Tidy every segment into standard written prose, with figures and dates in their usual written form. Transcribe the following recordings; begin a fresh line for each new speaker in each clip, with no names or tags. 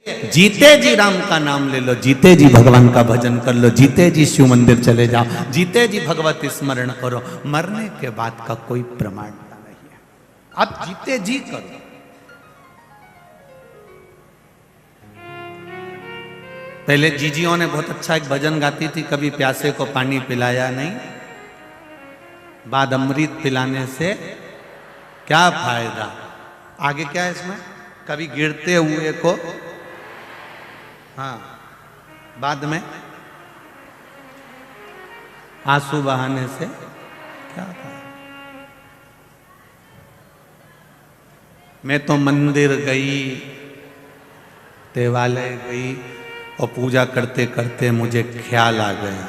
जीते जी राम का नाम ले लो, जीते जी भगवान का भजन कर लो, जीते जी शिव मंदिर चले जाओ, जीते जी भगवत स्मरण करो, मरने के बाद का कोई प्रमाणता नहीं है। आप जीते जी करो। पहले जीजियों ने बहुत अच्छा एक भजन गाती थी, कभी प्यासे को पानी पिलाया नहीं, बाद अमृत पिलाने से क्या फायदा। आगे क्या है इसमें, कभी गिरते हुए को, हाँ, बाद में आंसू बहाने से क्या फायदा। मैं तो मंदिर गई, देवालय गई और पूजा करते करते मुझे ख्याल आ गया,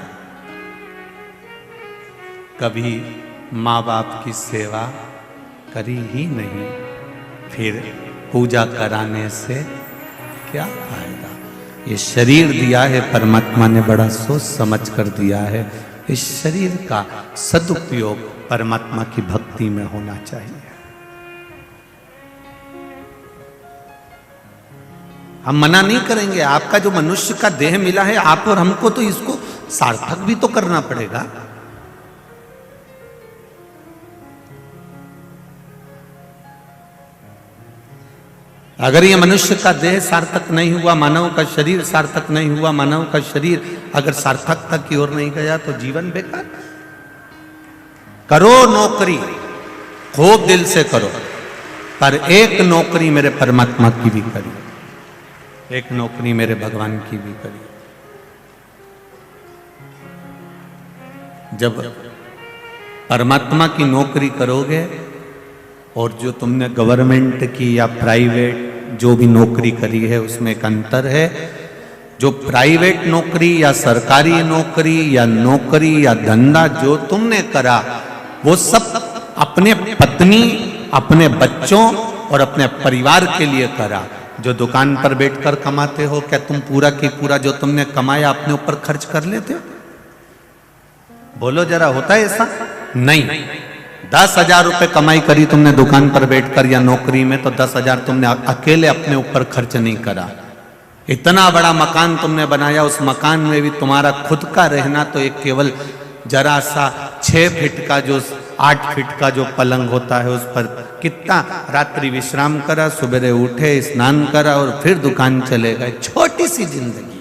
कभी माँ बाप की सेवा करी ही नहीं, फिर पूजा कराने से क्या फायदा। ये शरीर दिया है परमात्मा ने, बड़ा सोच समझ कर दिया है। इस शरीर का सदुपयोग परमात्मा की भक्ति में होना चाहिए। हम मना नहीं करेंगे, आपका जो मनुष्य का देह मिला है आप और हमको, तो इसको सार्थक भी तो करना पड़ेगा। अगर ये मनुष्य का देह सार्थक नहीं हुआ, मानव का शरीर सार्थक नहीं हुआ, मानव का शरीर अगर सार्थकता की ओर नहीं गया तो जीवन बेकार। करो नौकरी, खूब दिल से करो, पर एक नौकरी मेरे परमात्मा की भी करिए, एक नौकरी मेरे भगवान की भी करिए। जब परमात्मा की नौकरी करोगे, और जो तुमने गवर्नमेंट की या प्राइवेट जो भी नौकरी करी है उसमें एक अंतर है। जो प्राइवेट नौकरी या सरकारी नौकरी या नौकरी या धंधा जो तुमने करा, वो सब अपने पत्नी, अपने बच्चों और अपने परिवार के लिए करा। जो दुकान पर बैठकर कमाते हो, क्या तुम पूरा की पूरा जो तुमने कमाया अपने ऊपर खर्च कर लेते हो? बोलो जरा, होता है ऐसा? नहीं। 10,000 रुपए कमाई करी तुमने दुकान पर बैठकर या नौकरी में, तो 10,000 तुमने अकेले अपने ऊपर खर्च नहीं करा। इतना बड़ा मकान तुमने बनाया, उस मकान में भी तुम्हारा खुद का रहना तो एक केवल जरा सा 6 फीट का, जो 8 फीट का जो पलंग होता है, उस पर कितना रात्रि विश्राम करा, सुबह उठे, स्नान करा और फिर दुकान चले गए। छोटी सी जिंदगी।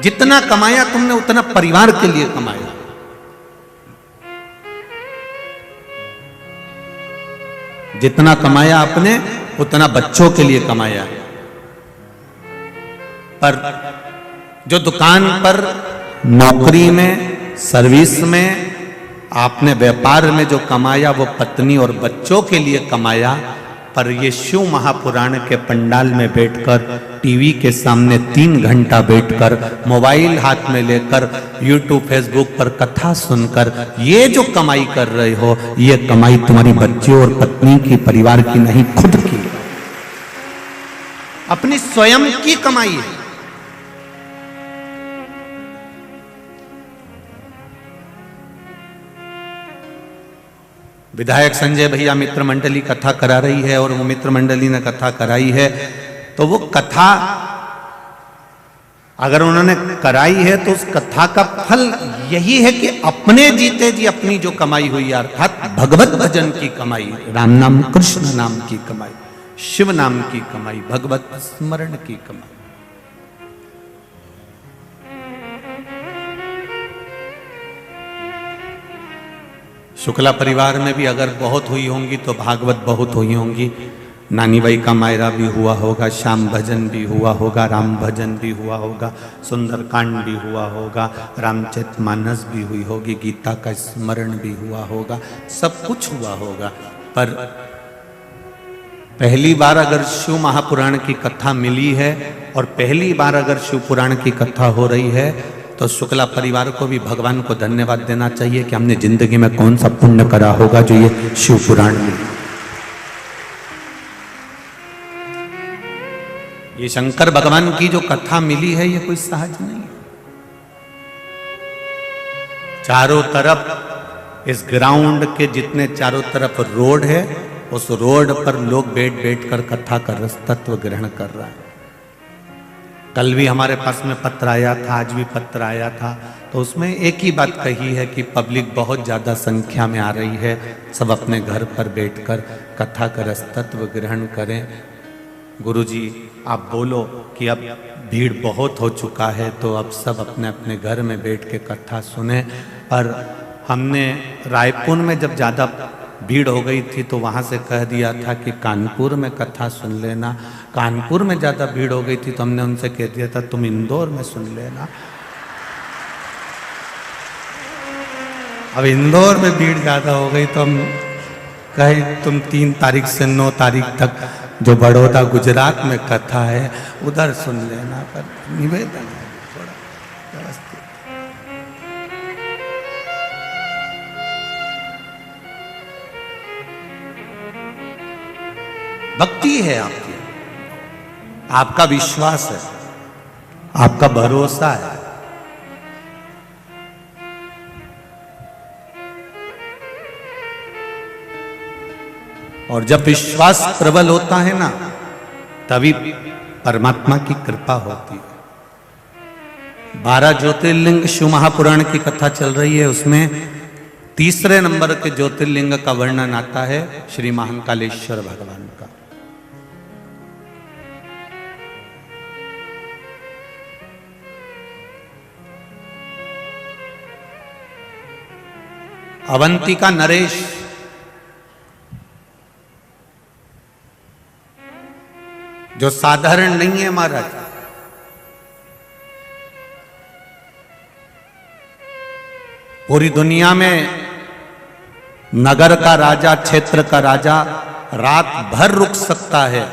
जितना कमाया तुमने उतना परिवार के लिए कमाया। जितना कमाया आपने उतना बच्चों के लिए कमाया। पर जो दुकान पर, नौकरी में, सर्विस में, आपने व्यापार में जो कमाया वो पत्नी और बच्चों के लिए कमाया। पर ये शिव महापुराण के पंडाल में बैठकर, टीवी के सामने 3 घंटा बैठकर, मोबाइल हाथ में लेकर, यूट्यूब फेसबुक पर कथा सुनकर ये जो कमाई कर रहे हो, ये कमाई तुम्हारी बच्चों और पत्नी की, परिवार की नहीं, खुद की, अपनी स्वयं की कमाई है। विधायक संजय भैया मित्र मंडली कथा करा रही है, और वो मित्र मंडली ने कथा कराई है, तो वो कथा अगर उन्होंने कराई है तो उस कथा का फल यही है कि अपने जीते जी अपनी जो कमाई हुई, अर्थात भगवत भजन की कमाई, राम नाम, कृष्ण नाम की कमाई, शिव नाम की कमाई, भगवत स्मरण की कमाई। शुक्ला परिवार में भी अगर बहुत हुई होंगी तो भागवत बहुत हुई होंगी। नानी बाई का मायरा भी हुआ होगा, श्याम भजन भी हुआ होगा, राम भजन भी हुआ होगा, सुंदरकांड भी हुआ होगा, रामचरितमानस भी हुई होगी, गीता का स्मरण भी हुआ होगा, सब कुछ हुआ होगा। पर पहली बार अगर शिव महापुराण की कथा मिली है और पहली बार अगर शिव पुराण की कथा हो रही है, तो शुक्ला परिवार को भी भगवान को धन्यवाद देना चाहिए कि हमने जिंदगी में कौन सा पुण्य करा होगा जो ये शिव पुराण में। ये शंकर भगवान की जो कथा मिली है, ये कोई सहज नहीं है। चारों तरफ इस ग्राउंड के जितने चारों तरफ रोड है, उस रोड पर लोग बैठ बैठ कर कथा का रस तत्व ग्रहण कर रहा है। कल भी हमारे पास में पत्र आया था, आज भी पत्र आया था, तो उसमें एक ही बात कही है कि पब्लिक बहुत ज़्यादा संख्या में आ रही है, सब अपने घर पर बैठकर कथा का रस तत्व ग्रहण करें। गुरुजी आप बोलो कि अब भीड़ बहुत हो चुका है, तो अब सब अपने अपने घर में बैठ के कथा सुने। पर हमने रायपुर में जब ज़्यादा भीड़ हो गई थी तो वहाँ से कह दिया था कि कानपुर में कथा सुन लेना। कानपुर में ज़्यादा भीड़ हो गई थी तो हमने उनसे कह दिया था तुम इंदौर में सुन लेना। अब इंदौर में भीड़ ज़्यादा हो गई तो हम कहे तुम 3 तारीख से 9 तारीख तक जो बड़ौदा गुजरात में कथा है उधर सुन लेना। पर निवेदन है थोड़ा व्यवस्थित। भक्ति है आपकी, आपका विश्वास है, आपका भरोसा है। और जब विश्वास प्रबल होता है ना, तभी परमात्मा की कृपा होती है। 12 ज्योतिर्लिंग शिव महापुराण की कथा चल रही है, उसमें तीसरे नंबर के ज्योतिर्लिंग का वर्णन आता है श्री महाकालेश्वर भगवान का। अवंतिका नरेश जो साधारण नहीं है महाराज, पूरी दुनिया में नगर का राजा, क्षेत्र का राजा रात भर रुक सकता है,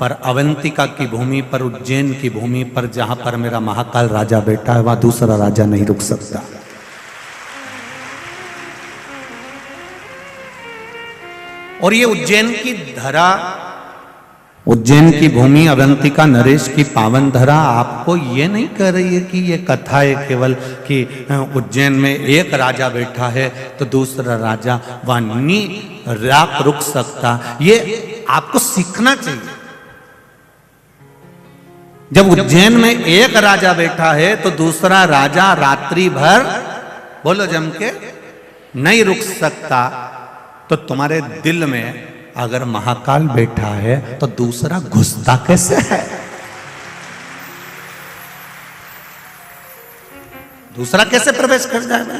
पर अवंतिका की भूमि पर, उज्जैन की भूमि पर जहां पर मेरा महाकाल राजा बैठा है, वहां दूसरा राजा नहीं रुक सकता। और ये उज्जैन की धरा, उज्जैन की भूमि, अवंतिका नरेश की पावन धरा आपको ये नहीं कह रही है कि ये कथा है केवल कि उज्जैन में एक राजा बैठा है तो दूसरा राजा वहां नहीं रुक सकता। ये आपको सीखना चाहिए। जब उज्जैन में एक राजा बैठा है तो दूसरा राजा रात्रि भर, बोलो जम के, नहीं रुक सकता, तो तुम्हारे दिल में अगर महाकाल बैठा है तो दूसरा घुसता कैसे है? दूसरा कैसे प्रवेश कर जाएगा?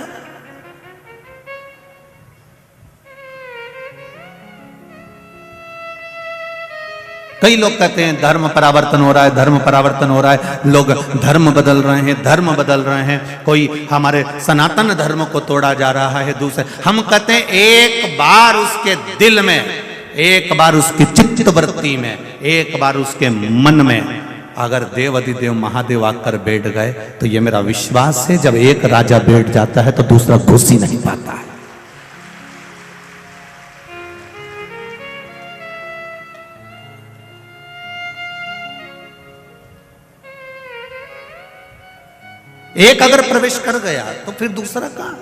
कई लोग कहते हैं धर्म परावर्तन हो रहा है, धर्म परावर्तन हो रहा है, लोग धर्म बदल रहे हैं, धर्म बदल रहे हैं, कोई हमारे सनातन धर्म को तोड़ा जा रहा है दूसरे। हम कहते हैं एक बार उसके दिल में, एक बार उसकी चित्तवृत्ति में, एक बार उसके मन में अगर देव अधिदेव महादेव आकर बैठ गए तो ये मेरा विश्वास है, जब एक राजा बैठ जाता है तो दूसरा घुस ही नहीं पाता है। एक अगर प्रवेश कर गया तो फिर दूसरा कहां?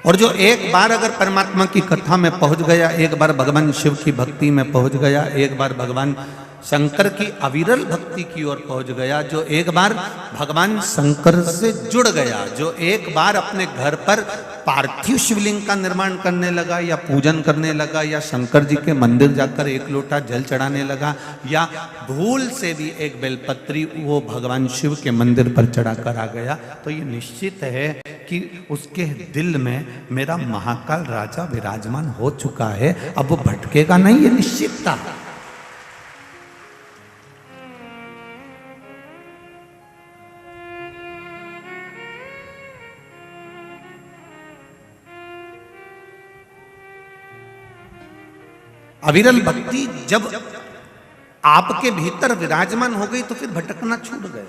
और जो एक बार अगर परमात्मा की कथा में पहुंच गया, एक बार भगवान शिव की भक्ति में पहुंच गया, एक बार भगवान शंकर की अविरल भक्ति की ओर पहुंच गया, जो एक बार भगवान शंकर से जुड़ गया, जो एक बार अपने घर पर पार्थिव शिवलिंग का निर्माण करने लगा या पूजन करने लगा या शंकर जी के मंदिर जाकर एक लोटा जल चढ़ाने लगा या भूल से भी एक बेलपत्री वो भगवान शिव के मंदिर पर चढ़ाकर आ गया, तो ये निश्चित है कि उसके दिल में मेरा महाकाल राजा विराजमान हो चुका है, अब वो भटकेगा नहीं, ये निश्चित था। अविरल भक्ति जब आपके भीतर विराजमान हो गई तो फिर भटकना छूट गया।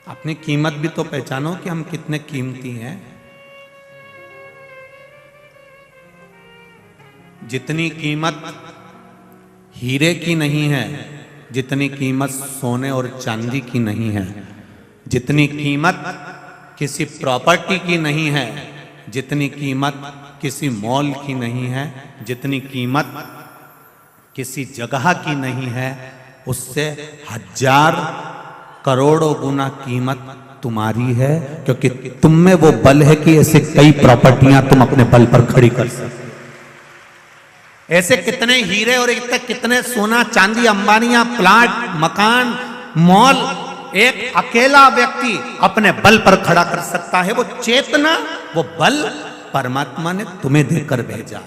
अपनी कीमत भी तो पहचानो कि हम कितने कीमती हैं। जितनी कीमत हीरे की नहीं है जितनी कीमत सोने और चांदी की नहीं है, जितनी कीमत किसी प्रॉपर्टी की नहीं है, जितनी कीमत किसी मॉल की नहीं है, जितनी कीमत किसी जगह की नहीं है, उससे 1000 करोड़ों गुना कीमत तुम्हारी है, क्योंकि तुम में वो बल है कि ऐसे कई प्रॉपर्टियां तुम अपने बल पर खड़ी कर सकते। ऐसे कितने हीरे और कितने सोना चांदी, अंबानियां, प्लाट, मकान, मॉल एक अकेला व्यक्ति अपने बल पर खड़ा कर सकता है। वो चेतना, वो बल परमात्मा ने तुम्हें देकर भेजा।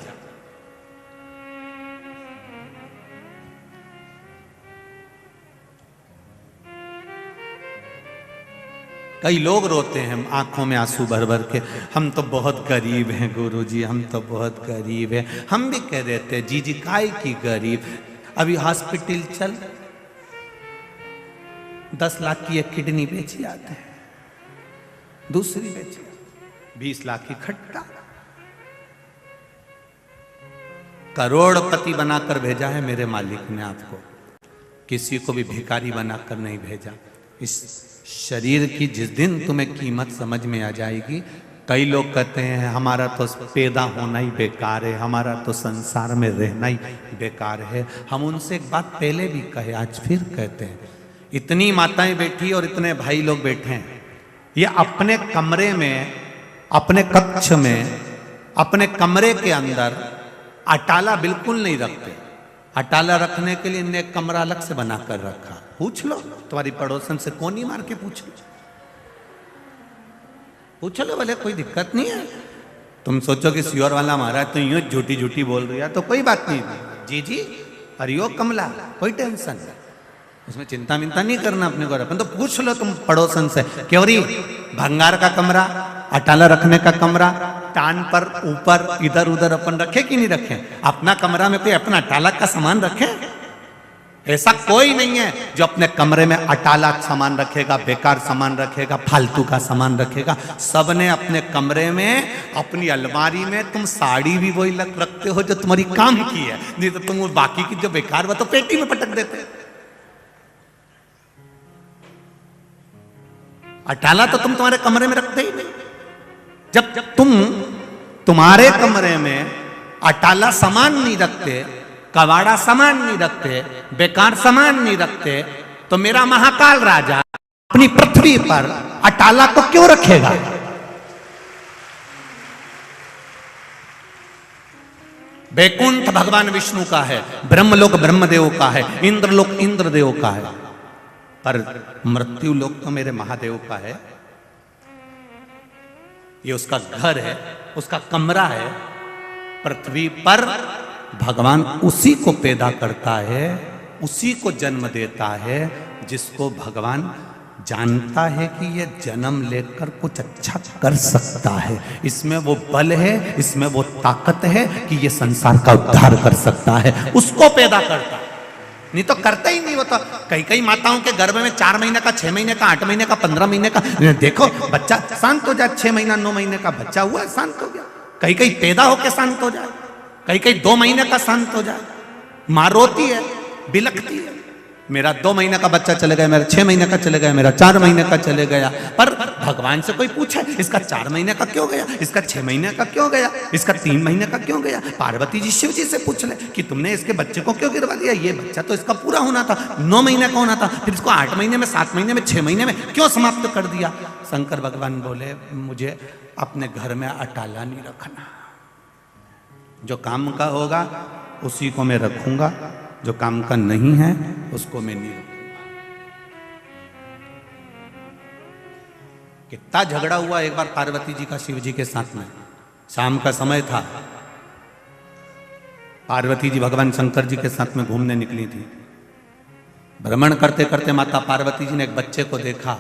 कई लोग रोते हैं आंखों में आंसू भर भर के, हम तो बहुत गरीब हैं गुरुजी, हम तो बहुत गरीब हैं। हम भी कह रहे थे जी काय की गरीब। अभी हॉस्पिटल चल, 10 लाख की एक किडनी बेची आते हैं, दूसरी बेची, 20 लाख की खट्टा। करोड़पति बनाकर भेजा है मेरे मालिक ने आपको, किसी को भी भिखारी बनाकर नहीं भेजा। इस शरीर की जिस दिन तुम्हें कीमत समझ में आ जाएगी, कई लोग कहते हैं हमारा तो पैदा होना ही बेकार है, हमारा तो संसार में रहना ही बेकार है। हम उनसे एक बात पहले भी कहे, आज फिर कहते हैं, इतनी माताएं बैठी और इतने भाई लोग बैठे हैं, ये अपने कमरे में, अपने कक्ष में, अपने कमरे के अंदर अटाला बिल्कुल नहीं रखते। अटाला रखने के लिए इन्हें एक कमरा अलग से बनाकर रखा। पूछ लो तुम्हारी पड़ोसन से, कोनी मार के पूछ लो भले, कोई दिक्कत नहीं है। तुम सोचो कि श्योर वाला हमारा तो यूं झूठी झूठी बोल रही है तो कोई बात नहीं, जी जी हरियो कमला, कोई टेंशन नहीं, उसमें चिंता मिंता नहीं करना अपने को। अपन तो पूछ लो तुम पड़ोसन से, क्यों री भंगार का कमरा, अटाला रखने का कमरा, टान पर ऊपर इधर उधर अपन रखे कि नहीं रखे? अपना कमरा में कोई अपना अटाला का सामान रखे? ऐसा कोई नहीं है जो अपने कमरे में अटाला सामान रखेगा, बेकार सामान रखेगा, फालतू का सामान रखेगा। सबने अपने कमरे में, अपनी अलमारी में, तुम साड़ी भी वही रखते हो जो तुम्हारी काम की है, नहीं तो तुम बाकी की जो बेकार वो तो पेटी में पटक देते। अटाला तो तुम तुम्हारे कमरे में रखते ही नहीं। जब तुम तुम्हारे कमरे में अटाला सामान नहीं रखते, कबाड़ा सामान नहीं रखते, बेकार सामान नहीं रखते, तो मेरा महाकाल राजा अपनी पृथ्वी पर अटाला को क्यों रखेगा? बैकुंठ भगवान विष्णु का है, ब्रह्मलोक ब्रह्मदेव का है, इंद्रलोक इंद्रदेव का है, पर मृत्यु लोक तो मेरे महादेव का है। ये उसका घर है, उसका कमरा है। पृथ्वी पर भगवान उसी को पैदा करता है, उसी को जन्म देता है जिसको भगवान जानता है कि ये जन्म लेकर कुछ अच्छा कर सकता है, इसमें वो बल है, इसमें वो ताकत है कि ये संसार का उद्धार कर सकता है, उसको पैदा करता है। नहीं तो करता ही नहीं। वो तो कई माताओं के गर्भ में 4 महीने का, 6 महीने का, 8 महीने का, 15 महीने का, देखो बच्चा शांत हो जाए, 6 महीना 9 महीने का बच्चा हुआ शांत हो गया, कई पैदा होकर शांत हो जाए, कई 2 महीने का शांत हो जाए। माँ रोती है, बिलखती है, मेरा 2 महीने का बच्चा चले गया, मेरा 6 महीने का चले गया, मेरा 4 महीने का चले गया। पर भगवान से कोई पूछे इसका 4 महीने का क्यों गया, इसका 6 महीने का क्यों गया, इसका 3 महीने का क्यों गया? पार्वती जी शिव जी से पूछ ले कि तुमने इसके बच्चे को क्यों गिरवा दिया? ये बच्चा तो इसका पूरा होना था, 9 महीने का होना था, फिर इसको 8 महीने में, 7 महीने में, 6 महीने में क्यों समाप्त कर दिया? शंकर भगवान बोले मुझे अपने घर में अटाला नहीं रखना, जो काम का होगा उसी को मैं रखूंगा, जो काम का नहीं है उसको मैं नहीं रखूंगा। कितना झगड़ा हुआ एक बार पार्वती जी का शिव जी के साथ में। शाम का समय था, पार्वती जी भगवान शंकर जी के साथ में घूमने निकली थी। भ्रमण करते करते माता पार्वती जी ने एक बच्चे को देखा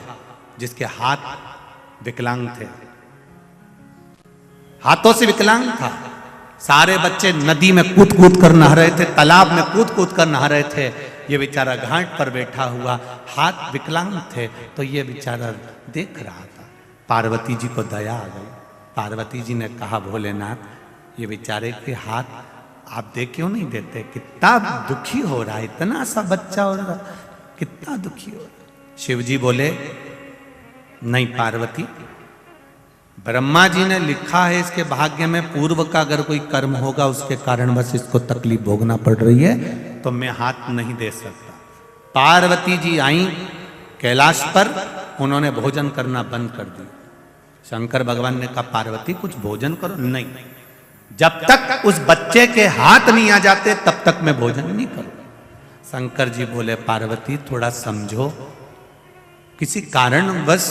जिसके हाथ विकलांग थे, हाथों से विकलांग था। सारे बच्चे नदी में कूद कूद कर नहा रहे थे, तालाब में कूद कूद कर नहा रहे थे, ये बेचारा घाट पर बैठा हुआ, हाथ विकलांग थे, तो ये बेचारा देख रहा था। पार्वती जी को दया आ गई। पार्वती जी ने कहा भोलेनाथ ये बेचारे के हाथ आप देख क्यों नहीं देते? कितना दुखी हो रहा है, इतना सा बच्चा हो रहा, कितना दुखी हो रहा है। शिव जी बोले नहीं पार्वती, ब्रह्मा जी ने लिखा है इसके भाग्य में पूर्व का अगर कोई कर्म होगा उसके कारण बस इसको तकलीफ भोगना पड़ रही है, तो मैं हाथ नहीं दे सकता। पार्वती जी आई कैलाश पर, उन्होंने भोजन करना बंद कर दिया। शंकर भगवान ने कहा पार्वती कुछ भोजन करो। नहीं, जब तक उस बच्चे के हाथ नहीं आ जाते तब तक मैं भोजन नहीं करूं। शंकर जी बोले पार्वती थोड़ा समझो, किसी कारण बस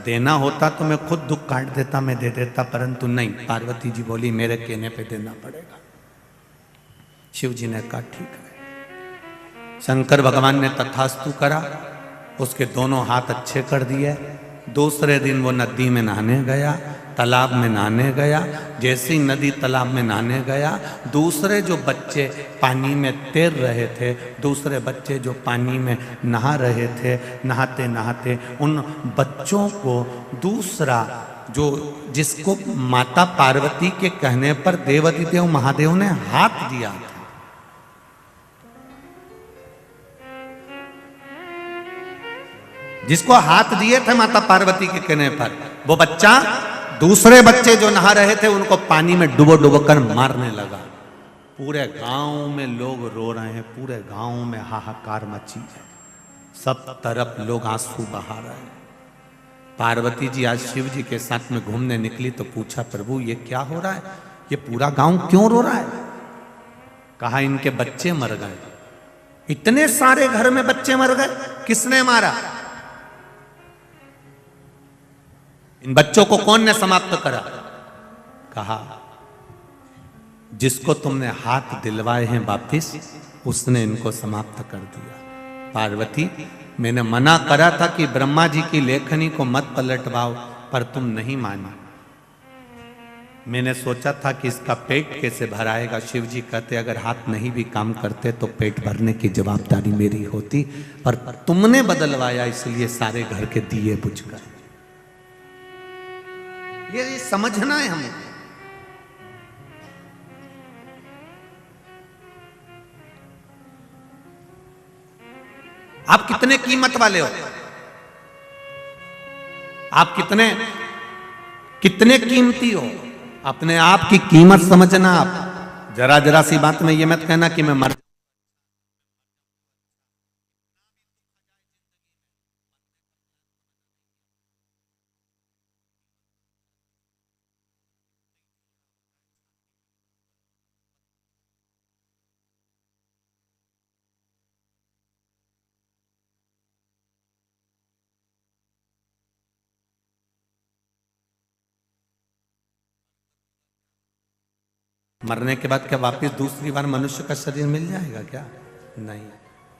देना होता तो मैं खुद दुख काट देता, मैं दे देता, परंतु नहीं। पार्वती जी बोली मेरे कहने पे देना पड़ेगा। शिव जी ने कहा ठीक है। शंकर भगवान ने तथास्तु करा, उसके दोनों हाथ अच्छे कर दिए। दूसरे दिन वो नदी में नहाने गया, तालाब में नहाने गया। जैसे ही नदी तालाब में नहाने गया, दूसरे जो बच्चे पानी में तैर रहे थे, दूसरे बच्चे जो पानी में नहा रहे थे, नहाते नहाते उन बच्चों को दूसरा जो जिसको माता पार्वती के कहने पर देवाधिदेव महादेव ने हाथ दिया था, जिसको हाथ दिए थे माता पार्वती के कहने पर, वो बच्चा दूसरे बच्चे जो नहा रहे थे उनको पानी में डुबो डुबो कर मारने लगा। पूरे गांव में लोग रो रहे हैं, पूरे गांव में हाहाकार मची है, सब तरफ लोग आंसू बहा रहे हैं। पार्वती जी आज शिव जी के साथ में घूमने निकली तो पूछा प्रभु ये क्या हो रहा है, ये पूरा गांव क्यों रो रहा है? कहा इनके बच्चे मर गए। इतने सारे घर में बच्चे मर गए, किसने मारा? इन बच्चों को कौन ने समाप्त करा? कहा जिसको तुमने हाथ दिलवाए हैं वापिस, उसने इनको समाप्त कर दिया। पार्वती मैंने मना करा था कि ब्रह्मा जी की लेखनी को मत पलटवाओ, पर तुम नहीं मानी। मैंने सोचा था कि इसका पेट कैसे भराएगा। शिव जी कहते अगर हाथ नहीं भी काम करते तो पेट भरने की जवाबदारी मेरी होती, पर तुमने बदलवाया इसलिए सारे घर के दिए बुझ गए। ये समझना है हमें। आप कितने कीमत वाले हो, आप कितने कितने कीमती हो, अपने आप की कीमत समझना। आप जरा जरा सी बात में ये मत कहना कि मैं मर, मरने के बाद क्या वापस दूसरी बार मनुष्य का शरीर मिल जाएगा क्या? नहीं।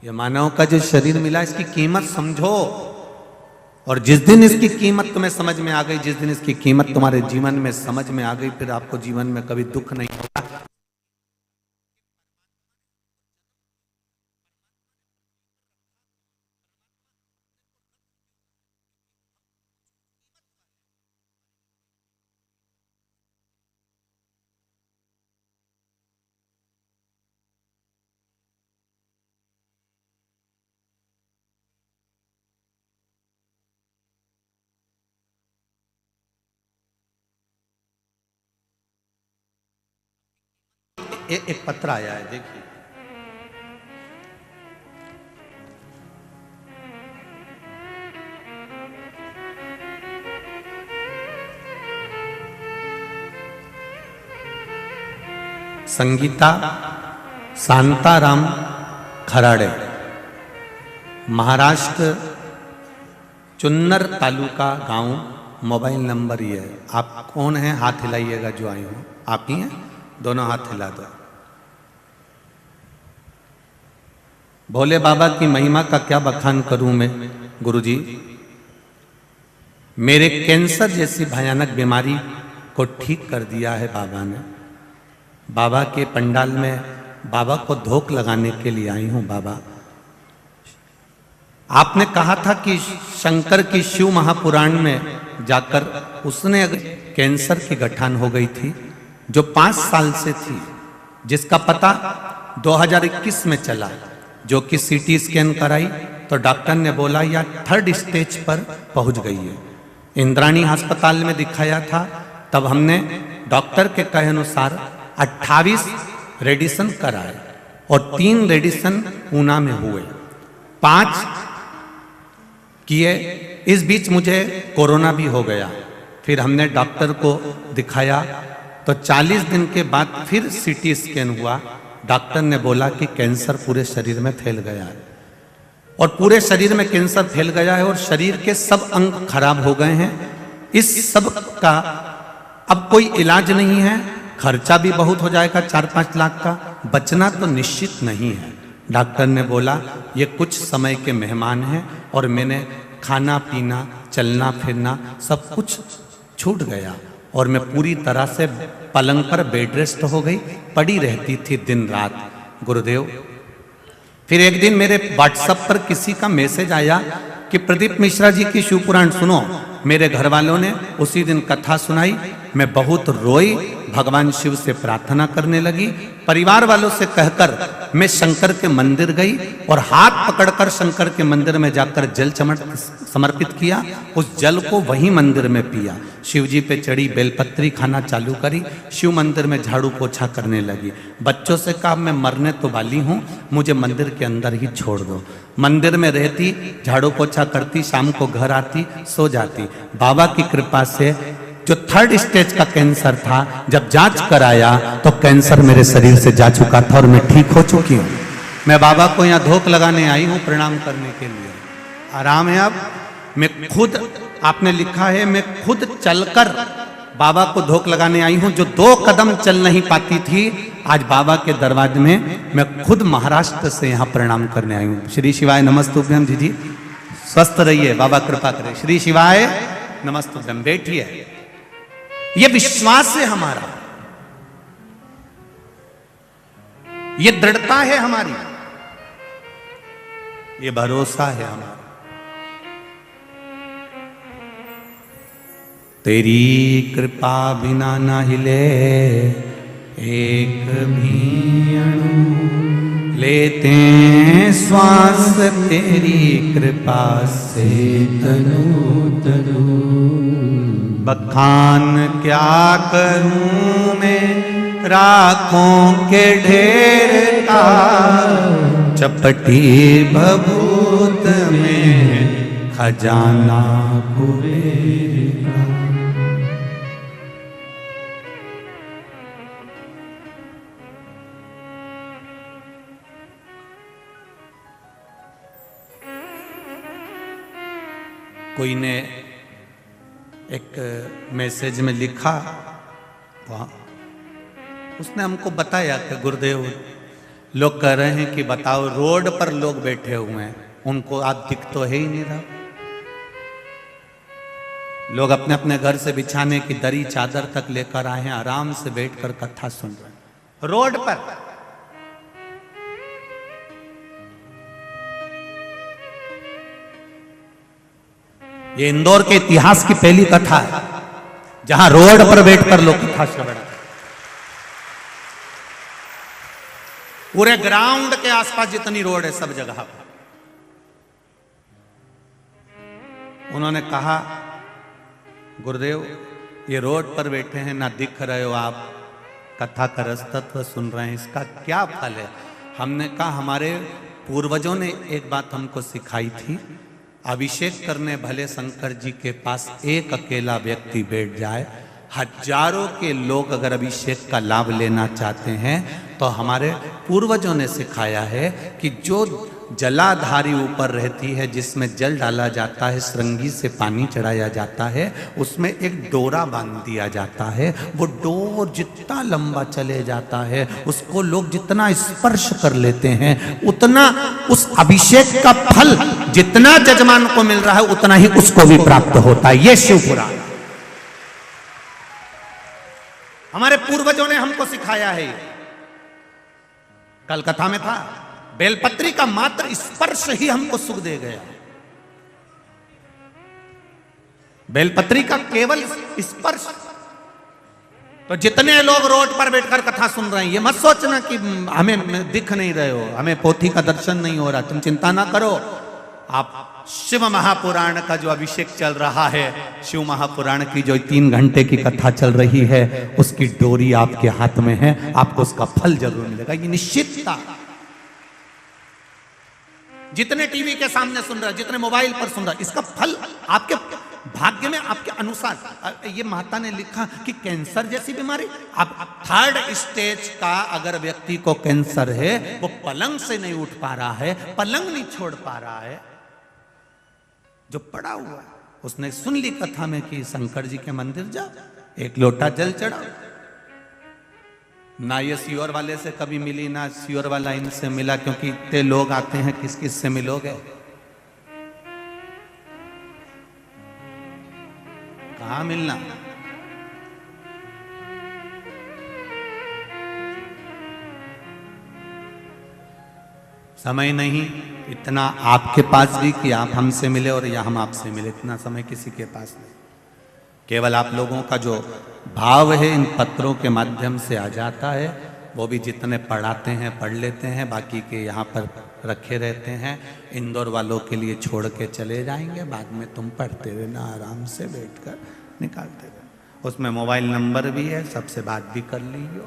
ये मानव का जो शरीर मिला इसकी कीमत समझो, और जिस दिन इसकी कीमत तुम्हें समझ में आ गई, जिस दिन इसकी कीमत तुम्हारे जीवन में समझ में आ गई, फिर आपको जीवन में कभी दुख नहीं होगा। एक पत्र आया है, देखिए। संगीता शांताराम खराड़े, महाराष्ट्र, चुन्नर तालुका गांव। मोबाइल नंबर ये है। आप कौन हैं? हाथ हिलाइएगा जो आए हो। आप ही हैं? दोनों हाथ हिला दो। भोले बाबा की महिमा का क्या बखान करूं मैं गुरुजी। मेरे कैंसर जैसी भयानक बीमारी को ठीक कर दिया है बाबा ने। बाबा के पंडाल में बाबा को धोख लगाने के लिए आई हूं। बाबा, आपने कहा था कि शंकर की शिव महापुराण में जाकर उसने अगर कैंसर की गठान हो गई थी जो 5 साल से थी, जिसका पता 2021 में चला, जो कि सीटी स्कैन कराई तो डॉक्टर ने बोला यह 3rd स्टेज पर पहुंच गई है। इंद्राणी अस्पताल में दिखाया था, तब हमने डॉक्टर के कहे अनुसार 28 रेडिएशन कराए और 3 रेडिएशन ऊना में हुए, 5 किए। इस बीच मुझे कोरोना भी हो गया। फिर हमने डॉक्टर को दिखाया तो 40 दिन के बाद फिर सीटी स्कैन हुआ। डॉक्टर ने बोला कि कैंसर पूरे शरीर में फैल गया है और पूरे शरीर में कैंसर फैल गया है और शरीर के सब अंग खराब हो गए हैं। इस सब का अब कोई इलाज नहीं है, खर्चा भी बहुत हो जाएगा, 4-5 लाख का, बचना तो निश्चित नहीं है। डॉक्टर ने बोला ये कुछ समय के मेहमान हैं और मैंने खाना पीना चलना फिरना सब कुछ छूट गया और मैं पूरी तरह से पलंग पर बेड रेस्ट हो गई, पड़ी रहती थी दिन रात। गुरुदेव, फिर एक दिन मेरे व्हाट्सएप पर किसी का मैसेज आया कि प्रदीप मिश्रा जी की शिव पुराण सुनो। मेरे घर वालों ने उसी दिन कथा सुनाई, मैं बहुत रोई, भगवान शिव से प्रार्थना करने लगी। परिवार वालों से कहकर मैं शंकर के मंदिर गई और हाथ पकड़कर शंकर के मंदिर में जाकर जल समर्पित किया। उस जल को वहीं मंदिर में पिया, शिव जी पे चढ़ी, बेलपत्री खाना चालू करी, शिव मंदिर में झाड़ू पोछा करने लगी। बच्चों से कहा मैं मरने तो वाली हूँ, मुझे मंदिर के अंदर ही छोड़ दो। मंदिर में रहती, झाड़ू पोछा करती, शाम को घर आती, सो जाती। बाबा की कृपा से जो 3rd स्टेज का कैंसर था, जब जांच कराया तो कैंसर मेरे शरीर से जा चुका था और मैं ठीक हो चुकी हूँ। मैं बाबा को यहाँ धोख लगाने आई हूँ प्रणाम करने के लिए। आराम है। अब मैं खुद, आपने लिखा है, मैं खुद चलकर बाबा को धोख लगाने आई हूँ। जो 2 कदम चल नहीं पाती थी, आज बाबा के दरवाजे में मैं खुद महाराष्ट्र से यहाँ प्रणाम करने आई हूँ। श्री शिवाय नमस्तुभ्यम। जी स्वस्थ रहिए, बाबा कृपा करे। श्री शिवाय नमस्तुभ्यम। बैठिए। ये विश्वास है हमारा, ये दृढ़ता है हमारी, ये भरोसा है हमारा। तेरी कृपा बिना ना हिले एक भी अणु, लेते श्वास तेरी कृपा से तनु तनु। बखान क्या करूं मैं राखों के ढेर का, चपटी भभूत में खजाना कुबेर का। कोई ने एक मैसेज में लिखा, उसने हमको बताया कि गुरुदेव, लोग कह रहे हैं कि बताओ रोड पर लोग बैठे हुए हैं, उनको आज दिख तो है ही नहीं रहा। लोग अपने अपने घर से बिछाने की दरी चादर तक लेकर आए हैं, आराम से बैठकर कथा सुन रहे हैं रोड पर। ये इंदौर के इतिहास की पहली कथा है जहां रोड पर बैठकर लोग कथा श्रवण। पूरे ग्राउंड के आसपास जितनी रोड है सब जगह पर। उन्होंने कहा गुरुदेव, ये रोड पर बैठे हैं, ना दिख रहे हो आप, कथा का रस तत्व सुन रहे हैं, इसका क्या फल है? हमने कहा हमारे पूर्वजों ने एक बात हमको सिखाई थी, अभिषेक करने भले शंकर जी के पास एक अकेला व्यक्ति बैठ जाए, हजारों के लोग अगर अभिषेक का लाभ लेना चाहते हैं तो हमारे पूर्वजों ने सिखाया है कि जो जलाधारी ऊपर रहती है, जिसमें जल डाला जाता है, श्रृंगी से पानी चढ़ाया जाता है, उसमें एक डोरा बांध दिया जाता है। वो डोर जितना लंबा चले जाता है, उसको लोग जितना स्पर्श कर लेते हैं, उतना उस अभिषेक का फल जितना जजमान को मिल रहा है उतना ही उसको भी प्राप्त होता है। ये शिवपुराण हमारे पूर्वजों ने हमको सिखाया है। कल कथा में था, बेलपत्री का मात्र स्पर्श ही हमको सुख दे गया। बेलपत्री का केवल स्पर्श तो जितने लोग रोड पर बैठकर कथा सुन रहे हैं, ये मत सोचना कि हमें दिख नहीं रहे हो, हमें पोथी का दर्शन नहीं हो रहा, तुम चिंता ना करो। आप शिव महापुराण का जो अभिषेक चल रहा है, शिव महापुराण की जो 3 घंटे की कथा चल रही है, उसकी डोरी आपके हाथ में है, आपको उसका फल जरूर मिलेगा, ये निश्चितता। जितने टीवी के सामने सुन रहे, जितने मोबाइल पर सुन रहे, इसका फल आपके भाग्य में, आपके अनुसार। ये माता ने लिखा कि कैंसर जैसी बीमारी, अब 3rd स्टेज का अगर व्यक्ति को कैंसर है, वो पलंग से नहीं उठ पा रहा है, पलंग नहीं छोड़ पा रहा है, जो पड़ा हुआ है, उसने सुन ली कथा में कि शंकर जी के मंदिर जाओ, 1 लोटा जल चढ़ाओ। ना ये सीओर वाले से कभी मिली, ना सीओर वाला इनसे मिला, क्योंकि इतने लोग आते हैं, किस किस से मिलोगे, कहां मिलना। समय नहीं इतना आपके पास भी कि आप हमसे मिले और या हम आपसे मिले, इतना समय किसी के पास नहीं। केवल आप लोगों का जो भाव है इन पत्रों के माध्यम से आ जाता है, वो भी जितने पढ़ाते हैं पढ़ लेते हैं, बाकी के यहाँ पर रखे रहते हैं। इंदौर वालों के लिए छोड़ के चले जाएंगे, बाद में तुम पढ़ते रहना, आराम से बैठकर निकालते रहना। उसमें मोबाइल नंबर भी है, सबसे बात भी कर लीजिए।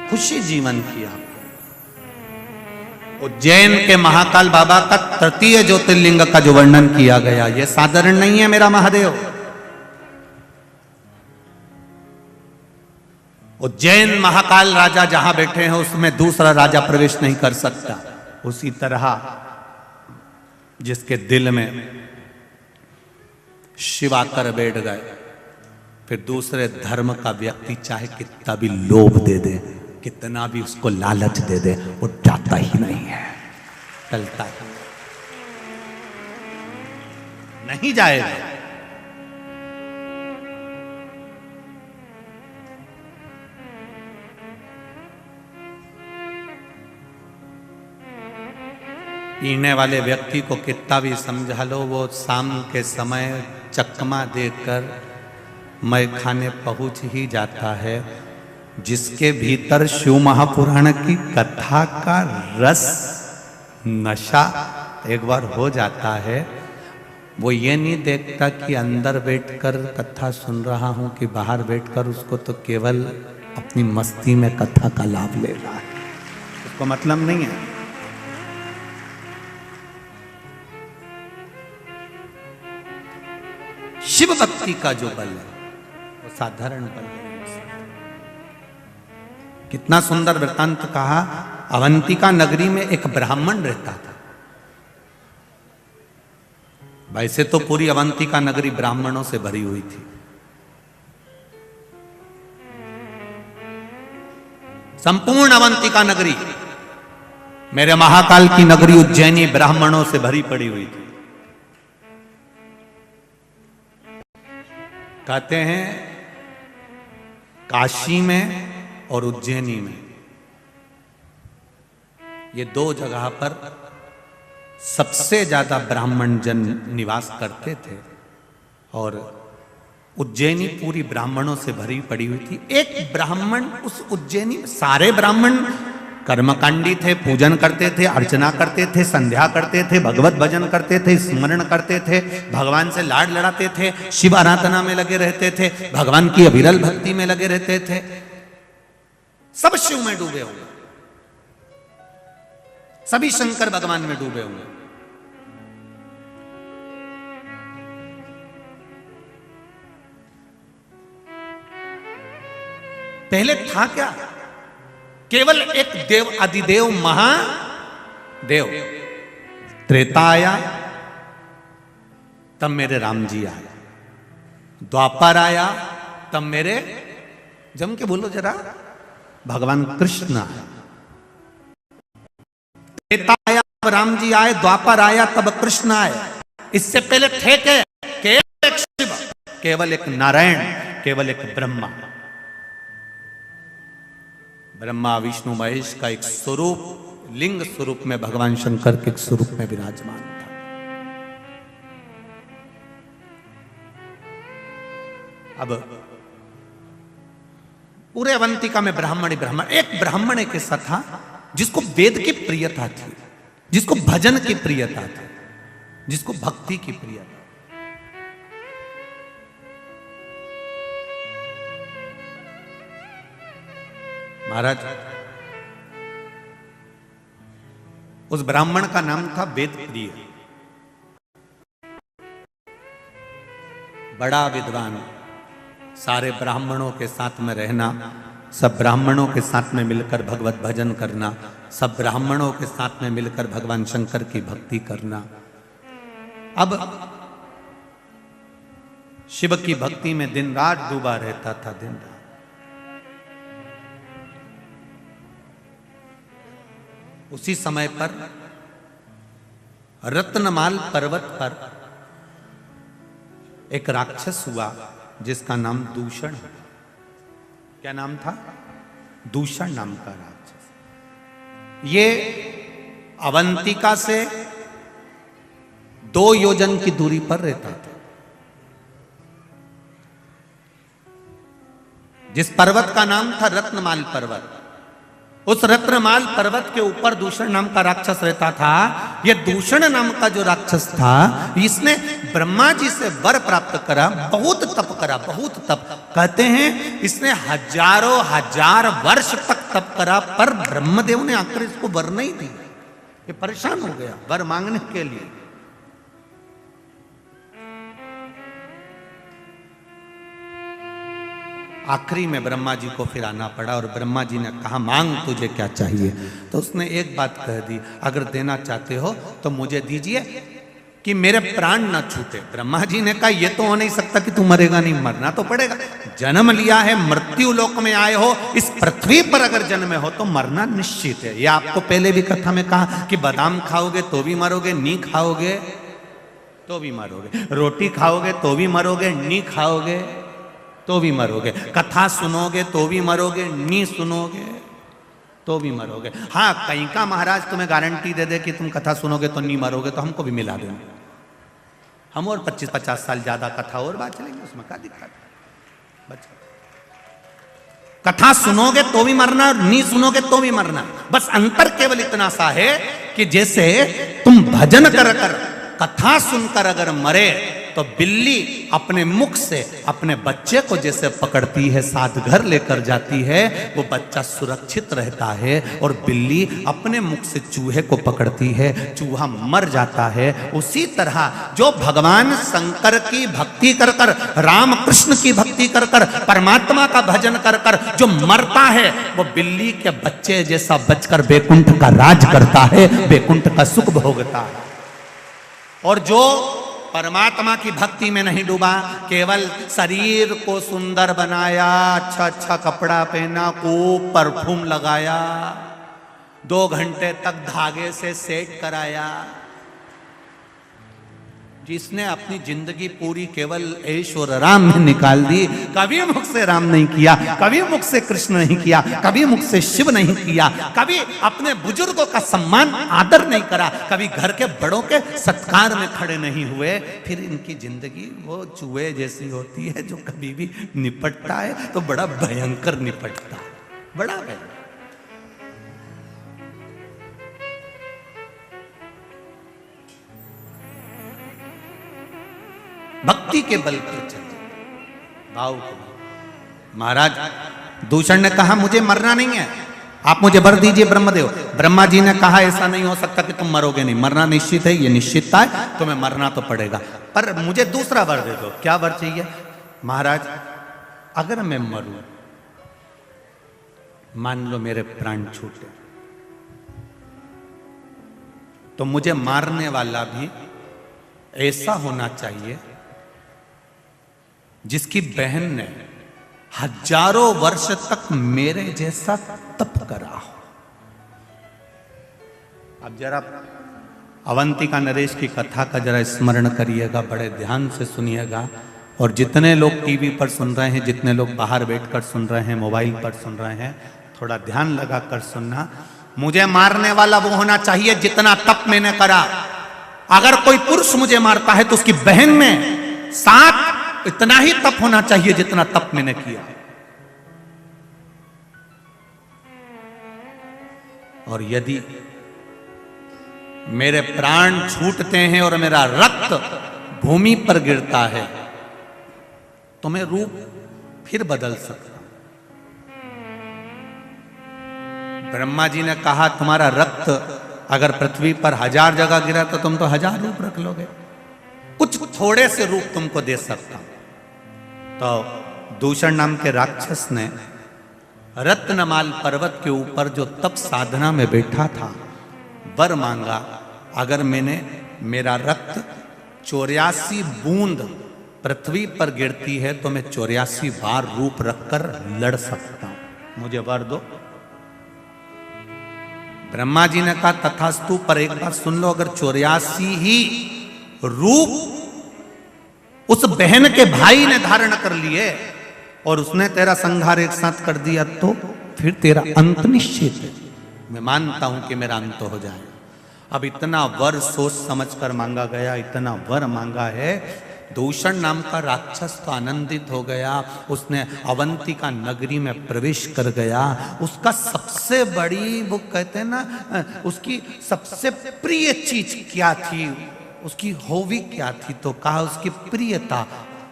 खुशी जीवन की आपको। उज्जैन के महाकाल बाबा का 3 ज्योतिर्लिंग का जो वर्णन किया गया, यह साधारण नहीं है मेरा महादेव। उज्जैन महाकाल राजा जहां बैठे हैं, उसमें दूसरा राजा प्रवेश नहीं कर सकता। उसी तरह जिसके दिल में शिव आकर बैठ गए, फिर दूसरे धर्म का व्यक्ति चाहे कितना भी लोभ दे दे, कितना भी उसको लालच दे दे, वो जाता ही नहीं है, चलता ही नहीं जाएगा। पीने वाले व्यक्ति को कितना भी समझा लो, वो शाम के समय चकमा देकर मैं खाने पहुंच ही जाता है। जिसके भीतर शिव महापुराण की कथा का रस, नशा एक बार हो जाता है, वो ये नहीं देखता कि अंदर बैठकर कथा सुन रहा हूं कि बाहर बैठकर, उसको तो केवल अपनी मस्ती में कथा का लाभ ले रहा है, उसको मतलब नहीं है। शिव भक्ति का जो बल है वो साधारण बल है। कितना सुंदर वृत्तांत कहा। अवंतिका नगरी में एक ब्राह्मण रहता था। वैसे तो पूरी अवंतिका नगरी ब्राह्मणों से भरी हुई थी। संपूर्ण अवंतिका नगरी, मेरे महाकाल की नगरी उज्जैनी ब्राह्मणों से भरी पड़ी हुई थी। कहते हैं काशी में और उज्जैनी में, ये 2 जगह पर सबसे ज्यादा ब्राह्मण जन निवास करते थे, और उज्जैनी पूरी ब्राह्मणों से भरी पड़ी हुई थी। एक ब्राह्मण उस उज्जैनी, सारे ब्राह्मण कर्मकांडी थे, पूजन करते थे, अर्चना करते थे, संध्या करते थे, भगवत भजन करते थे, स्मरण करते थे, भगवान से लाड लड़ाते थे, शिव आराधना में लगे रहते थे, भगवान की अविरल भक्ति में लगे रहते थे, सब शिव में डूबे हुए, सभी शंकर भगवान में डूबे हुए। पहले था क्या? केवल एक देव, अधिदेव महादेव। त्रेता आया तब मेरे राम जी आए, द्वापर आया तब मेरे, जम के बोलो जरा, भगवान कृष्ण आए। त्रेता आया तब राम जी आए, द्वापर आया तब कृष्ण आए। इससे पहले थे केवल एक शिव, केवल एक नारायण, केवल एक ब्रह्मा। ब्रह्मा विष्णु महेश का एक स्वरूप, लिंग स्वरूप में भगवान शंकर के एक स्वरूप में विराजमान था। अब पूरे अवंतिका में ब्राह्मण ही ब्राह्मण, एक ब्राह्मण एक ऐसा था जिसको वेद की प्रियता थी, जिसको भजन की प्रियता थी, जिसको भक्ति की प्रियता। महाराज, उस ब्राह्मण का नाम था वेद प्रिय, बड़ा विद्वान, सारे ब्राह्मणों के साथ में रहना, सब ब्राह्मणों के साथ में मिलकर भगवत भजन करना, सब ब्राह्मणों के साथ में मिलकर भगवान शंकर की भक्ति करना। अब शिव की भक्ति में दिन रात डूबा रहता था, दिन रात। उसी समय पर रत्नमाल पर्वत पर एक राक्षस हुआ जिसका नाम दूषण है। क्या नाम था? दूषण नाम का राक्षस। ये अवंतिका से 2 योजन की दूरी पर रहता था। जिस पर्वत का नाम था रत्नमाल पर्वत, उस रत्नमाल पर्वत के ऊपर दूषण नाम का राक्षस रहता था। यह दूषण नाम का जो राक्षस था, इसने ब्रह्मा जी से वर प्राप्त करा, बहुत तप करा, बहुत तप। कहते हैं इसने हजारों हजार वर्ष तक तप करा, पर ब्रह्मदेव ने आकर इसको वर नहीं दी। ये परेशान हो गया वर मांगने के लिए। आखिरी में ब्रह्मा जी को फिर आना पड़ा और ब्रह्मा जी ने कहा, मांग तुझे क्या चाहिए? तो उसने एक बात कह दी, अगर देना चाहते हो तो मुझे दीजिए कि मेरे प्राण न छूटे। ब्रह्मा जी ने कहा, यह तो हो नहीं सकता कि तू मरेगा नहीं, मरना तो पड़ेगा। जन्म लिया है, मृत्यु लोक में आए हो, इस पृथ्वी पर अगर जन्मे हो तो मरना निश्चित है। यह आपको पहले भी कथा में कहा कि बादाम खाओगे तो भी मरोगे, नी खाओगे तो भी मरोगे, रोटी खाओगे तो भी मरोगे, नी खाओगे तो भी मरोगे, कथा सुनोगे तो भी मरोगे, नी सुनोगे तो भी मरोगे। हाँ, कहीं का महाराज तुम्हें गारंटी दे दे कि तुम कथा सुनोगे तो नहीं मरोगे, तो हमको भी मिला देंगे, हम और 25-50 साल ज्यादा कथा और बात चलेंगे, उसमें क्या दिक्कत? कथा सुनोगे तो भी मरना और नहीं सुनोगे तो भी मरना। बस अंतर केवल इतना सा है कि जैसे तुम भजन कर कर कथा सुनकर अगर मरे तो बिल्ली अपने मुख से अपने बच्चे को जैसे पकड़ती है, साथ घर लेकर जाती है, वो बच्चा सुरक्षित रहता है। और बिल्ली अपने मुख से चूहे को पकड़ती है, चूहा मर जाता है। उसी तरह जो भगवान शंकर की भक्ति कर कर, राम कृष्ण की भक्ति कर कर, परमात्मा का भजन कर कर जो मरता है, वो बिल्ली के बच्चे जैसा बचकर बैकुंठ का राज करता है, बैकुंठ का सुख भोगता है। और जो परमात्मा की भक्ति में नहीं डूबा, केवल शरीर को सुंदर बनाया, अच्छा अच्छा कपड़ा पहना, खूब परफ्यूम लगाया, 2 घंटे तक धागे से सेट कराया, जिसने अपनी जिंदगी पूरी केवल ऐश और आराम में निकाल दी, कभी मुख से राम नहीं किया, कभी मुख से कृष्ण नहीं किया, कभी मुख से शिव नहीं किया, कभी अपने बुजुर्गों का सम्मान आदर नहीं करा, कभी घर के बड़ों के सत्कार में खड़े नहीं हुए, फिर इनकी जिंदगी वो चूहे जैसी होती है जो कभी भी निपटता है तो बड़ा भयंकर निपटता है, बड़ा भयंकर। भक्ति के बल पर चलते, भाव को। महाराज दूषण ने कहा, मुझे मरना नहीं है, आप मुझे वर दीजिए ब्रह्मदेव। ब्रह्मा जी ने कहा, ऐसा नहीं हो सकता कि तुम मरोगे नहीं, मरना निश्चित है, ये निश्चितता है, तुम्हें मरना तो पड़ेगा, पर मुझे दूसरा वर दे दो। क्या वर चाहिए? महाराज अगर मैं मरूं, मान लो मेरे प्राण छूटे, तो मुझे मारने वाला भी ऐसा होना चाहिए जिसकी बहन ने हजारों वर्ष तक मेरे जैसा तप करा हो। अब जरा अवंतिका नरेश की कथा का जरा स्मरण करिएगा, बड़े ध्यान से सुनिएगा। और जितने लोग टीवी पर सुन रहे हैं, जितने लोग बाहर बैठकर सुन रहे हैं, मोबाइल पर सुन रहे हैं, थोड़ा ध्यान लगाकर सुनना। मुझे मारने वाला वो होना चाहिए जितना तप मैंने करा। अगर कोई पुरुष मुझे मारता है तो उसकी बहन ने 7 इतना ही तप होना चाहिए जितना तप मैंने किया। और यदि मेरे प्राण छूटते हैं और मेरा रक्त भूमि पर गिरता है तो मैं रूप फिर बदल सकता हूं। ब्रह्मा जी ने कहा तुम्हारा रक्त अगर पृथ्वी पर 1000 जगह गिरा तो तुम तो 1000 रूप रख लोगे, कुछ थोड़े से रूप तुमको दे सकता हूं। तो दूषण नाम के राक्षस ने रत्नमाल पर्वत के ऊपर जो तप साधना में बैठा था वर मांगा, अगर मेरा रक्त 84 बूंद पृथ्वी पर गिरती है तो मैं 84 बार रूप रखकर लड़ सकता हूं, मुझे वर दो। ब्रह्मा जी ने कहा तथास्तु, पर एक बात सुन लो, अगर 84 ही रूप उस बहन के भाई ने धारण कर लिए और उसने तेरा संहार एक साथ कर दिया तो फिर तेरा अंत निश्चित है। मैं मानता हूं कि मेरा अंत हो जाए। अब इतना वर सोच समझकर मांगा गया, इतना वर मांगा है। दूषण नाम का राक्षस तो आनंदित हो गया, उसने अवंतिका नगरी में प्रवेश कर गया। उसका सबसे बड़ी, वो कहते हैं ना, उसकी सबसे प्रिय चीज क्या थी, उसकी हॉबी क्या थी, तो कहा उसकी प्रियता,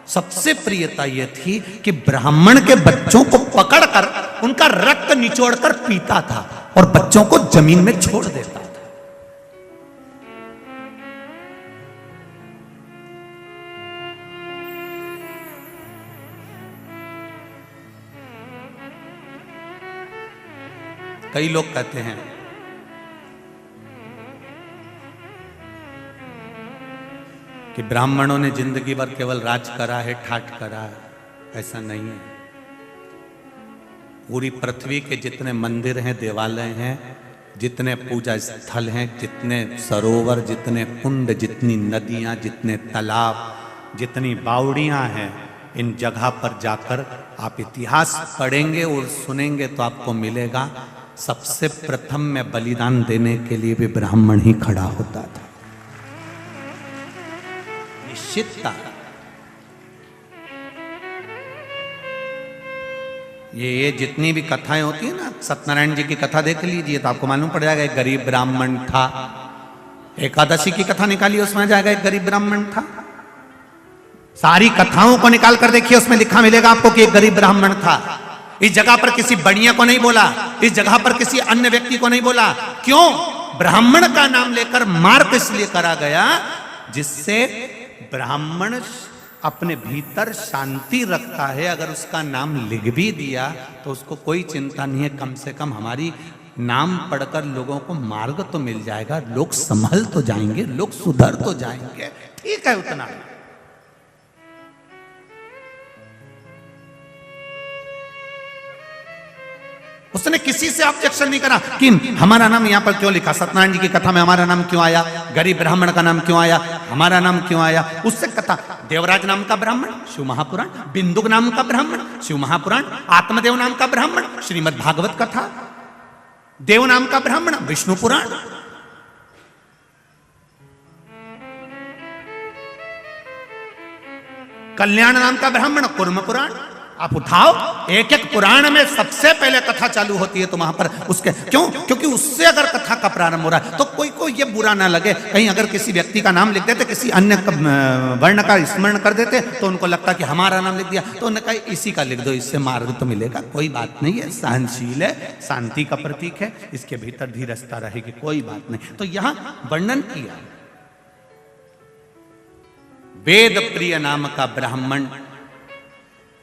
सबसे प्रियता यह थी कि ब्राह्मण के बच्चों को पकड़कर उनका रक्त निचोड़कर पीता था और बच्चों को जमीन में छोड़ देता था। कई लोग कहते हैं कि ब्राह्मणों ने जिंदगी भर केवल राज करा है, ठाट करा है। ऐसा नहीं है। पूरी पृथ्वी के जितने मंदिर हैं, देवालय हैं, जितने पूजा स्थल हैं, जितने सरोवर, जितने कुंड, जितनी नदियां, जितने तालाब, जितनी बावड़ियां हैं, इन जगह पर जाकर आप इतिहास पढ़ेंगे और सुनेंगे तो आपको मिलेगा सबसे प्रथम में बलिदान देने के लिए भी ब्राह्मण ही खड़ा होता था। निश्चितता। ये जितनी भी कथाएं होती है ना, सत्यनारायण जी की कथा देख लीजिए तो आपको मालूम पड़ जाएगा एक गरीब ब्राह्मण था। एकादशी की कथा निकालिए, उसमें आ जाएगा एक गरीब ब्राह्मण था। सारी कथाओं को निकाल कर देखिए, उसमें लिखा मिलेगा आपको कि एक गरीब ब्राह्मण था। इस जगह पर किसी बढ़िया को नहीं बोला, इस जगह पर किसी अन्य व्यक्ति को नहीं बोला। क्यों? ब्राह्मण का नाम लेकर मार्ग इसलिए करा गया जिससे ब्राह्मण अपने भीतर शांति रखता है। अगर उसका नाम लिख भी दिया तो उसको कोई चिंता नहीं है, कम से कम हमारी नाम पढ़कर लोगों को मार्ग तो मिल जाएगा, लोग संभल तो जाएंगे, लोग सुधर तो जाएंगे। ठीक है, उतना। उसने किसी से ऑब्जेक्शन नहीं करा कि हमारा नाम यहां पर क्यों लिखा, सत्यनारायण जी की कथा में हमारा नाम क्यों आया, गरीब ब्राह्मण का नाम क्यों आया, हमारा नाम क्यों आया। उससे कथा, देवराज नाम का ब्राह्मण, शिव महापुराण, बिंदुक नाम का ब्राह्मण, शिव महापुराण, आत्मदेव नाम का ब्राह्मण, श्रीमद् भागवत कथा, देव नाम का ब्राह्मण, विष्णु पुराण। कल्याण नाम का ब्राह्मण, कुर्म पुराण। आप उठाओ, एक एक पुराण में सबसे पहले कथा चालू होती है तो वहां पर उसके क्यों, क्योंकि उससे अगर कथा का प्रारंभ हो रहा है तो कोई को ये बुरा ना लगे। कहीं अगर किसी व्यक्ति का नाम लिख देते, किसी अन्य वर्ण का स्मरण कर देते तो उनको लगता कि हमारा नाम लिख दिया, तो उन्होंने कहा इसी का लिख दो, इससे मार्ग तो मिलेगा। कोई बात नहीं है, सहनशील है, शांति का प्रतीक है, इसके भीतर धीरजता रहेगी, कोई बात नहीं। तो यहां वर्णन किया वेद प्रिय नाम का ब्राह्मण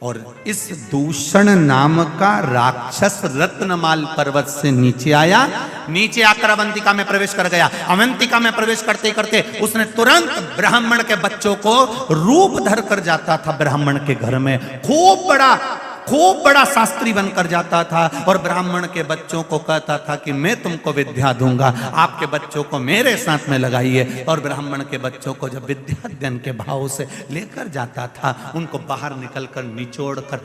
और इस दूषण नाम का राक्षस रत्नमाल पर्वत से नीचे आया। नीचे आकर अवंतिका में प्रवेश कर गया। अवंतिका में प्रवेश करते करते उसने तुरंत ब्राह्मण के बच्चों को रूप धर कर जाता था। ब्राह्मण के घर में खूब बड़ा शास्त्री बनकर जाता था और ब्राह्मण के बच्चों को कहता था कि मैं तुमको विद्या दूंगा, आपके बच्चों को मेरे साथ में लगाइए। और ब्राह्मण के बच्चों को जब विद्या अध्ययन के भाव से लेकर जाता था, उनको बाहर निकलकर निचोड़ कर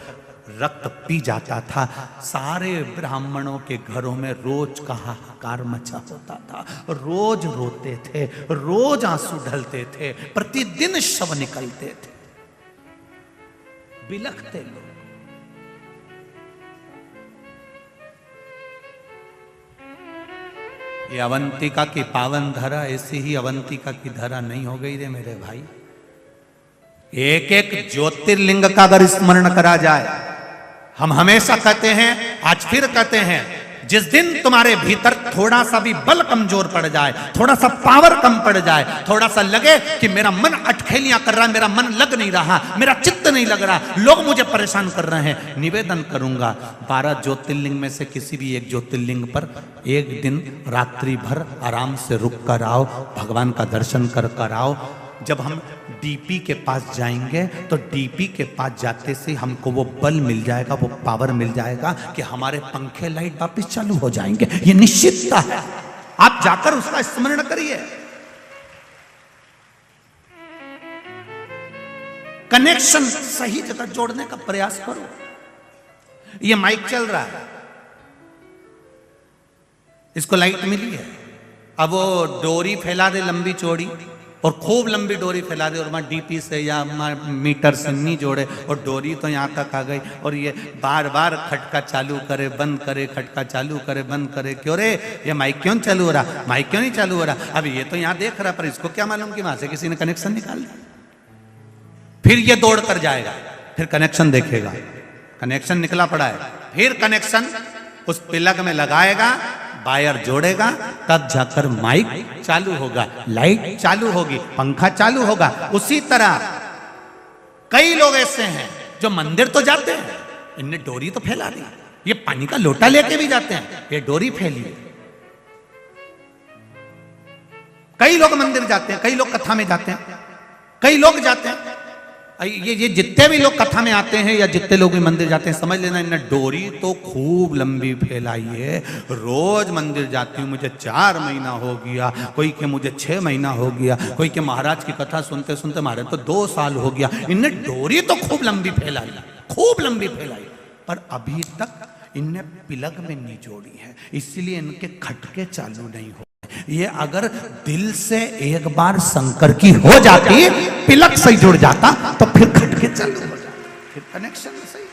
रक्त पी जाता था। सारे ब्राह्मणों के घरों में रोज का हाहाकार मचा होता था, रोज रोते थे, रोज आंसू ढलते थे, प्रतिदिन शव निकलते थे। बिलखते लोग। ये अवंतिका की पावन धरा ऐसी ही अवंतिका की धरा नहीं हो गई रे मेरे भाई। एक एक ज्योतिर्लिंग का अगर स्मरण करा जाए, हम हमेशा कहते हैं, आज फिर कहते हैं, जिस दिन तुम्हारे भीतर थोड़ा सा भी बल कमजोर पड़ जाए, थोड़ा सा पावर कम पड़ जाए, थोड़ा सा लगे कि मेरा मन अटखेलियां कर रहा है, मेरा मन लग नहीं रहा, मेरा चित्त नहीं लग रहा, लोग मुझे परेशान कर रहे हैं, निवेदन करूंगा 12 ज्योतिर्लिंग में से किसी भी एक ज्योतिर्लिंग पर एक दिन रात्रि भर आराम से रुक कर आओ, भगवान का दर्शन कर कर आओ। जब हम डीपी के पास जाएंगे तो डीपी के पास जाते से हमको वो बल मिल जाएगा, वो पावर मिल जाएगा कि हमारे पंखे लाइट वापस चालू हो जाएंगे। ये निश्चितता है। आप जाकर उसका स्मरण करिए। कनेक्शन सही जगह जोड़ने का प्रयास करो। ये माइक चल रहा है, इसको लाइट मिली है, अब वो डोरी फैला दे लंबी चौड़ी और खूब लंबी डोरी फैला दे और वहाँ डीपी से या मीटर से नहीं जोड़े और डोरी तो यहाँ तक आ गई और ये बार बार खटका चालू करे बंद करे, खटका चालू करे बंद करे। क्यों रे, ये माइक क्यों चालू हो रहा, माइक क्यों नहीं चालू हो रहा? अब ये तो यहाँ देख रहा, पर इसको क्या मालूम कि वहां से किसी ने कनेक्शन निकाल दिया। फिर ये दौड़ कर जाएगा, फिर कनेक्शन देखेगा, कनेक्शन निकला पड़ा है, फिर कनेक्शन उस प्लग में लगाएगा, वायर जोड़ेगा, तब जाकर माइक चालू होगा, लाइट चालू होगी, पंखा चालू होगा। उसी तरह कई लोग ऐसे हैं जो मंदिर तो जाते हैं, इनने डोरी तो फैला दी, ये पानी का लोटा लेके भी जाते हैं, ये डोरी फैली। कई लोग मंदिर जाते हैं, कई लोग कथा में जाते हैं, कई लोग जाते हैं, ये जितने भी लोग कथा में आते हैं या जितने लोग भी मंदिर जाते हैं, समझ लेना इन्हें डोरी तो खूब लंबी फैलाई है। रोज मंदिर जाती हूँ, मुझे 4 महीना हो गया, कोई के मुझे 6 महीना हो गया, कोई के महाराज की कथा सुनते सुनते महाराज तो 2 साल हो गया। इन्हें डोरी तो खूब लंबी फैलाई, खूब लंबी फैलाई, पर अभी तक इनने प्लग में नहीं जोड़ी है, इसलिए इनके खटके चालू नहीं हो। ये अगर दिल से एक बार शंकर की हो जाती, प्लग सही जुड़ जाता, तो फिर खटके चालू हो जाता, फिर कनेक्शन सही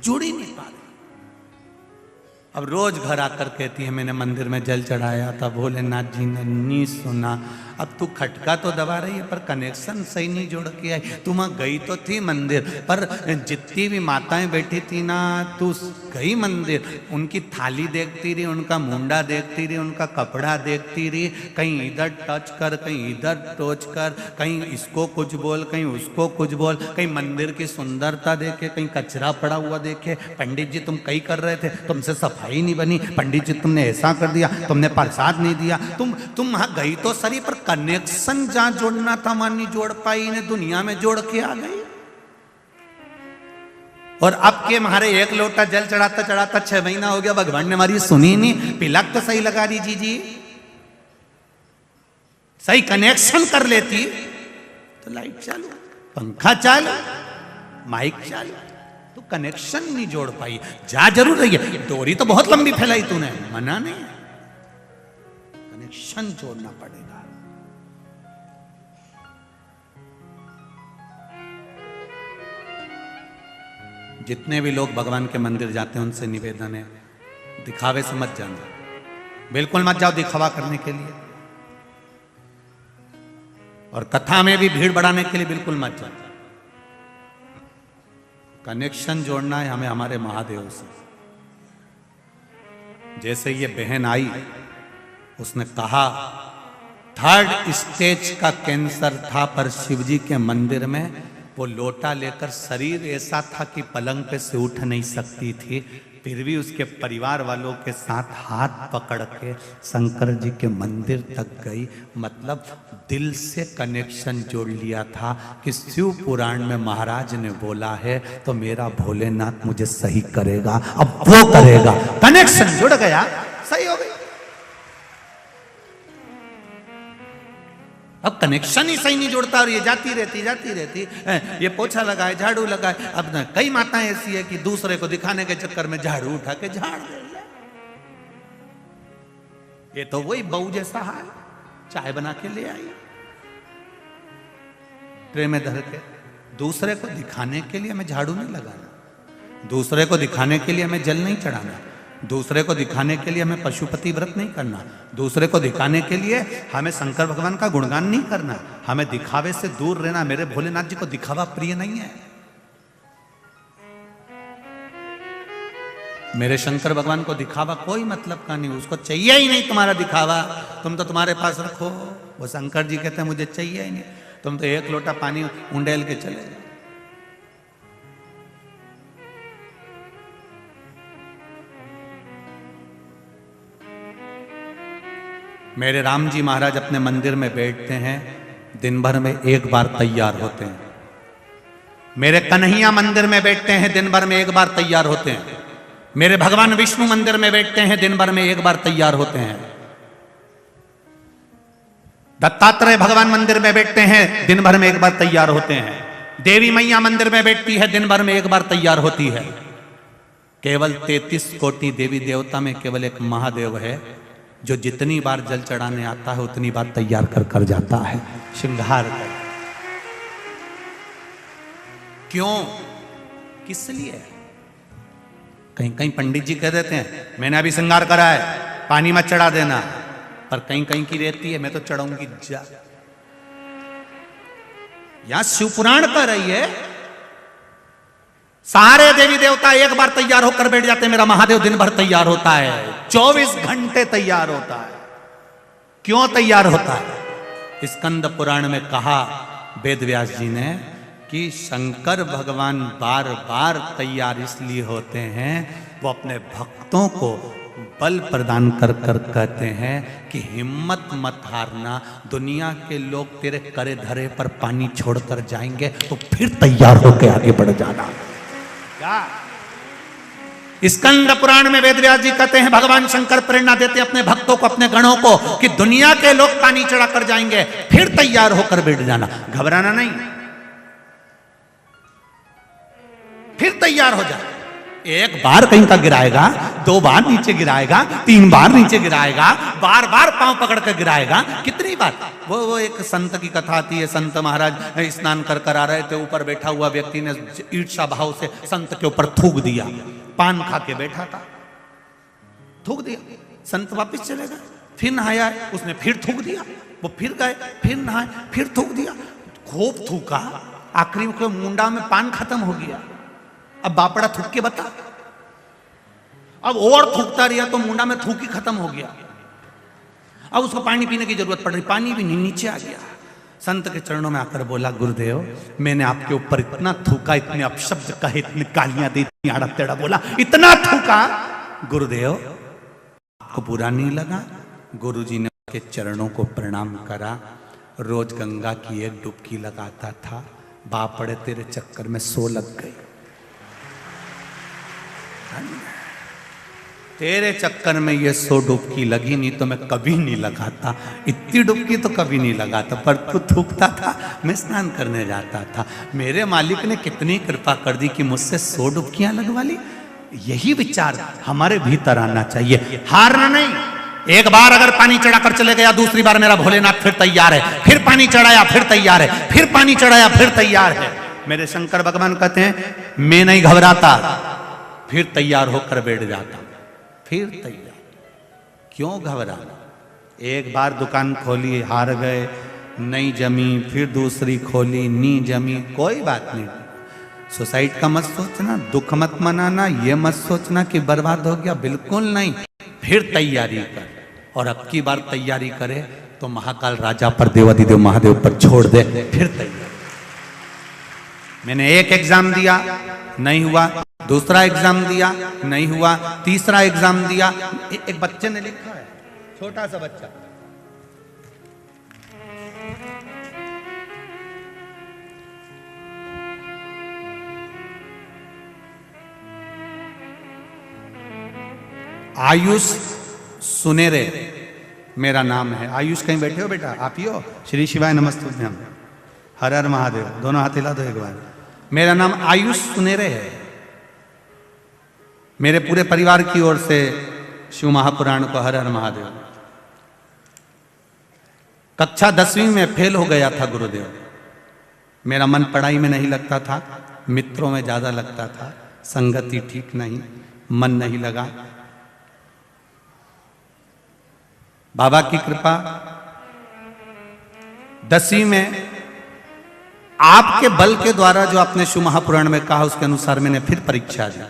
जुड़ ही नहीं पा रही। अब रोज घर आकर कहती है मैंने मंदिर में जल चढ़ाया था, भोलेनाथ जी ने नहीं सुना। अब तू खटका तो दबा रही है पर कनेक्शन सही नहीं जोड़ के आई। तू वहां गई तो थी मंदिर, पर जितनी भी माताएं बैठी थी ना, तू गई मंदिर, उनकी थाली देखती रही, उनका मुंडा देखती रही, उनका कपड़ा देखती रही, कहीं इधर टच कर, कहीं इधर टच कर, कहीं इसको कुछ बोल, कहीं उसको कुछ बोल, कहीं मंदिर की सुंदरता देखे, कहीं कचरा पड़ा हुआ देखे। पंडित जी तुम कहीं कर रहे थे, तुमसे सफाई नहीं बनी, पंडित जी तुमने ऐसा कर दिया, तुमने प्रसाद नहीं दिया। तुम वहां गई तो सही, पर कनेक्शन जहां जोड़ना था वहां नहीं जोड़ पाई, ने दुनिया में जोड़ के आ गई। और अब के हमारे एक लोटा जल चढ़ाता चढ़ाता 6 महीना हो गया, भगवान ने हमारी सुनी नहीं। प्लग तो सही लगा दीजिए जी, सही कनेक्शन कर लेती तो लाइट चालू, पंखा चालू, माइक चालू, तो कनेक्शन नहीं जोड़ पाई। जा जरूर रही है, डोरी तो बहुत लंबी फैलाई तूने, मना नहीं, कनेक्शन जोड़ना पड़ेगा। जितने भी लोग भगवान के मंदिर जाते हैं उनसे निवेदन है, दिखावे से मत जाना, बिल्कुल मत जाओ दिखावा करने के लिए, और कथा में भी भीड़ बढ़ाने के लिए बिल्कुल मत जाओ। कनेक्शन जोड़ना है हमें हमारे महादेव से। जैसे ये बहन आई, उसने कहा 3rd स्टेज का कैंसर था, पर शिवजी के मंदिर में वो लोटा लेकर, शरीर ऐसा था कि पलंग पे से उठ नहीं सकती थी, फिर भी उसके परिवार वालों के साथ हाथ पकड़ के शंकर जी के मंदिर तक गई। मतलब दिल से कनेक्शन जोड़ लिया था कि शिव पुराण में महाराज ने बोला है तो मेरा भोलेनाथ मुझे सही करेगा, अब वो करेगा। कनेक्शन जुड़ गया, सही हो गई। अब कनेक्शन ही सही नहीं जोड़ता और ये जाती रहती, ये पोछा लगाए, झाड़ू लगाए। अब न कई माताएं ऐसी है कि दूसरे को दिखाने के चक्कर में झाड़ू उठा के झाड़ दे। ये तो वही बहू जैसा हाल, चाय बना के ले आई, ट्रे में धर के दूसरे को दिखाने के लिए हमें झाड़ू नहीं लगाना, दूसरे को दिखाने के लिए हमें जल नहीं चढ़ाना, दूसरे को दिखाने के लिए हमें पशुपति व्रत नहीं करना, दूसरे को दिखाने के लिए हमें शंकर भगवान का गुणगान नहीं करना, हमें दिखावे से दूर रहना। मेरे भोलेनाथ जी को दिखावा प्रिय नहीं है। मेरे शंकर भगवान को दिखावा कोई मतलब का नहीं, उसको चाहिए ही नहीं तुम्हारा दिखावा। तुम तो तुम्हारे पास रखो। वो शंकर जी कहते हैं मुझे चाहिए ही नहीं, तुम तो एक लोटा पानी उंडेल के चले जाओ। मेरे राम जी महाराज अपने मंदिर में बैठते हैं, दिन भर में एक बार तैयार होते हैं। मेरे कन्हैया मंदिर में बैठते हैं, दिन भर में एक बार तैयार होते हैं। मेरे भगवान विष्णु मंदिर में बैठते हैं, दिन भर में एक बार तैयार होते हैं। दत्तात्रेय भगवान मंदिर में बैठते हैं, दिन भर में एक बार तैयार होते हैं। देवी मैया मंदिर में बैठती है, दिन भर में एक बार तैयार होती है। केवल 33 कोटि देवी देवता में केवल एक महादेव है जो जितनी बार जल चढ़ाने आता है उतनी बार तैयार कर कर जाता है, श्रृंगार कर। क्यों, किस लिए? कहीं कहीं पंडित जी कह देते हैं मैंने अभी श्रृंगार करा है, पानी मत चढ़ा देना, पर कहीं कहीं की रहती है मैं तो चढ़ाऊंगी जा। यहां शिवपुराण कह रही है सारे देवी देवता एक बार तैयार होकर बैठ जाते हैं, मेरा महादेव दिन भर तैयार होता है, 24 घंटे तैयार होता है। क्यों तैयार होता है? स्कंद पुराण में कहा वेद व्यास जी ने कि शंकर भगवान बार बार तैयार इसलिए होते हैं, वो अपने भक्तों को बल प्रदान कर कर कहते हैं कि हिम्मत मत हारना, दुनिया के लोग तेरे करे धरे पर पानी छोड़कर जाएंगे तो फिर तैयार होकर आगे बढ़ जाना। स्कंद पुराण में वेद व्यास जी कहते हैं भगवान शंकर प्रेरणा देते अपने भक्तों को, अपने गणों को कि दुनिया के लोग पानी चढ़ा कर जाएंगे फिर तैयार होकर बैठ जाना, घबराना नहीं, फिर तैयार हो जाए। एक बार कहीं का गिराएगा, 2 बार नीचे गिराएगा, 3 बार नीचे गिराएगा, बार बार पांव पकड़ कर गिराएगा, कितनी बार। वो एक संत की कथा आती है, संत महाराज स्नान कर कर आ रहे थे, ऊपर बैठा हुआ व्यक्ति ने ईर्ष्या भाव से संत के ऊपर थूक दिया, पान खा के बैठा था, थूक दिया, संत वापिस चले गए, फिर नहाया, उसने फिर थूक दिया, वो फिर गए, फिर नहाए, फिर थूक दिया, खूब थूका, आखिरी में मुंडा में पान खत्म हो गया। अब बापड़ा थूक के बता, अब और थूकता रहा तो मुंडा में थूक ही खत्म हो गया। अब उसको पानी पीने की जरूरत पड़ रही, पानी भी नहीं, नीचे आ गया। संत के चरणों में आकर बोला गुरुदेव मैंने आपके ऊपर इतना थूका, इतने अपशब्द कहे, इतनी गालियां दी, इतनी आड़ा टेढ़ा बोला, इतना थूका, गुरुदेव आपको बुरा नहीं लगा? गुरुजी ने उसके चरणों को प्रणाम करा, रोज गंगा की एक डुबकी लगाता था, बापड़े तेरे चक्कर में 100 लग गई, तेरे चक्कर में ये 100 डुबकी लगी, नहीं तो मैं कभी नहीं लगाता, इतनी डुबकी तो कभी नहीं लगाता, पर तू थूकता था, मैं स्नान करने जाता था, मेरे मालिक ने कितनी कृपा कर दी कि मुझसे 100 डुबकियां लगवा ली। यही विचार हमारे भीतर आना चाहिए, हारना नहीं। एक बार अगर पानी चढ़ाकर चले गया, दूसरी बार मेरा भोलेनाथ फिर तैयार है, फिर पानी चढ़ाया फिर तैयार है, फिर पानी चढ़ाया फिर तैयार है। मेरे शंकर भगवान कहते हैं मैं नहीं घबराता, फिर तैयार होकर बैठ जाता, फिर तैयार। क्यों घबराना? एक बार दुकान खोली, हार गए, नहीं जमी, फिर दूसरी खोली, नहीं जमी, कोई बात नहीं। सुसाइड का मत सोचना, दुख मत मनाना, ये मत सोचना कि बर्बाद हो गया, बिल्कुल नहीं, फिर तैयारी कर। और अब की बार तैयारी करे तो महाकाल राजा पर, देवाधिदेव महादेव पर छोड़ दे, फिर तैयारी। मैंने एक एग्जाम दिया, नहीं हुआ, दूसरा एग्जाम दिया, नहीं हुआ, तीसरा एग्जाम दिया। एक बच्चे ने लिखा है, छोटा सा बच्चा, आयुष सुनेरे मेरा नाम है। आयुष कहीं बैठे हो बेटा? आप ही हो? श्री शिवाय नमस्तुभ्यम, हर हर महादेव, दोनों हाथ हिला दो एक बार। मेरा नाम आयुष सुनेरे है। मेरे पूरे परिवार की ओर से शिव महापुराण को हर हर महादेव। कक्षा 10वीं में फेल हो गया था गुरुदेव, मेरा मन पढ़ाई में नहीं लगता था, मित्रों में ज़्यादा लगता था, संगति ठीक नहीं, मन नहीं लगा। बाबा की कृपा, 10वीं में आपके बल के द्वारा जो आपने शिव महापुराण में कहा उसके अनुसार मैंने फिर परीक्षा दी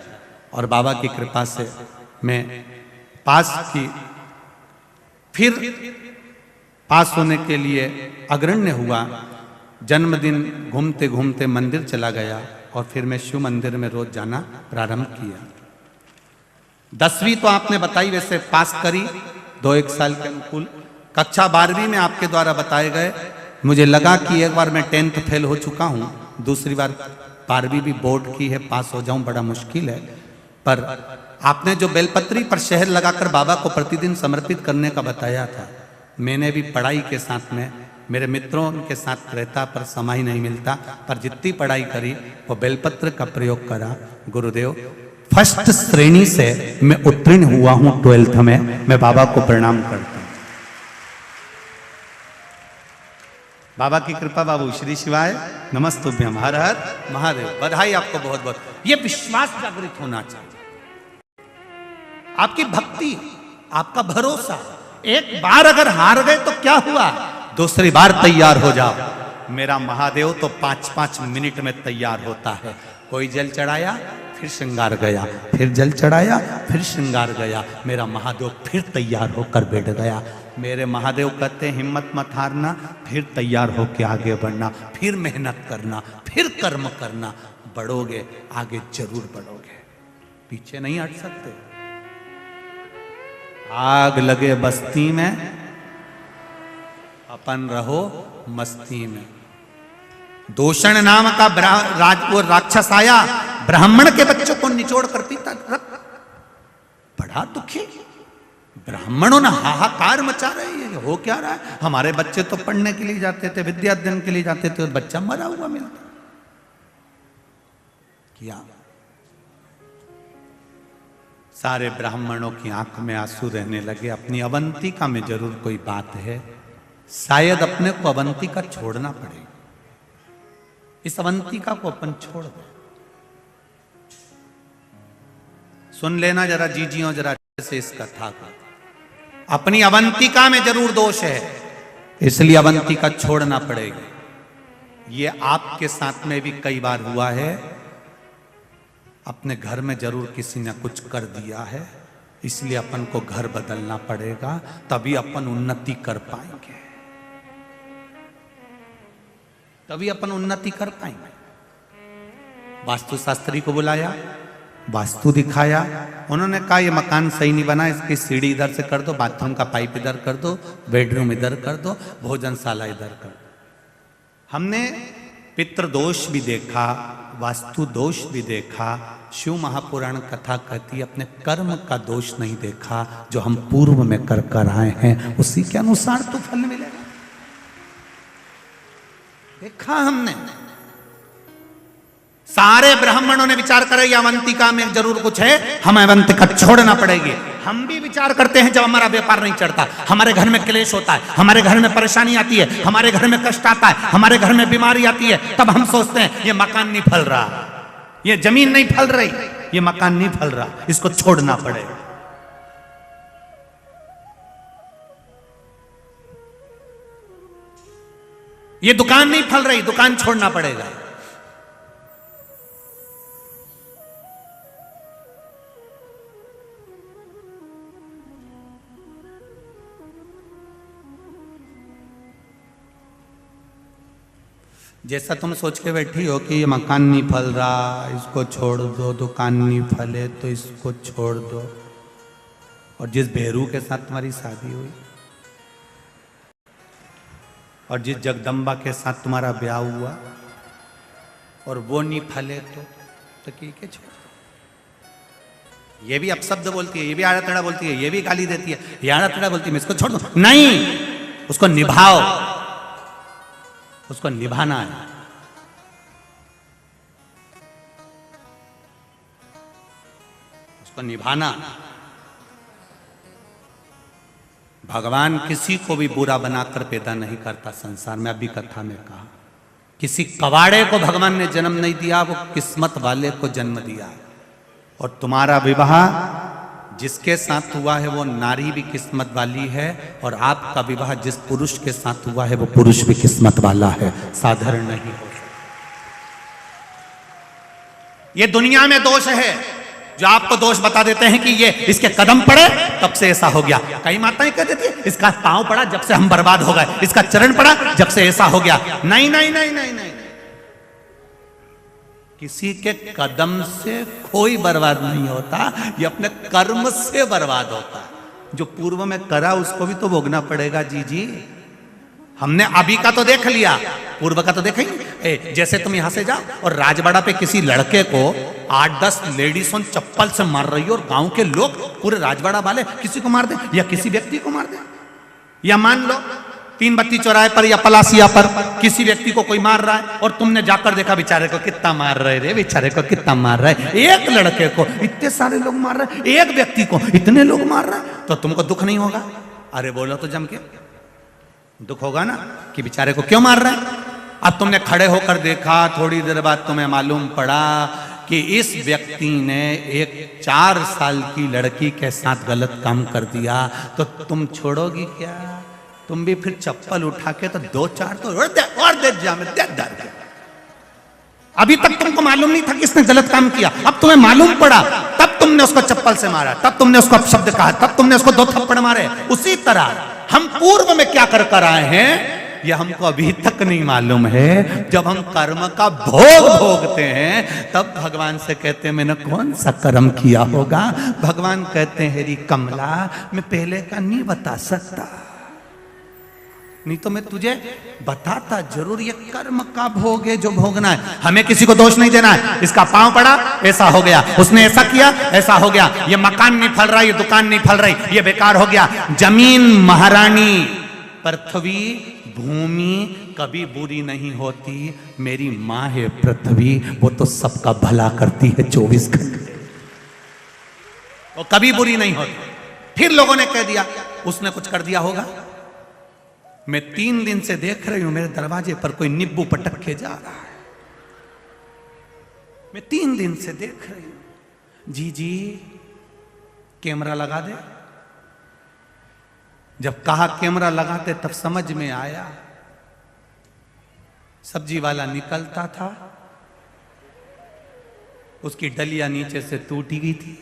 और बाबा की कृपा से मैं पास की। फिर पास होने के लिए अग्रण्य हुआ। जन्मदिन घूमते घूमते मंदिर चला गया और फिर मैं शिव मंदिर में रोज जाना प्रारंभ किया। 10वीं तो आपने बताई, वैसे पास करी 2-1 साल के अनुकूल। कक्षा 12वीं में आपके द्वारा बताए गए, मुझे लगा कि एक बार मैं 10th फेल हो चुका हूँ, दूसरी बार 12वीं भी बोर्ड की है, पास हो जाऊं बड़ा मुश्किल है। पर आपने जो बेलपत्री पर शहर लगाकर बाबा को प्रतिदिन समर्पित करने का बताया था, मैंने भी पढ़ाई के साथ में मेरे मित्रों के साथ रहता पर समय नहीं मिलता, पर जितनी पढ़ाई करी वो बेलपत्र का प्रयोग करा। गुरुदेव, फर्स्ट श्रेणी से मैं उत्तीर्ण हुआ हूँ 12th में। मैं बाबा को प्रणाम करता हूँ। बाबा की कृपा। बाबू श्री शिवाय नमस्तुभ्यम। हर हर महादेव। बधाई आपको बहुत बहुत। ये विश्वास जागृत होना चाहिए, आपकी भक्ति, आपका भरोसा। एक बार अगर हार गए तो क्या हुआ, दूसरी बार तैयार हो जाओ। मेरा महादेव तो 5-5 मिनट में तैयार होता है। कोई जल चढ़ाया फिर श्रृंगार गया, फिर जल चढ़ाया फिर श्रृंगार गया, मेरा महादेव फिर तैयार होकर बैठ गया। मेरे महादेव कहते हैं हिम्मत मत हारना, फिर तैयार होकर आगे बढ़ना, फिर मेहनत करना, फिर कर्म करना। बढ़ोगे, आगे जरूर बढ़ोगे, पीछे नहीं हट सकते। आग लगे बस्ती में, अपन रहो मस्ती में। दोषण नाम का वो राक्षस आया, ब्राह्मण के बच्चों को निचोड़ कर पीता। बड़ा दुखी, ब्राह्मणों ने हाहाकार मचा रहे हैं। हो क्या रहा है, हमारे बच्चे तो पढ़ने के लिए जाते थे, विद्या अध्ययन के लिए जाते थे, और बच्चा मरा हुआ मिलता। क्या सारे ब्राह्मणों की आंख में आंसू रहने लगे। अपनी अवंतिका में जरूर कोई बात है, शायद अपने को अवंतिका छोड़ना पड़ेगा। इस अवंतिका को अपन छोड़ दो। सुन लेना जरा जीजियों, जरा से इस कथा को। अपनी अवंतिका में जरूर दोष है, इसलिए अवंतिका छोड़ना पड़ेगी। ये आपके साथ में भी कई बार हुआ है। अपने घर में जरूर किसी ने कुछ कर दिया है, इसलिए अपन को घर बदलना पड़ेगा, तभी अपन उन्नति कर पाएंगे, तभी अपन उन्नति कर पाएंगे। वास्तुशास्त्री को बुलाया, वास्तु दिखाया। उन्होंने कहा ये मकान सही नहीं बना, इसकी सीढ़ी इधर से कर दो, बाथरूम का पाइप इधर कर दो, बेडरूम इधर कर दो, भोजनशाला इधर कर दो। हमने पितृ दोष भी देखा, वास्तु दोष भी देखा। शिव महापुराण कथा कहती है अपने कर्म का दोष नहीं देखा, जो हम पूर्व में कर कर आए हैं उसी के अनुसार तो फल मिलेगा। देखा हमने, सारे ब्राह्मणों ने विचार करे ये अवंतिका में जरूर कुछ है, हमें अवंतिका छोड़ना पड़ेगी। हम भी विचार करते हैं जब हमारा व्यापार नहीं चढ़ता, हमारे घर में क्लेश होता है, हमारे घर में परेशानी आती है, हमारे घर में कष्ट आता है, हमारे घर में बीमारी आती है, तब हम सोचते हैं ये मकान नहीं फल रहा, ये जमीन नहीं फल रही, ये मकान नहीं फल रहा, इसको छोड़ना पड़ेगा। ये दुकान नहीं फल रही, दुकान छोड़ना पड़ेगा। जैसा तुम सोच के बैठी हो कि ये मकान नहीं फल रहा, इसको छोड़ दो, दुकान नहीं फले तो इसको छोड़ दो, और जिस बेरू के साथ तुम्हारी शादी हुई और जिस जगदम्बा के साथ तुम्हारा ब्याह हुआ और वो नहीं फले तो ठीक है छोड़ दो। ये भी अपशब्द बोलती है, ये भी आड़ा टेढ़ा बोलती है, ये भी गाली देती है, ये आड़ा टेढ़ा बोलती है, मैं इसको छोड़ दो। नहीं, उसको निभाओ, उसको निभाना है। उसको निभाना। भगवान किसी को भी बुरा बनाकर पैदा नहीं करता संसार में। अभी कथा में कहा किसी कवाड़े को भगवान ने जन्म नहीं दिया, वो किस्मत वाले को जन्म दिया। और तुम्हारा विवाह जिसके साथ हुआ है वो नारी भी किस्मत वाली है, और आपका विवाह जिस पुरुष के साथ हुआ है वो पुरुष भी किस्मत वाला है, साधारण नहीं हो सकता। ये दुनिया में दोष है जो आपको दोष बता देते हैं कि ये इसके कदम पड़े तब से ऐसा हो गया। कई माताएं कह देती है इसका पांव पड़ा जब से हम बर्बाद हो गए, इसका चरण पड़ा जब से ऐसा हो गया। नहीं नहीं नहीं नहीं नहीं, किसी के कदम से कोई बर्बाद नहीं होता, ये अपने कर्म से बर्बाद होता है। जो पूर्व में करा उसको भी तो भोगना पड़ेगा। जी हमने अभी का तो देख लिया, पूर्व का तो देखा ही। जैसे तुम यहां से जाओ और राजवाड़ा पे किसी लड़के को 8-10 लेडीज चप्पल से मार रही हो और गांव के लोग पूरे राजवाड़ा वाले किसी को मार दे या किसी व्यक्ति को मार दे, या मान लो 3 बत्ती चौराहे पर या पलासिया पर किसी व्यक्ति को कोई मार रहा है और तुमने जाकर देखा बेचारे को कितना मार रहे रे, बेचारे को कितना मार रहे, एक लड़के को इतने सारे लोग मार रहे, एक व्यक्ति को इतने लोग मार रहे, तो तुमको दुख नहीं होगा? अरे बोलो तो जम के, दुख होगा ना कि बेचारे को क्यों मार रहे हैं। अब तुमने खड़े होकर देखा, थोड़ी देर बाद तुम्हें मालूम पड़ा कि इस व्यक्ति ने एक 4 साल की लड़की के साथ गलत काम कर दिया, तो तुम छोड़ोगी क्या? तुम भी फिर चप्पल उठा के तो 2-4 तो और दे जा में दे दर। अभी तक तुमको मालूम नहीं था कि इसने गलत काम किया, अब तुम्हें मालूम पड़ा, तब तुमने उसको चप्पल से मारा, तब तुमने उसको अपशब्द कहा, तब तुमने उसको 2 थप्पड़ मारे। उसी तरह हम पूर्व में क्या कर आए हैं यह हमको अभी तक नहीं मालूम है। जब हम कर्म का भोग भोगते हैं तब भगवान से कहते हैं मैंने कौन सा कर्म किया होगा। भगवान कहते हैं हेरी कमला, मैं पहले का नहीं बता सकता, नहीं तो मैं तुझे बताता जरूर। ये कर्म का भोग है जो भोगना है, हमें किसी को दोष नहीं देना है। इसका पांव पड़ा ऐसा हो गया, उसने ऐसा किया ऐसा हो गया, ये मकान नहीं फल रहा, ये दुकान नहीं फल रही, ये बेकार हो गया। जमीन महारानी, पृथ्वी भूमि कभी बुरी नहीं होती। मेरी माँ है पृथ्वी, वो तो सबका भला करती है 24 घंटे, वो कभी बुरी नहीं होती। फिर लोगों ने कह दिया उसने कुछ कर दिया होगा। मैं 3 दिन से देख रही हूं मेरे दरवाजे पर कोई नींबू पटक के जा रहा है, मैं 3 दिन से देख रही हूं। जी कैमरा लगा दे। जब कहा कैमरा लगाते तब समझ में आया, सब्जी वाला निकलता था, उसकी डलिया नीचे से टूटी गई थी,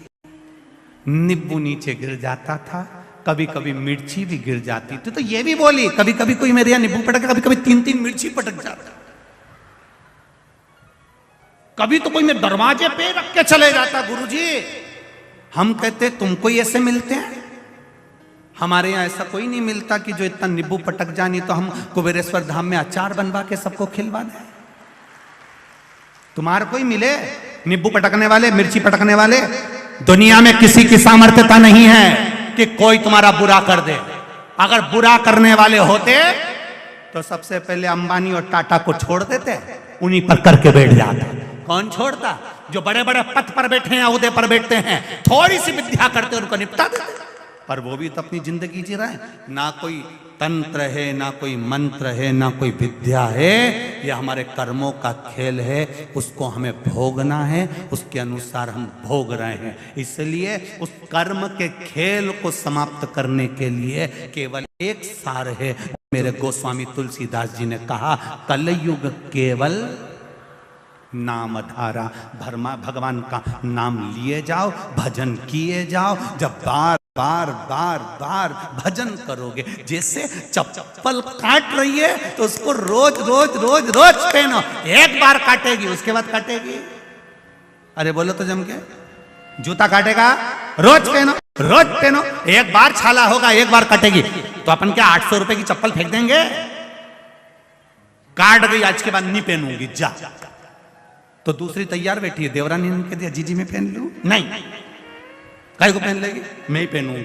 नींबू नीचे गिर जाता था, कभी कभी मिर्ची भी गिर जाती थी। तो ये भी बोली कभी कभी कोई मेरे यहां नींबू पटक, कभी कभी 3-3 मिर्ची पटक जाता, कभी तो कोई मेरे दरवाजे पे रख के चले जाता। गुरुजी हम कहते तुमको ही ऐसे मिलते हैं? हमारे यहाँ ऐसा कोई नहीं मिलता कि जो इतना नींबू पटक जानी तो हम कुबेरेश्वर धाम में अचार बनवा के सबको खिलवा दें। तुम्हारे कोई मिले नींबू पटकने वाले, मिर्ची पटकने वाले? दुनिया में किसी की सामर्थ्यता नहीं है कि कोई तुम्हारा बुरा कर दे। अगर बुरा करने वाले होते तो सबसे पहले अंबानी और टाटा को छोड़ देते, उन्हीं पर करके बैठ जाते। कौन छोड़ता? जो बड़े बड़े पद पर बैठे हैं, औहदे पर बैठते हैं, थोड़ी सी विद्या करते उनको निपटा देते। पर वो भी तो अपनी जिंदगी जी रहे हैं। ना कोई तंत्र है, ना कोई मंत्र है, ना कोई विद्या है, यह हमारे कर्मों का खेल है, उसको हमें भोगना है, उसके अनुसार हम भोग रहे हैं। इसलिए उस कर्म के खेल को समाप्त करने के लिए केवल एक सार है। मेरे गोस्वामी तुलसीदास जी ने कहा कलयुग केवल नाम धारा। भगवान का नाम लिए जाओ, भजन किए जाओ। जब बार बार बार बार भजन करोगे, जैसे चप्पल काट रही है तो उसको रोज रोज रोज रोज पहनो। एक बार काटेगी उसके बाद काटेगी। अरे बोलो तो जम के, जूता काटेगा रोज पहनो, रोज पहनो। एक बार छाला होगा, एक बार कटेगी, तो अपन क्या 800 रुपए की चप्पल फेंक देंगे? काट गई आज के बाद नहीं पहनूंगी जा। तो दूसरी तैयार बैठी है, देवरानी ने कह दिया जीजी मैं पहन लूं, नहीं काय को पहन लेगी, मैं ही पहनूंगी,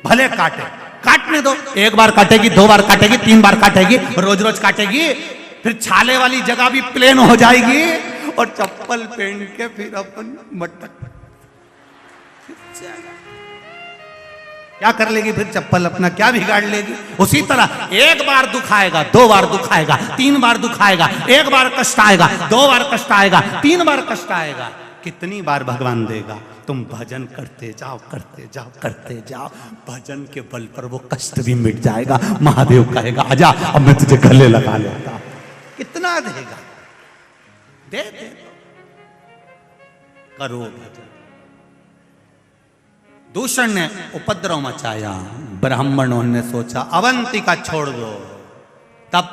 भले काटे, काटने दो। एक बार काटेगी, 2 बार काटेगी, 3 बार काटेगी, रोज रोज काटेगी, फिर छाले वाली जगह भी प्लेन हो जाएगी और चप्पल पहन के फिर अपन मटक। क्या कर लेगी फिर चप्पल अपना, क्या बिगाड़ लेगी? उसी तरह एक बार दुख आएगा, 2 बार दुख आएगा, 3 बार दुख आएगा, 1 बार कष्ट आएगा, 2 बार कष्ट आएगा, 3 बार कष्ट आएगा। कितनी बार भगवान देगा? तुम भजन करते जाओ, करते जाओ, करते जाओ, भजन के बल पर वो कष्ट भी मिट जाएगा। महादेव कहेगा आजा अब मैं तुझे गले लगा लेता। कितना देगा? दे दे, करो भजन। दूषण ने उपद्रव मचाया, ब्राह्मणों ने सोचा अवंतिका छोड़ दो। तब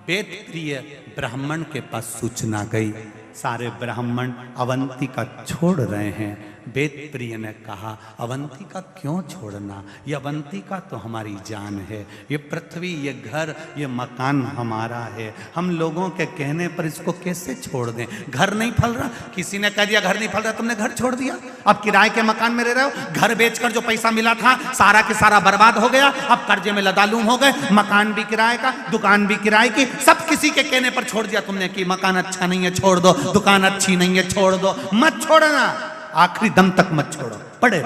वेद प्रिय ब्राह्मण के पास सूचना गई, सारे ब्राह्मण अवंतिका छोड़ रहे हैं। वेद प्रिय ने कहा अवंतिका क्यों छोड़ना? ये अवंतिका तो हमारी जान है, ये पृथ्वी, ये घर, ये मकान हमारा है। हम लोगों के कहने पर इसको कैसे छोड़ दें? घर नहीं फल रहा, किसी ने कह दिया घर नहीं फल रहा, तुमने घर छोड़ दिया। अब किराए के मकान में रह रहे हो, घर बेचकर जो पैसा मिला था सारा के सारा बर्बाद हो गया। अब कर्जे में लदालूम हो गए, मकान भी किराए का, दुकान भी किराए की, सब किसी के कहने पर छोड़ दिया तुमने कि मकान अच्छा नहीं है छोड़ दो, दुकान अच्छी नहीं है छोड़ दो। मत छोड़ना, आखिरी दम तक मत छोड़ो, पड़े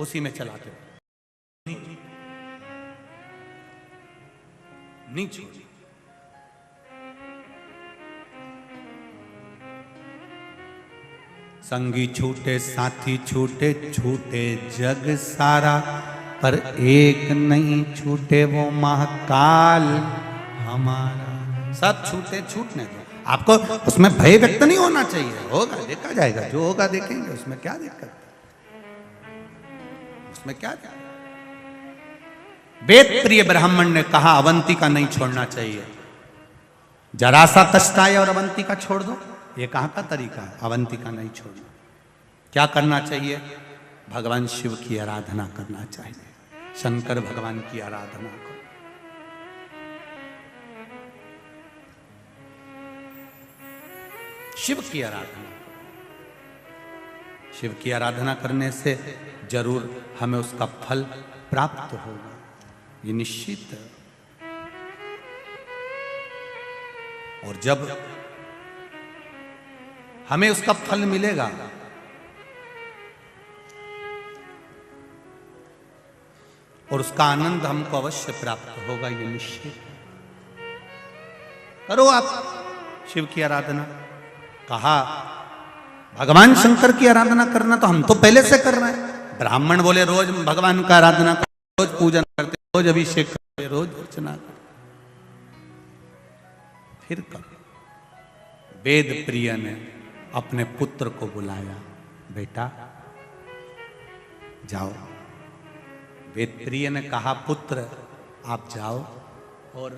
उसी में चलाते नहीं छोड़ी। संगी छूटे साथी छूटे, छूटे जग सारा, पर एक नहीं छूटे वो महाकाल हमारा। सब छूटे, छूटने दो, आपको उसमें भय व्यक्त नहीं होना चाहिए। होगा देखा जाएगा, जो होगा देखेंगे, उसमें क्या दिक्कत, उसमें क्या दिक्कत? वेद प्रिय ब्राह्मण ने कहा अवंतिका नहीं छोड़ना चाहिए। जरा सा कष्ट आए और अवंतिका छोड़ दो, ये कहां का तरीका है? अवंतिका नहीं छोड़ना। क्या करना चाहिए? भगवान शिव की आराधना करना चाहिए, शंकर भगवान की आराधना करो। शिव की आराधना, शिव की आराधना करने से जरूर हमें उसका फल प्राप्त होगा, ये निश्चित है। और जब हमें उसका फल मिलेगा और उसका आनंद हमको अवश्य प्राप्त होगा, ये निश्चित है। करो आप शिव की आराधना। कहा भगवान शंकर की आराधना करना तो हम तो पहले से कर रहे हैं। ब्राह्मण बोले रोज भगवान का आराधना करते, रोज पूजन करते, रोज अभिषेक करते, रोज अर्चना करते, फिर करो। वेद प्रिय ने अपने पुत्र को बुलाया, बेटा जाओ। वेद प्रिय ने कहा पुत्र आप जाओ और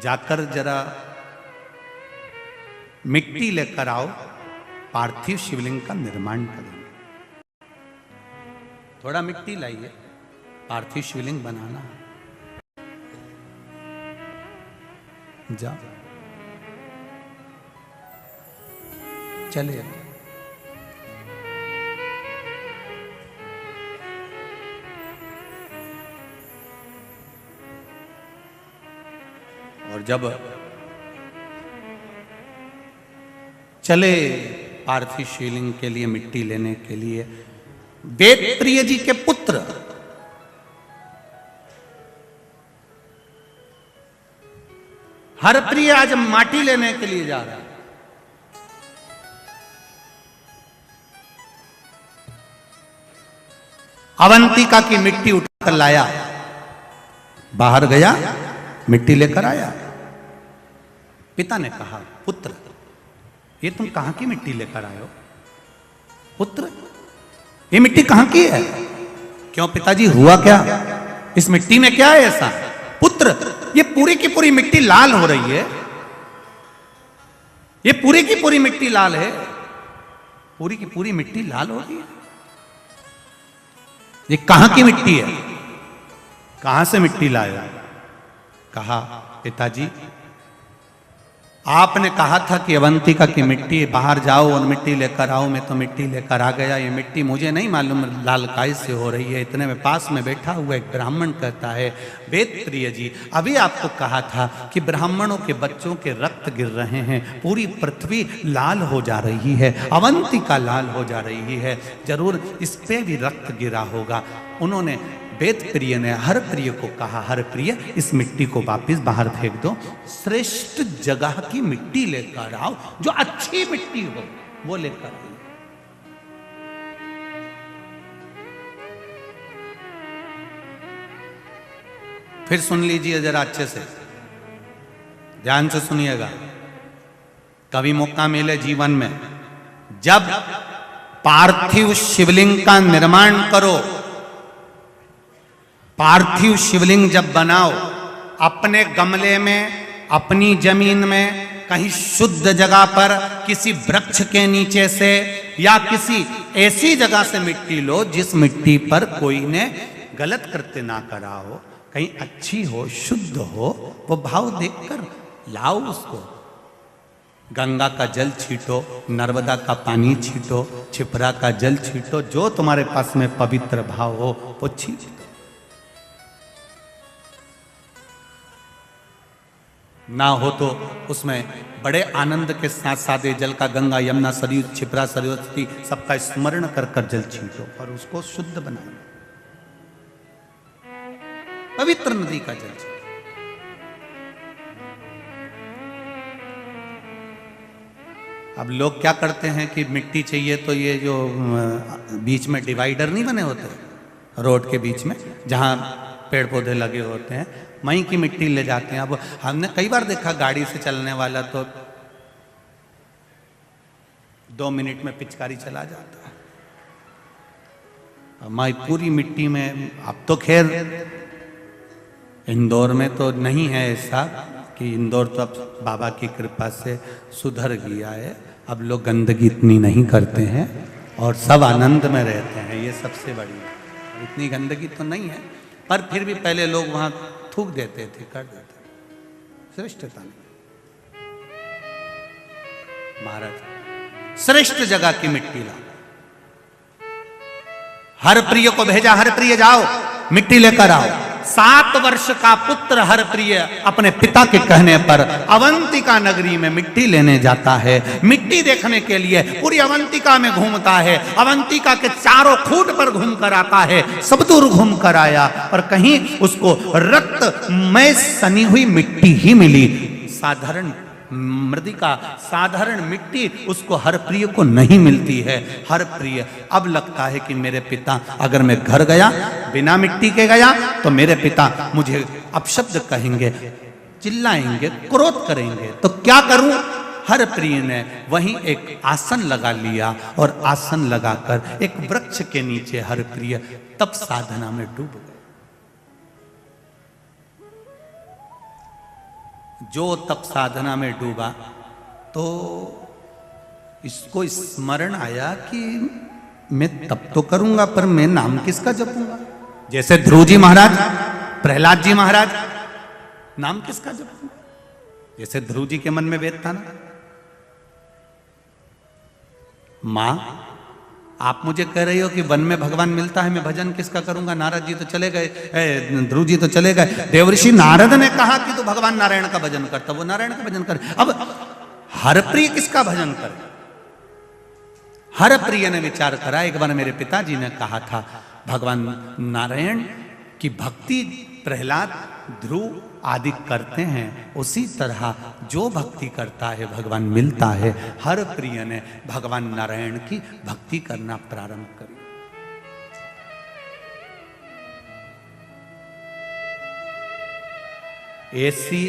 जाकर जरा मिट्टी लेकर आओ, पार्थिव शिवलिंग का निर्माण करेंगे। थोड़ा मिट्टी लाइए, पार्थिव शिवलिंग बनाना है। जाओ, चले। और जब चले पार्थिव शिवलिंग के लिए मिट्टी लेने के लिए, वेद प्रिय जी के पुत्र हरप्रिय आज माटी लेने के लिए जा रहा है। अवंतिका की मिट्टी उठाकर लाया, बाहर गया, मिट्टी लेकर आया। पिता ने कहा पुत्र ये तुम कहां की मिट्टी लेकर आए हो? पुत्र ये मिट्टी कहां की है? क्यों पिताजी हुआ क्या? इस मिट्टी में क्या है ऐसा? पुत्र ये पूरी की पूरी मिट्टी लाल हो रही है, ये पूरी की पूरी मिट्टी लाल है, पूरी की पूरी मिट्टी लाल हो रही है। ये कहां की मिट्टी है? कहां से मिट्टी लाया? कहा पिताजी आपने कहा था कि अवंतिका की मिट्टी बाहर जाओ और मिट्टी लेकर आओ, मैं तो मिट्टी लेकर आ गया। ये मिट्टी मुझे नहीं मालूम लाल काय से हो रही है। इतने में पास में बैठा हुआ एक ब्राह्मण कहता है, वेद प्रिय जी, अभी आपको कहा था कि ब्राह्मणों के बच्चों के रक्त गिर रहे हैं, पूरी पृथ्वी लाल हो जा रही है, अवंतिका लाल हो जा रही है, जरूर इस पे भी रक्त गिरा होगा। उन्होंने वेद प्रिय ने हर प्रिय को कहा, हर प्रिय इस मिट्टी को वापस बाहर फेंक दो, श्रेष्ठ जगह की मिट्टी लेकर आओ, जो अच्छी मिट्टी हो वो लेकर आओ। फिर सुन लीजिए जरा अच्छे से, ध्यान से सुनिएगा। कभी मौका मिले जीवन में, जब पार्थिव शिवलिंग का निर्माण करो, पार्थिव शिवलिंग जब बनाओ, अपने गमले में, अपनी जमीन में, कहीं शुद्ध जगह पर, किसी वृक्ष के नीचे से या किसी ऐसी जगह से मिट्टी लो जिस मिट्टी पर कोई ने गलत कृत्य ना करा हो, कहीं अच्छी हो, शुद्ध हो, वो भाव देखकर लाओ उसको। गंगा का जल छीटो, नर्मदा का पानी छीटो, छिपरा का जल छीटो, जो तुम्हारे पास में पवित्र भाव हो वो छीटो। ना हो तो उसमें बड़े आनंद के साथ सादे जल का गंगा, यमुना, सरयू, छिपरा, सरस्वती सबका स्मरण कर कर जल छीटो और उसको शुद्ध बनाओ, पवित्र नदी का जल छीटो। अब लोग क्या करते हैं कि मिट्टी चाहिए तो ये जो बीच में डिवाइडर नहीं बने होते रोड के बीच में, जहां पेड़ पौधे लगे होते हैं, वहीं की मिट्टी ले जाते हैं। अब हमने कई बार देखा गाड़ी से चलने वाला तो 2 मिनट में पिचकारी चला जाता है, हमारी पूरी मिट्टी में। अब तो खैर इंदौर में तो नहीं है ऐसा, कि इंदौर तो अब बाबा की कृपा से सुधर गया है, अब लोग गंदगी इतनी नहीं करते हैं और सब आनंद में रहते हैं, ये सबसे बड़ी है। इतनी गंदगी तो नहीं है, पर फिर भी पहले लोग वहां थूक देते थे, कर देते थे। श्रेष्ठता नहीं। महाराज श्रेष्ठ जगह की मिट्टी ला, हर प्रिय को भेजा, हर प्रिय जाओ मिट्टी लेकर आओ। 7 वर्ष का पुत्र हर प्रिय अपने पिता के कहने पर अवंतिका नगरी में मिट्टी लेने जाता है। मिट्टी देखने के लिए पूरी अवंतिका में घूमता है, अवंतिका के चारों खूट पर घूम कर आता है, सब दूर घूम कर आया, पर कहीं उसको रक्त में सनी हुई मिट्टी ही मिली। साधारण मृदिका, साधारण मिट्टी उसको हर प्रिय को नहीं मिलती है। हर प्रिय अब लगता है कि मेरे पिता, अगर मैं घर गया बिना मिट्टी के गया तो मेरे पिता मुझे अपशब्द कहेंगे, चिल्लाएंगे, क्रोध करेंगे, तो क्या करूं। हर प्रिय ने वहीं एक आसन लगा लिया और आसन लगाकर एक वृक्ष के नीचे हर प्रिय तप साधना में डूब गए। जो तप साधना में डूबा तो इसको स्मरण आया कि मैं तप तो करूंगा पर मैं नाम किसका जपूंगा। जैसे ध्रुव जी महाराज, प्रहलाद जी महाराज, नाम किसका जपूंगा। जैसे ध्रुव जी के मन में वेद था ना, मां आप मुझे कह रही हो कि वन में भगवान मिलता है, मैं भजन किसका करूंगा। नारद जी तो चले गए, ध्रुव जी तो चले गए, देवर्षि नारद ने कहा कि तू भगवान नारायण का भजन करता, वो नारायण का भजन करे। अब हरप्रिय किसका भजन करे। हरप्रिय ने विचार करा, एक बार मेरे पिताजी ने कहा था भगवान नारायण की भक्ति प्रहलाद, ध्रुव आदि करते हैं, उसी तरह जो भक्ति करता है भगवान मिलता है। हर प्रिय ने भगवान नारायण की भक्ति करना प्रारंभ करी। ऐसी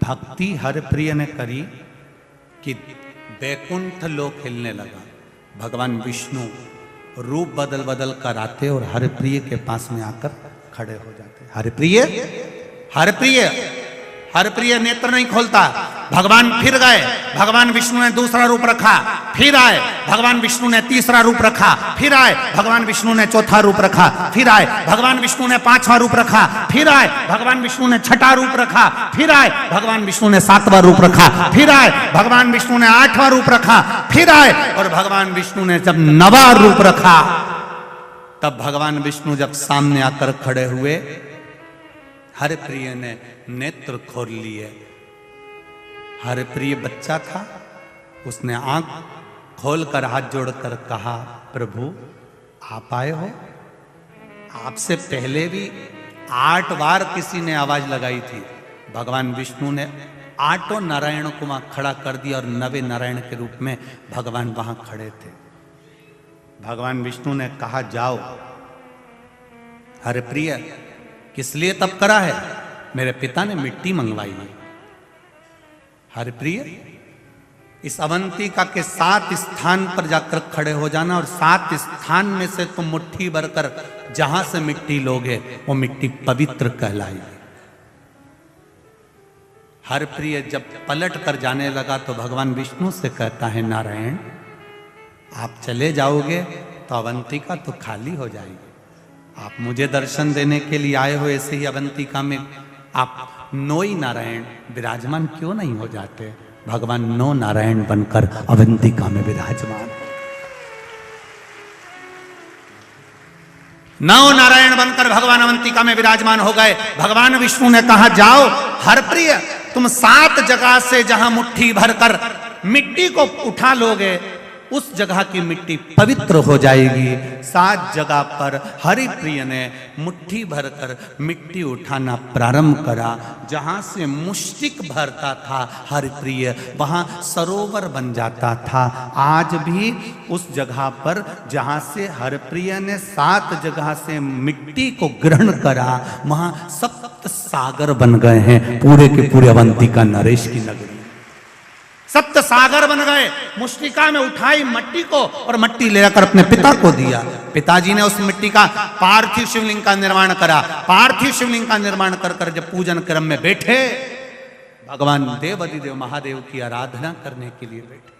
भक्ति हर प्रिय ने करी कि वैकुंठ लोक हिलने लगा। भगवान विष्णु रूप बदल बदल कर आते और हर प्रिय के पास में आकर खड़े हो जाते। हर प्रिय नेत्र नहीं खोलता, भगवान फिर गए, भगवान विष्णु ने दूसरा रूप रखा, फिर आए, भगवान विष्णु ने तीसरा रूप रखा, फिर आए, भगवान विष्णु ने चौथा रूप रखा, फिर आए, भगवान विष्णु ने पांचवा रूप रखा, फिर आए, भगवान विष्णु ने छठा रूप रखा, फिर आए, भगवान विष्णु ने सातवां रूप रखा, फिर आए, भगवान विष्णु ने आठवां रूप रखा, फिर आए, और भगवान विष्णु ने जब नवा रूप रखा, तब भगवान विष्णु जब सामने आकर खड़े हुए, हरिप्रिय ने नेत्र खोल लिए। हरिप्रिय बच्चा था, उसने आंख खोलकर हाथ जोड़कर कहा, प्रभु आप आए हो? आपसे पहले भी 8 बार किसी ने आवाज लगाई थी। भगवान विष्णु ने 8 नारायण को वहां खड़ा कर दिया और 9वें नारायण के रूप में भगवान वहां खड़े थे। भगवान विष्णु ने कहा, जाओ। हरिप्रिय किस लिए तप करा है? मेरे पिता ने मिट्टी मंगवाई है। हरिप्रिय, इस अवंतिका के 7 स्थान पर जाकर खड़े हो जाना, और 7 स्थान में से तुम मुट्ठी भरकर जहां से मिट्टी लोगे वो मिट्टी पवित्र कहलाएगी। हरिप्रिय जब पलट कर जाने लगा तो भगवान विष्णु से कहता है, नारायण आप चले जाओगे तो अवंतिका तो खाली हो जाएगी। आप मुझे दर्शन देने के लिए आए हो, ऐसे ही अवंतिका में आप 9 नारायण विराजमान क्यों नहीं हो जाते? भगवान 9 नारायण बनकर अवंतिका में विराजमान, 9 नारायण बनकर भगवान अवंतिका में विराजमान हो गए। भगवान विष्णु ने कहा, जाओ हरप्रिय, तुम 7 जगह से जहां मुट्ठी भरकर मिट्टी को उठा लोगे उस जगह की मिट्टी पवित्र हो जाएगी। 7 जगह पर हरिप्रिय ने मुट्ठी भरकर मिट्टी उठाना प्रारंभ करा। जहां से मुष्टिक भरता था हरिप्रिय, वहां सरोवर बन जाता था। आज भी उस जगह पर जहां से हरिप्रिय ने 7 जगह से मिट्टी को ग्रहण करा, वहां 7 सागर बन गए हैं। पूरे के पूरे अवंतिका नरेश की नगरी 7 सागर बन गए। मुष्टिका में उठाई मट्टी को और मट्टी लेकर अपने पिता को दिया। पिताजी ने उस मिट्टी का पार्थिव शिवलिंग का निर्माण करा। पार्थिव शिवलिंग का निर्माण कर कर जब पूजन क्रम में बैठे, भगवान देवाधिदेव महादेव की आराधना करने के लिए बैठे।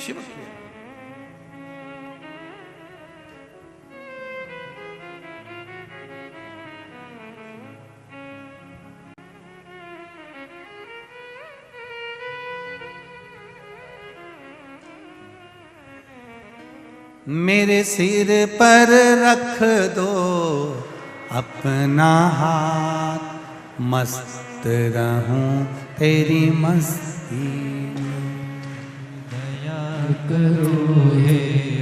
शिव की मेरे सिर पर रख दो अपना हाथ, मस्त रहूं तेरी मस्ती में।
दया करो हे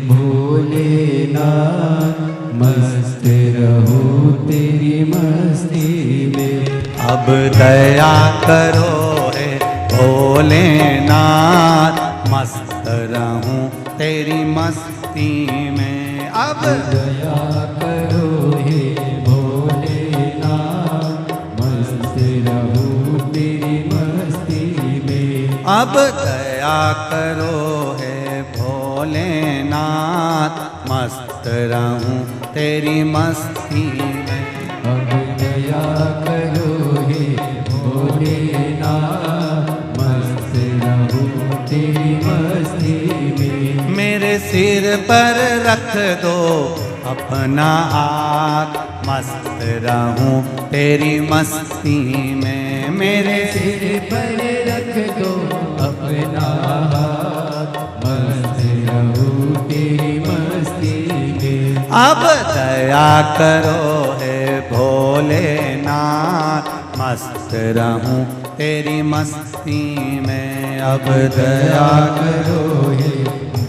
भोलेनाथ, मस्त रहूं तेरी मस्ती में।
अब दया करो हे भोलेनाथ, मस्त रहूं तेरी मस्ती में। अब
दया करो हे भोलेनाथ, मस्त रहूं तेरी मस्ती में।
अब दया करो हे भोलेनाथ, मस्त रहूं तेरी मस्ती में।
अब दया करो हे भोलेनाथ, मस्त रहूं तेरी मस्ती में।
मेरे सिर पर रख दो अपना हाथ, मस्त रहूं तेरी मस्ती में। मेरे
सिर पर रख दो अपना हाथ, मस्त रहूं तेरी मस्ती में।
अब दया करो हे भोलेनाथ, मस्त रहूं तेरी मस्ती में। अब दया
करो हे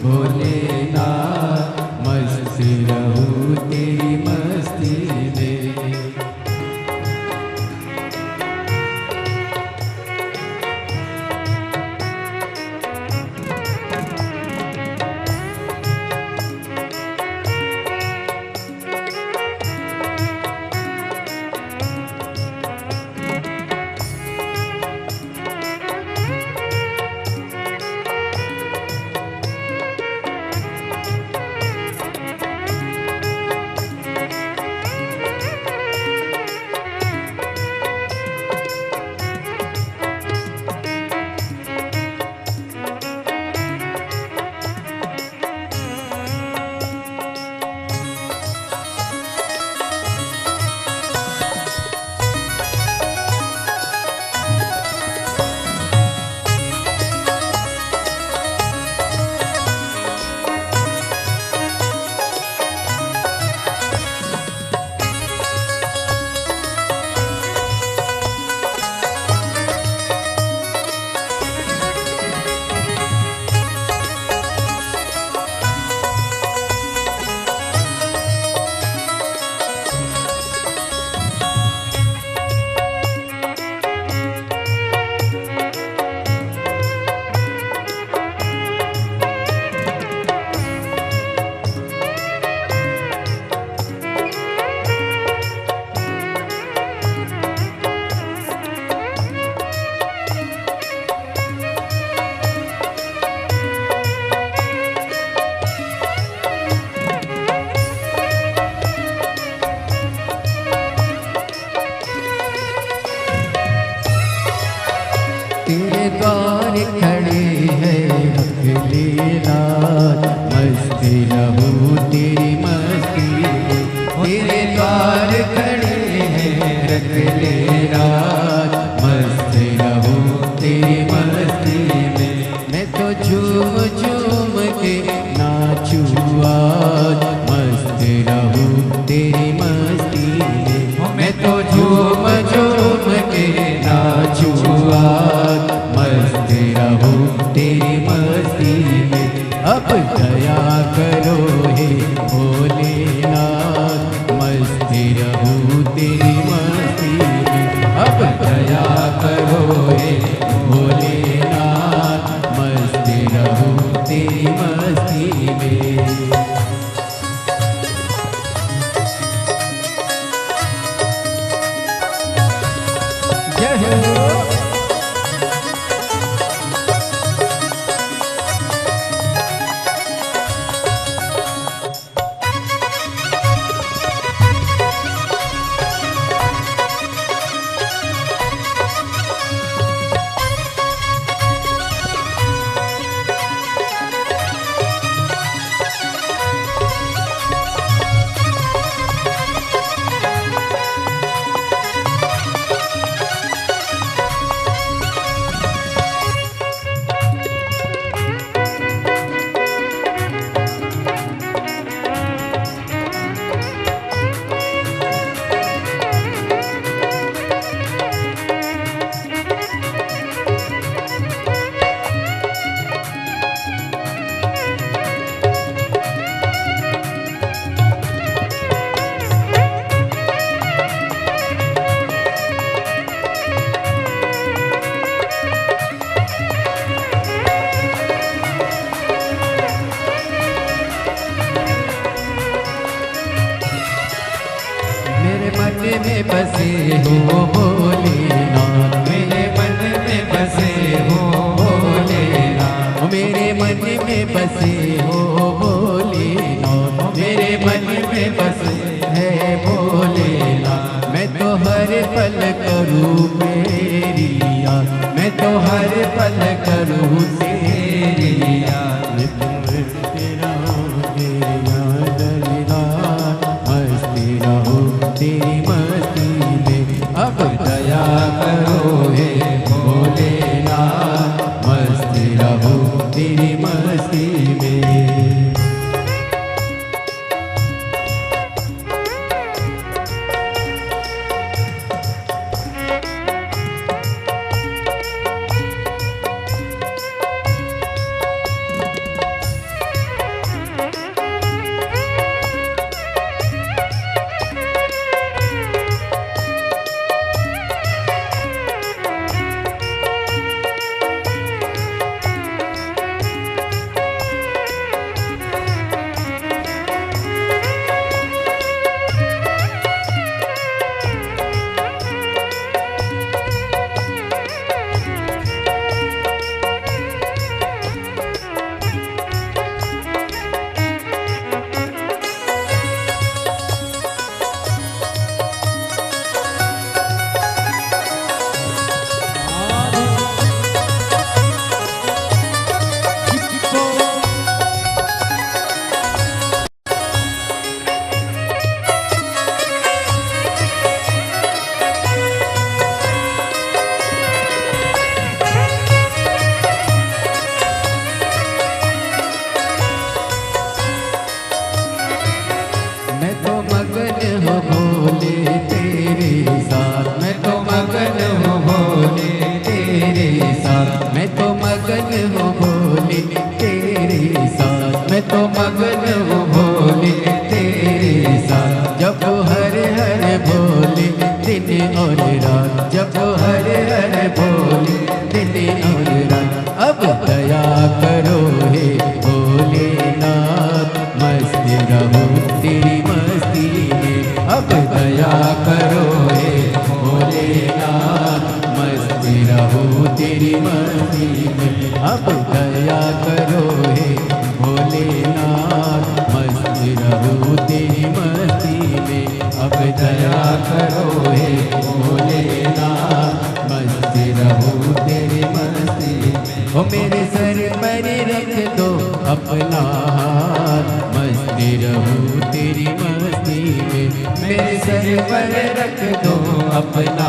भोलेनाथ, मस्त रहूं तेरी मस्ती में। तेरे द्वार खड़े हैं रख ले लाज, मस्त रहूं तेरी मस्ती में। तेरे द्वार खड़े हैं रख ले लाज, मस्त रहूं तेरी मस्ती में। मैं तो झूम झूम के नाचूं आज, मस्त रहूं तेरी मस्ती में। मैं तो झूम झूम के नाचूं आज, मस्त रहूं तेरी मस्ती में। अब दया करो हे भोलेनाथ, मस्त रहूं तेरी मस्ती में। अब दया करो हे भोलेनाथ, मस्त रहूं तेरी मस्ती में। जय हो। में बसे हो भोलेनाथ, मेरे मन में बसे हो भोलेनाथ, मेरे मन में बसे हो भोलेनाथ, मेरे मन में बसे है भोलेनाथ। मैं तो हर पल करूँ तेरी याद, मैं तो हर पल करूँ तेरी याद। तेरी मस्ती में अब दया करो हे भोलेनाथ, मस्त रहो तेरी मस्ती में। मैं तो मगन हूँ भोले तेरे साथ, मैं तो मगन हूँ भोले तेरे साथ। जब हर हर भोले दिन और रात, जब हर हर भोले दिन और रात। अब दया करो हे भोलेनाथ, मस्त रहो तेरी मस्ती में। अब दया करो हे भोलेनाथ, मस्त रहो तेरी मस्ती में। अब दया करो हे भोलेनाथ, मस्त रहो तेरी मस्ती में। अब दया करो हे भोलेनाथ, मस्त रहो तेरी पर रख दो अपना,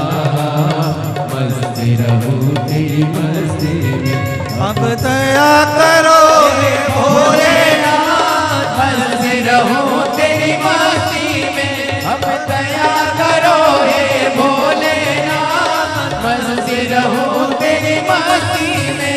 मस्त रहूं तेरी मस्ती में।
अब दया करो हे
भोलेनाथ, मस्त रहूं तेरी मस्ती में। अब दया करो हे भोलेनाथ, मस्त रहूं तेरी मस्ती में।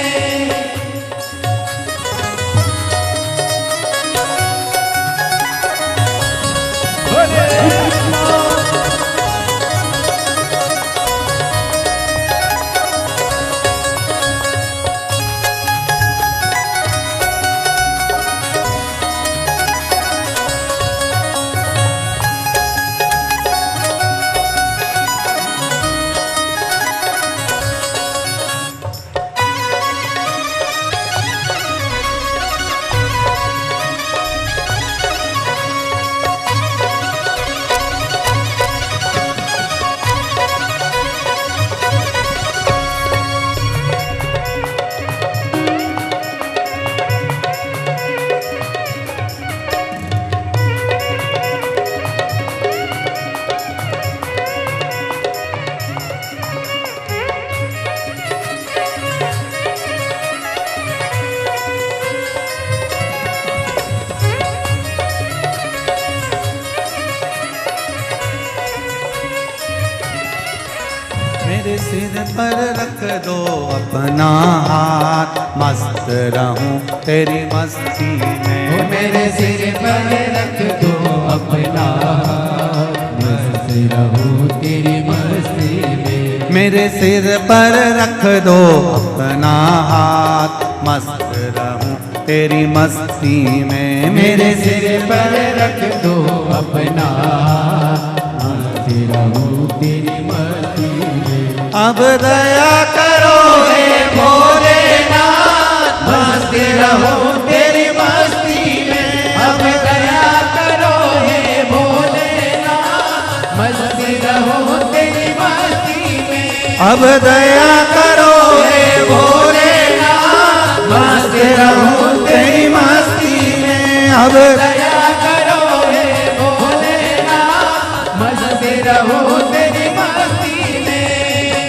मेरे सिर पर रख दो अपना हाथ, मस्त रहूं तेरी मस्ती में।
मेरे सिर पर रख दो अपना हाथ, मस्त रहूं तेरी मस्ती में।
मेरे सिर पर रख दो अपना हाथ, मस्त रहूं तेरी मस्ती में।
मेरे सिर पर रख दो अपना हाथ, मस्त रहूं तेरी मस्ती में।
अब दया करो हे
भोलेनाथ, मस्त रहूं तेरी मस्ती में। अब दया करो हे भोलेनाथ, मस्त रहूं तेरी मस्ती में।
अब दया करो हे
भोलेनाथ, मस्त रहूं तेरी मस्ती में।
अब
दया करो हे भोलेनाथ, मस्त रहूं तेरी मस्ती में।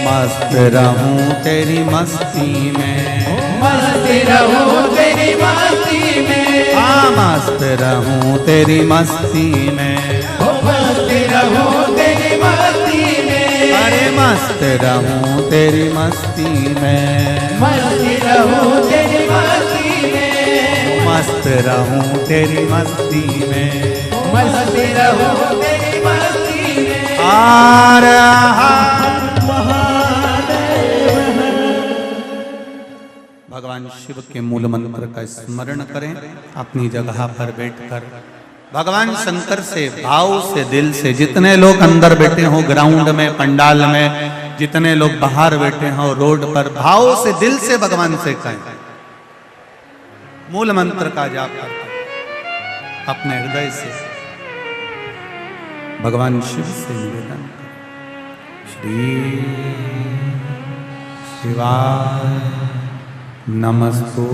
मस्त रहूं तेरी मस्ती में।
मस्त रहूं तेरी मस्ती में।
हाँ मस्त रहूं तेरी मस्ती में।
मस्त रहूं तेरी मस्ती में।
अरे मस्त रहूं तेरी मस्ती में।
मस्त रहूं तेरी मस्ती में।
मस्त रहूं तेरी मस्ती में।
मस्त रहूं तेरी मस्ती में।
आ रहा भगवान शिव के मूल मंत्र का स्मरण करें अपनी जगह पर बैठकर। भगवान शंकर से भाव से दिल से, जितने लोग अंदर बैठे हों ग्राउंड में पंडाल में, जितने लोग बाहर बैठे हों रोड पर, भाव से दिल से भगवान से कहें, मूल मंत्र का जाप करके अपने हृदय से भगवान शिव से निवेदन करें। श्री शिवाय नमस्तु।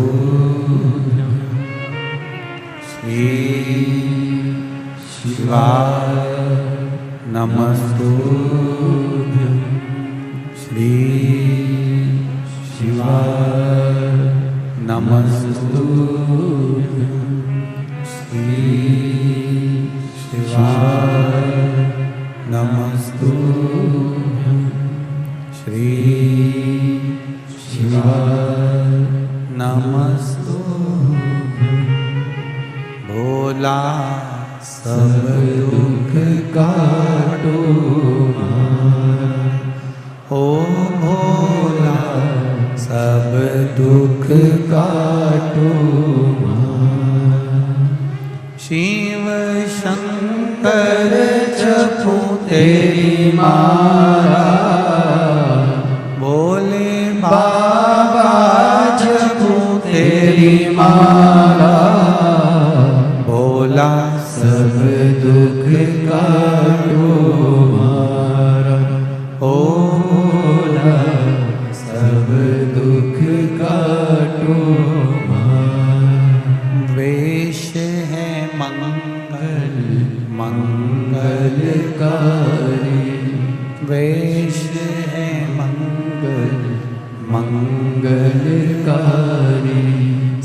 श्री शिवाय नमस्तु। श्री शिवाय नमस्तु। श्री शिवाय नमस्तु। श्री शिवाय नमस्तु। भोला सब दुख काटो ओ भोला सब दुख काटो। शिव शंकर जपो तेरी माला, भोले बाबा जपो तेरी माला। भोला
सब दुख काटो मारा, ओ भोला सब दुख काटो मारा।
वेश है मंगल मंगलकारी,
मंगलकारी।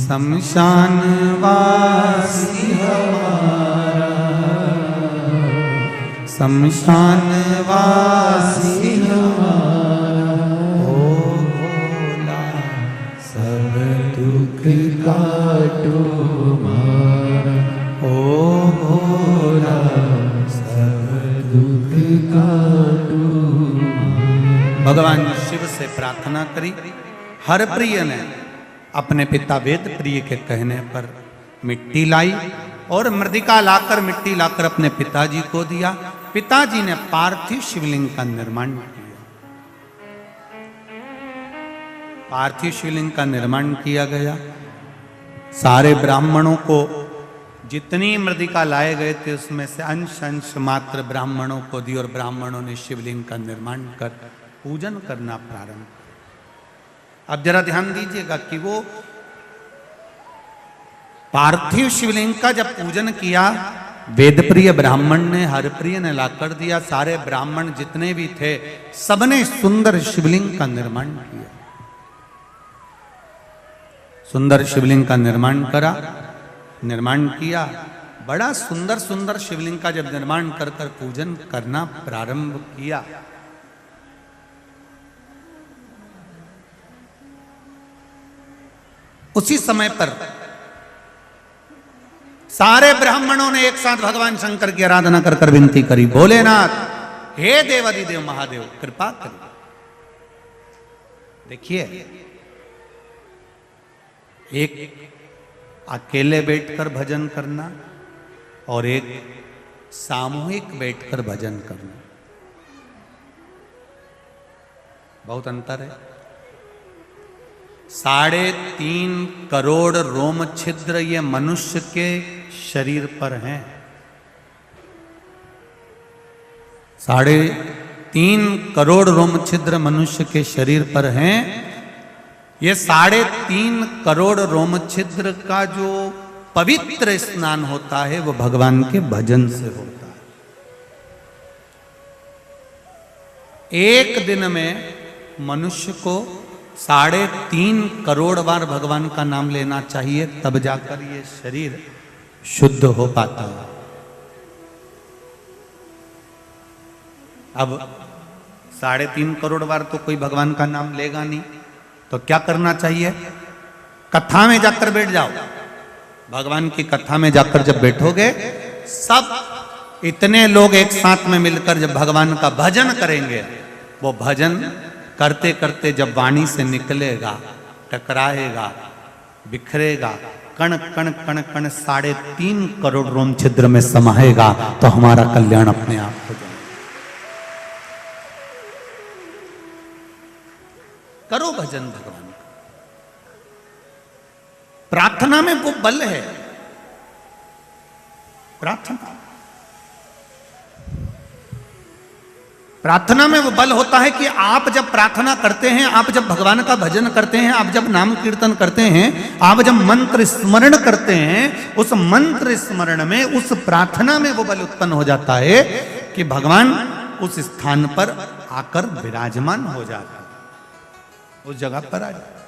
शमशान वासी
हमारा
शमशान वासी
हमारा
ओ भोला
सब दुख काटो मारा।
ओ भोला
सब दुख काटो मारा।
भगवान शिव से प्रार्थना करी। हर प्रिय ने अपने पिता वेद प्रिय के कहने पर मिट्टी लाई और मृदिका लाकर मिट्टी लाकर अपने पिताजी को दिया। पिताजी ने पार्थिव शिवलिंग का निर्माण किया। पार्थिव शिवलिंग का निर्माण किया गया। सारे ब्राह्मणों को जितनी मृदिका लाए गए थे उसमें से अंश अंश मात्र ब्राह्मणों को दी और ब्राह्मणों ने शिवलिंग का निर्माण कर पूजन करना प्रारंभ किया। अब जरा ध्यान दीजिएगा कि वो पार्थिव शिवलिंग का जब पूजन किया, वेदप्रिय ब्राह्मण ने हरप्रिय ने लाकर दिया। सारे ब्राह्मण जितने भी थे सबने सुंदर शिवलिंग का निर्माण किया। सुंदर शिवलिंग का निर्माण किया। बड़ा सुंदर सुंदर शिवलिंग का जब निर्माण कर कर पूजन करना प्रारंभ किया, उसी समय पर सारे ब्राह्मणों ने एक साथ भगवान शंकर की आराधना कर कर विनती करी, भोलेनाथ हे देवादिदेव महादेव कृपा करिए। देखिए, एक अकेले बैठकर भजन करना और एक सामूहिक बैठकर भजन करना, बहुत अंतर है। 3.5 करोड़ रोम छिद्र ये मनुष्य के शरीर पर हैं। 3.5 करोड़ रोम छिद्र मनुष्य के शरीर पर हैं। ये 3.5 करोड़ रोम छिद्र का जो पवित्र स्नान होता है वो भगवान के भजन से होता है। एक दिन में मनुष्य को 3.5 करोड़ बार भगवान का नाम लेना चाहिए, तब जाकर ये शरीर शुद्ध हो पाता है। अब 3.5 करोड़ बार तो कोई भगवान का नाम लेगा नहीं, तो क्या करना चाहिए? कथा में जाकर बैठ जाओ। भगवान की कथा में जाकर जब बैठोगे, सब इतने लोग एक साथ में मिलकर जब भगवान का भजन करेंगे, वो भजन करते करते जब वाणी से निकलेगा, टकराएगा, बिखरेगा, कण कण कण कण 3.5 करोड़ रोम छिद्र में समाएगा, तो हमारा कल्याण अपने आप हो जाएगा। करो भजन भगवान का। प्रार्थना में वो बल है। प्रार्थना में वो बल होता है कि आप जब प्रार्थना करते हैं, आप जब भगवान का भजन करते हैं, आप जब नाम कीर्तन करते हैं, आप जब मंत्र स्मरण करते हैं, उस मंत्र स्मरण में, उस प्रार्थना में वो बल उत्पन्न हो जाता है कि भगवान उस स्थान पर आकर विराजमान हो जाता है, उस जगह पर आ जाता।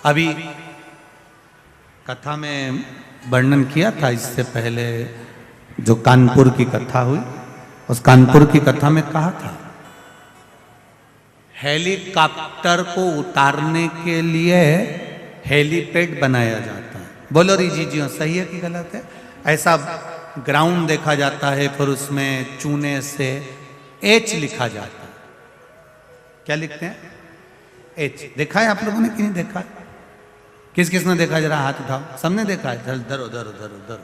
अभी कथा में वर्णन किया था इससे पहले, जो कानपुर की कथा हुई, उस कानपुर की कथा में कहा था हेलीकॉप्टर को उतारने के लिए हेलीपैड बनाया जाता है। बोलो जी सही है कि गलत है? ऐसा ग्राउंड देखा जाता है, फिर उसमें चूने से एच लिखा जाता है। क्या लिखते हैं? एच। देखा है आप लोगों ने कि नहीं देखा? किस किस ने देखा? जरा हाथ उठाओ। सबने देखा है? धरो धरो धरो धरो।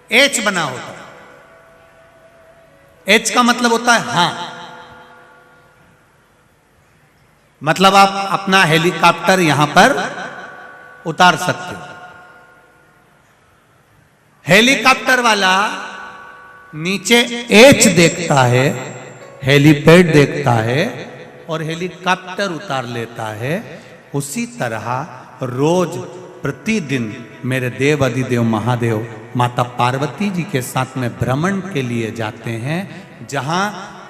एच बना होता है। एच का मतलब होता है हां, मतलब आप अपना हेलीकॉप्टर यहां पर उतार सकते हो। हेलीकॉप्टर वाला नीचे एच देखता है, हेलीपैड देखता है और हेलीकॉप्टर उतार लेता है। उसी तरह रोज प्रतिदिन मेरे देव अधिदेव महादेव माता पार्वती जी के साथ में भ्रमण के लिए जाते हैं, जहां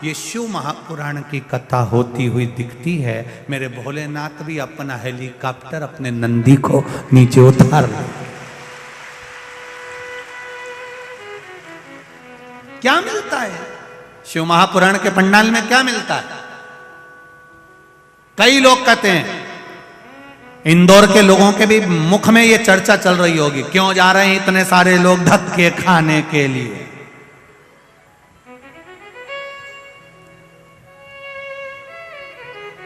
ये शिव महापुराण की कथा होती हुई दिखती है। मेरे भोलेनाथ भी अपना हेलीकॉप्टर अपने नंदी को नीचे उतार ले। क्या मिलता है शिव महापुराण के पंडाल में? क्या मिलता है? कई लोग कहते हैं, इंदौर के लोगों के भी मुख में ये चर्चा चल रही होगी, क्यों जा रहे हैं इतने सारे लोग धक्के खाने के लिए।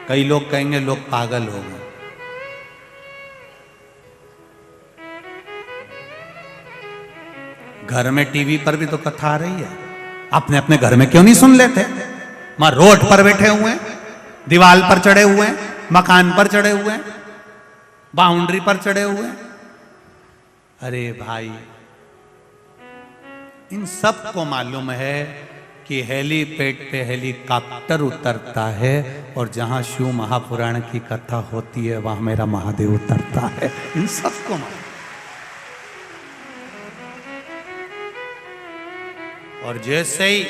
कई लोग कहेंगे लोग पागल हो गए। घर में टीवी पर भी तो कथा आ रही है, अपने अपने घर में क्यों नहीं सुन लेते? वहां रोड पर बैठे हुए हैं, दीवार पर चढ़े हुए हैं, मकान पर चढ़े हुए हैं, बाउंड्री पर चढ़े हुए हैं। अरे भाई, इन सब को मालूम है कि हेलीपैड पे हेलीकॉप्टर उतरता है और जहां शिव महापुराण की कथा होती है वहां मेरा महादेव उतरता है। इन सब को मालूम। और जैसे ही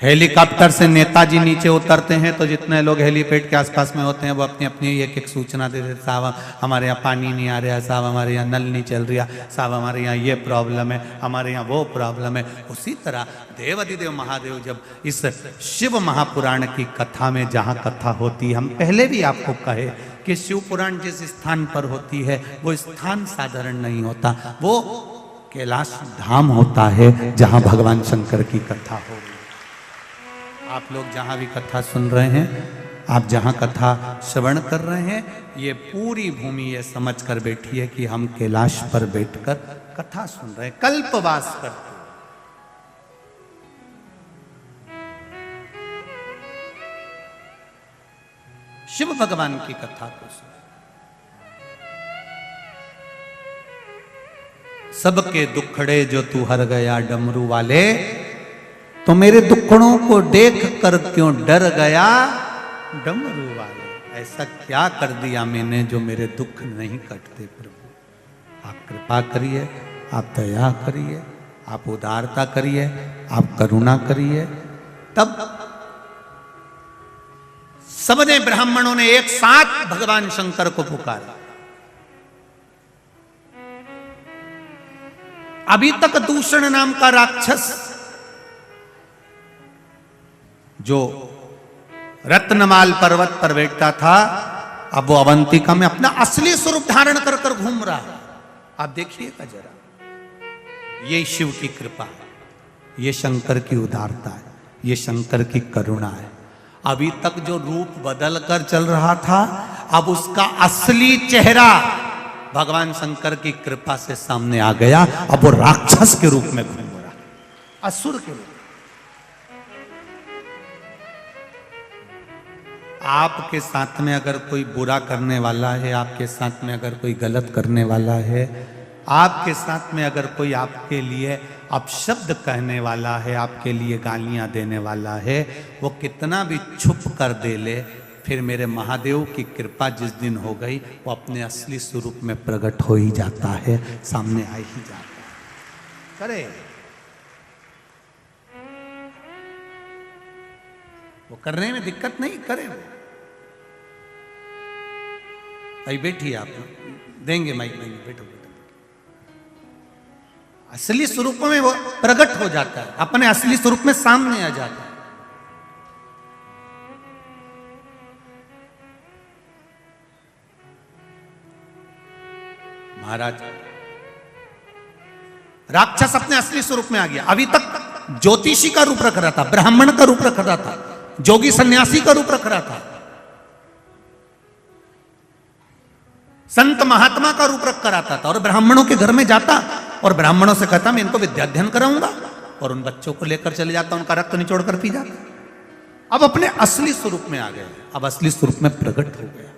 हेलीकॉप्टर से नेताजी नीचे उतरते हैं तो जितने लोग हेलीपैड के आसपास में होते हैं वो अपनी अपनी एक एक सूचना दे देते, साहब हमारे यहाँ पानी नहीं आ रहा है, साहब हमारे यहाँ नल नहीं चल रहा, साहब हमारे यहाँ ये प्रॉब्लम है, हमारे यहाँ वो प्रॉब्लम है। उसी तरह देवाधिदेव महादेव जब इस शिव महापुराण की कथा में जहाँ कथा होती है, हम पहले भी आपको कहे कि शिव पुराण जिस स्थान पर होती है वो स्थान साधारण नहीं होता, वो कैलाश धाम होता है जहाँ भगवान शंकर की कथा होगी। आप लोग जहां भी कथा सुन रहे हैं, आप जहां कथा श्रवण कर रहे हैं, ये पूरी भूमि ये समझ कर बैठी है कि हम कैलाश पर बैठकर कथा सुन रहे हैं, कल्पवास करते। शिव भगवान की कथा को सुन। सबके दुखड़े जो तू हर गया डमरू वाले, तो मेरे दुखड़ों को देख कर क्यों डर गया डमरू वाले। ऐसा क्या कर दिया मैंने जो मेरे दुख नहीं कटते प्रभु। आप कृपा करिए, आप दया करिए, आप उदारता करिए, आप करुणा करिए। तब सबने ब्राह्मणों ने एक साथ भगवान शंकर को पुकारा। अभी तक दूषण नाम का राक्षस जो रत्नमाल पर्वत पर बैठता था, अब वो अवंतिका में अपना असली स्वरूप धारण कर कर घूम रहा है। आप देखिएगा जरा, ये शिव की कृपा है, ये शंकर की उदारता है, ये शंकर की करुणा है। अभी तक जो रूप बदल कर चल रहा था, अब उसका असली चेहरा भगवान शंकर की कृपा से सामने आ गया। अब वो राक्षस के रूप में घूम रहा, असुर के रूप। आपके साथ में अगर कोई बुरा करने वाला है, आपके साथ में अगर कोई गलत करने वाला है, आपके साथ में अगर कोई आपके लिए अपशब्द कहने वाला है, आपके लिए गालियां देने वाला है, वो कितना भी छुप कर दे ले, फिर मेरे महादेव की कृपा जिस दिन हो गई, वो अपने असली स्वरूप में प्रकट हो ही जाता है, सामने आ ही जाता है। करे वो करने में दिक्कत नहीं, करे वो। भाई बैठिए, आप देंगे माइक देंगे, बैठो बैठो। असली स्वरूप में वो प्रकट हो जाता है, अपने असली स्वरूप में सामने आ जाता है। महाराज राक्षस अपने असली स्वरूप में आ गया। अभी तक ज्योतिषी का रूप रख रहा था, ब्राह्मण का रूप रख रहा था, जोगी सन्यासी का रूप रख रहा था, संत महात्मा का रूप रख कर आता था, और ब्राह्मणों के घर में जाता और ब्राह्मणों से कहता मैं इनको विद्याध्ययन कराऊंगा, और उन बच्चों को लेकर चले जाता, उनका रक्त निचोड़ कर पी जाता। अब अपने असली स्वरूप में आ गया, अब असली स्वरूप में प्रकट हो गया।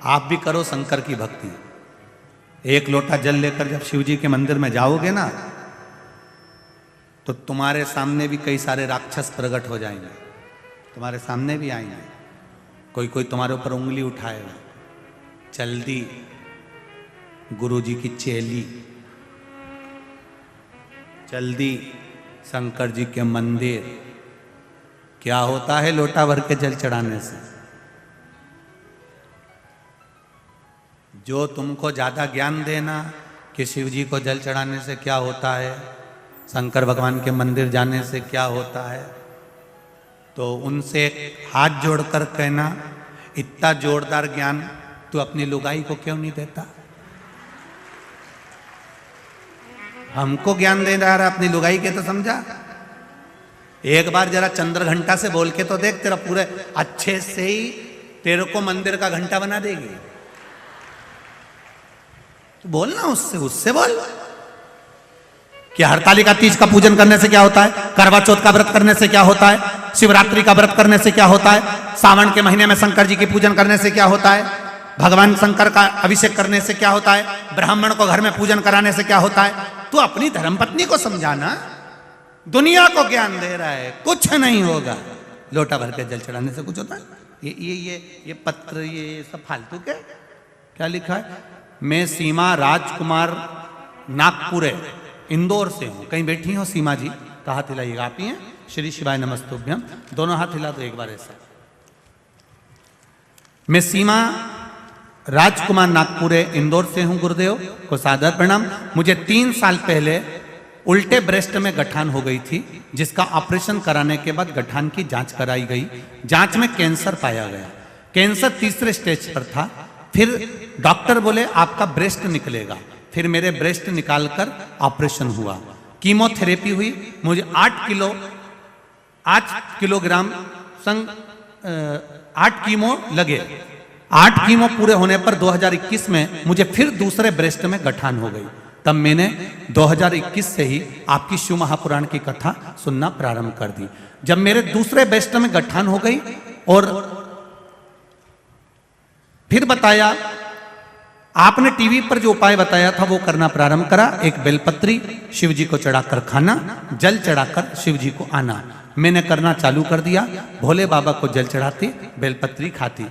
आप भी करो शंकर की भक्ति। एक लोटा जल लेकर जब शिव जी के मंदिर में जाओगे ना, तो तुम्हारे सामने भी कई सारे राक्षस प्रकट हो जाएंगे, तुम्हारे सामने भी आएंगे। कोई कोई तुम्हारे ऊपर उंगली उठाएगा, जल्दी गुरु जी की चेली, जल्दी शंकर जी के मंदिर। क्या होता है लोटा भर के जल चढ़ाने से? जो तुमको ज्यादा ज्ञान देना कि शिव जी को जल चढ़ाने से क्या होता है, शंकर भगवान के मंदिर जाने से क्या होता है, तो उनसे हाथ जोड़कर कहना, इतना जोरदार ज्ञान तू अपनी लुगाई को क्यों नहीं देता? हमको ज्ञान दे रहा है, अपनी लुगाई के तो समझा। एक बार जरा चंद्र घंटा से बोल के तो देख, तेरा पूरे अच्छे से ही तेरे को मंदिर का घंटा बना देगी। तो बोलना उससे बोल कि हरतालिका तीज का पूजन करने से क्या होता है, करवा चौथ का व्रत करने से क्या होता है, शिवरात्रि का व्रत करने से क्या होता है, सावन के महीने में शंकर जी की पूजन करने से क्या होता है, भगवान शंकर का अभिषेक करने से क्या होता है, ब्राह्मण को घर में पूजन कराने से क्या होता है। तो अपनी धर्मपत्नी को समझाना, दुनिया को ज्ञान दे रहा है, कुछ नहीं होगा। लोटा भर के जल चढ़ाने से कुछ होता है? ये पत्र ये सब फालतू के क्या लिखा है? मैं सीमा राजकुमार नागपुरे इंदौर से हूं। कहीं बैठी हो सीमा जी? तो हाथ हिलाइएगा। आप ही हैं? श्री शिवाय नमस्तुभ्यम। दोनों हाथ हिला दो एक बार ऐसा। मैं सीमा राजकुमार नागपुरे इंदौर से हूं। गुरुदेव को सादर प्रणाम। मुझे 3 साल पहले उल्टे ब्रेस्ट में गठान हो गई थी, जिसका ऑपरेशन कराने के बाद गठान की जांच कराई गई। जांच में कैंसर पाया गया। कैंसर 3रे स्टेज पर था। फिर डॉक्टर बोले आपका ब्रेस्ट निकलेगा। फिर मेरे ब्रेस्ट निकालकर ऑपरेशन हुआ। कीमोथेरेपी हुई। मुझे 8 किलोग्राम 8 कीमो लगे। 8 कीमो पूरे होने पर 2021 में मुझे फिर दूसरे ब्रेस्ट में गठान हो गई। तब मैंने 2021 से ही आपकी शिव महापुराण की कथा सुनना प्रारंभ कर दी। जब मेरे दूसरे ब्रेस्ट में गठान हो गई और फिर बताया, आपने टीवी पर जो उपाय बताया था वो करना प्रारंभ करा। एक बेलपत्री शिव जी को चढ़ाकर खाना, जल चढ़ाकर शिव जी को आना। मैंने करना चालू कर दिया। भोले बाबा को जल चढ़ाती, बेलपत्री खाती,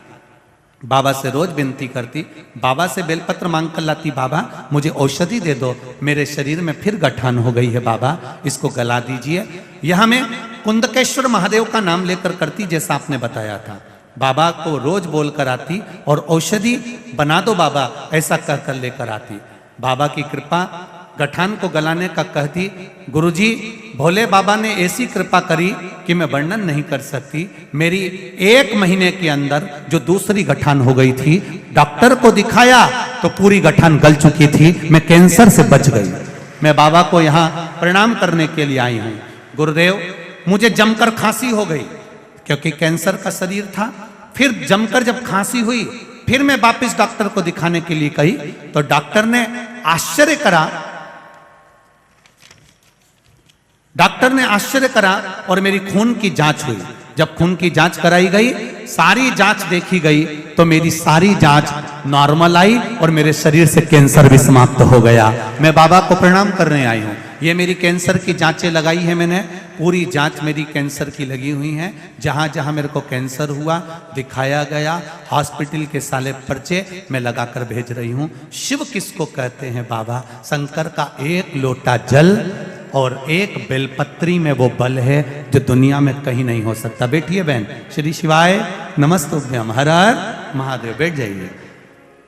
बाबा से रोज विनती करती, बाबा से बेलपत्र मांग कर लाती, बाबा मुझे औषधि दे दो, मेरे शरीर में फिर गठान हो गई है, बाबा इसको गला दीजिए। यहां मैं कुंदकेश्वर महादेव का नाम लेकर करती, जैसा आपने बताया था। बाबा को रोज बोल कर आती और औषधि बना दो बाबा, ऐसा कहकर लेकर आती। बाबा की कृपा, गठान को गलाने का कहती। गुरुजी, भोले बाबा ने ऐसी कृपा करी कि मैं वर्णन नहीं कर सकती। मेरी 1 महीने के अंदर जो दूसरी गठान हो गई थी, डॉक्टर को दिखाया तो पूरी गठान गल चुकी थी। मैं कैंसर से बच गई। मैं बाबा को यहाँ प्रणाम करने के लिए आई हूँ। गुरुदेव, मुझे जमकर खांसी हो गई क्योंकि कैंसर का शरीर था। फिर जमकर जब खांसी हुई, फिर मैं वापस डॉक्टर को दिखाने के लिए गई तो डॉक्टर ने आश्चर्य करा और मेरी खून की जांच हुई। जब खून की जांच कराई गई, सारी जांच देखी गई तो मेरी सारी जांच नॉर्मल आई और मेरे शरीर से कैंसर भी समाप्त हो गया। मैं बाबा को प्रणाम करने आई हूँ। ये मेरी कैंसर की जांचें लगाई है मैंने, पूरी जांच मेरी कैंसर की लगी हुई है। जहां जहां मेरे को कैंसर हुआ दिखाया गया, हॉस्पिटल के साले पर्चे मैं लगाकर भेज रही हूँ। शिव किसको कहते हैं बाबा? शंकर का 1 लोटा जल और 1 बेलपत्री में वो बल है जो दुनिया में कहीं नहीं हो सकता। बैठिए बहन। श्री शिवाय नमस्तुभ्यम। हर हर महादेव। बैठ जाइए।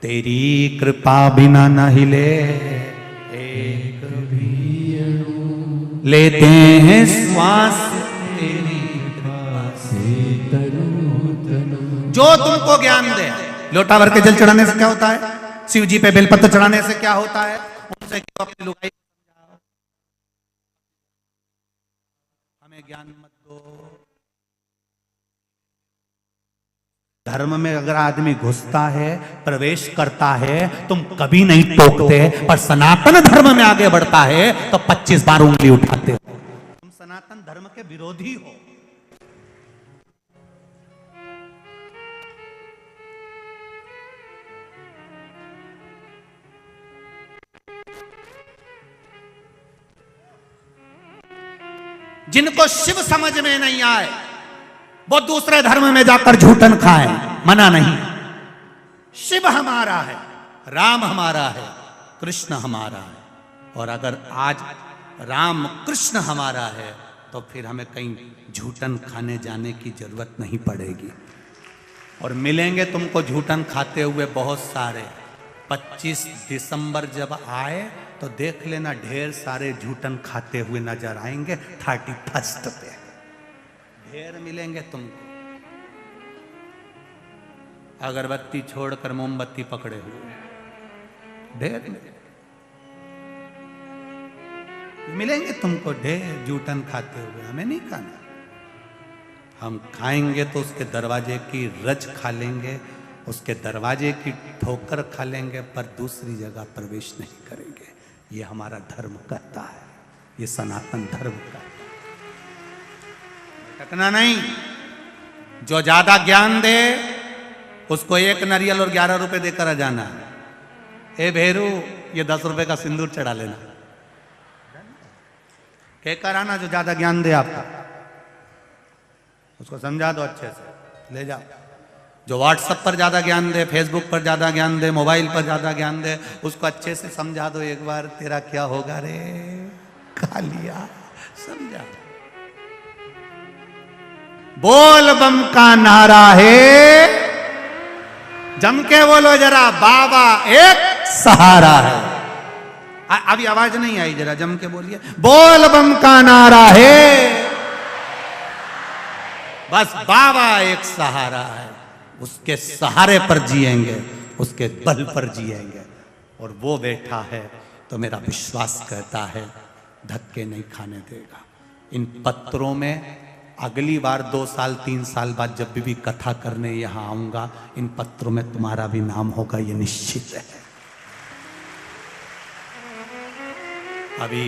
तेरी कृपा बिना न हिले एक भी लेते हैं श्वास तेरी कृपा से जो तुमको ज्ञान दे। लोटा भर के जल चढ़ाने से क्या होता है? शिव जी पे बेलपत्र चढ़ाने से क्या होता है? उनसे क्यों अपनी लुगाई समझाओ? हमें ज्ञान मत दो। धर्म में अगर आदमी घुसता है, प्रवेश करता है, तुम कभी नहीं टोकते, पर सनातन धर्म में आगे बढ़ता है तो 25 बार उंगली उठाते हो। तुम सनातन धर्म के विरोधी हो। जिनको शिव समझ में नहीं आए वो दूसरे धर्म में जाकर झूठन खाए, मना नहीं। शिव हमारा है, राम हमारा है, कृष्ण हमारा है। और अगर आज राम कृष्ण हमारा है तो फिर हमें कहीं झूठन खाने जाने की जरूरत नहीं पड़ेगी। और मिलेंगे तुमको झूठन खाते हुए बहुत सारे। 25 दिसंबर जब आए तो देख लेना, ढेर सारे झूठन खाते हुए नजर आएंगे 31 पे। ढेर मिलेंगे तुमको, अगरबत्ती छोड़कर मोमबत्ती पकड़े हुए ढेर मिलेंगे तुमको, ढेर झूठन खाते हुए। हमें नहीं खाना, हम खाएंगे तो उसके दरवाजे की रज खा लेंगे, उसके दरवाजे की ठोकर खा लेंगे, पर दूसरी जगह प्रवेश नहीं करेंगे। ये हमारा धर्म कहता है, ये सनातन धर्म कहता है। भटकना नहीं। जो ज्यादा ज्ञान दे उसको 1 नारियल और 11 रुपए देकर आ जाना। ए भेरू, ये 10 रुपए का सिंदूर चढ़ा लेना। कहकर आना जो ज्यादा ज्ञान दे आपको, उसको समझा दो अच्छे से, ले जाओ। जो व्हाट्सएप पर ज्यादा ज्ञान दे, फेसबुक पर ज्यादा ज्ञान दे, मोबाइल पर ज्यादा ज्ञान दे, उसको अच्छे से समझा दो एक बार, तेरा क्या होगा रे, खा लिया। समझा। बोल बम का नारा है, जम के बोलो जरा, बाबा एक सहारा है। अभी आवाज नहीं आई, जरा जम के बोलिए। बोल बम का नारा है, बस बाबा एक सहारा है। उसके सहारे पर जिएंगे, उसके बल पर जिएंगे। और वो बैठा है तो मेरा विश्वास कहता है धक्के नहीं खाने देगा। इन पत्रों में अगली बार 2 साल 3 साल बाद जब भी कथा करने यहां आऊंगा, इन पत्रों में तुम्हारा भी नाम होगा, ये निश्चित है। अभी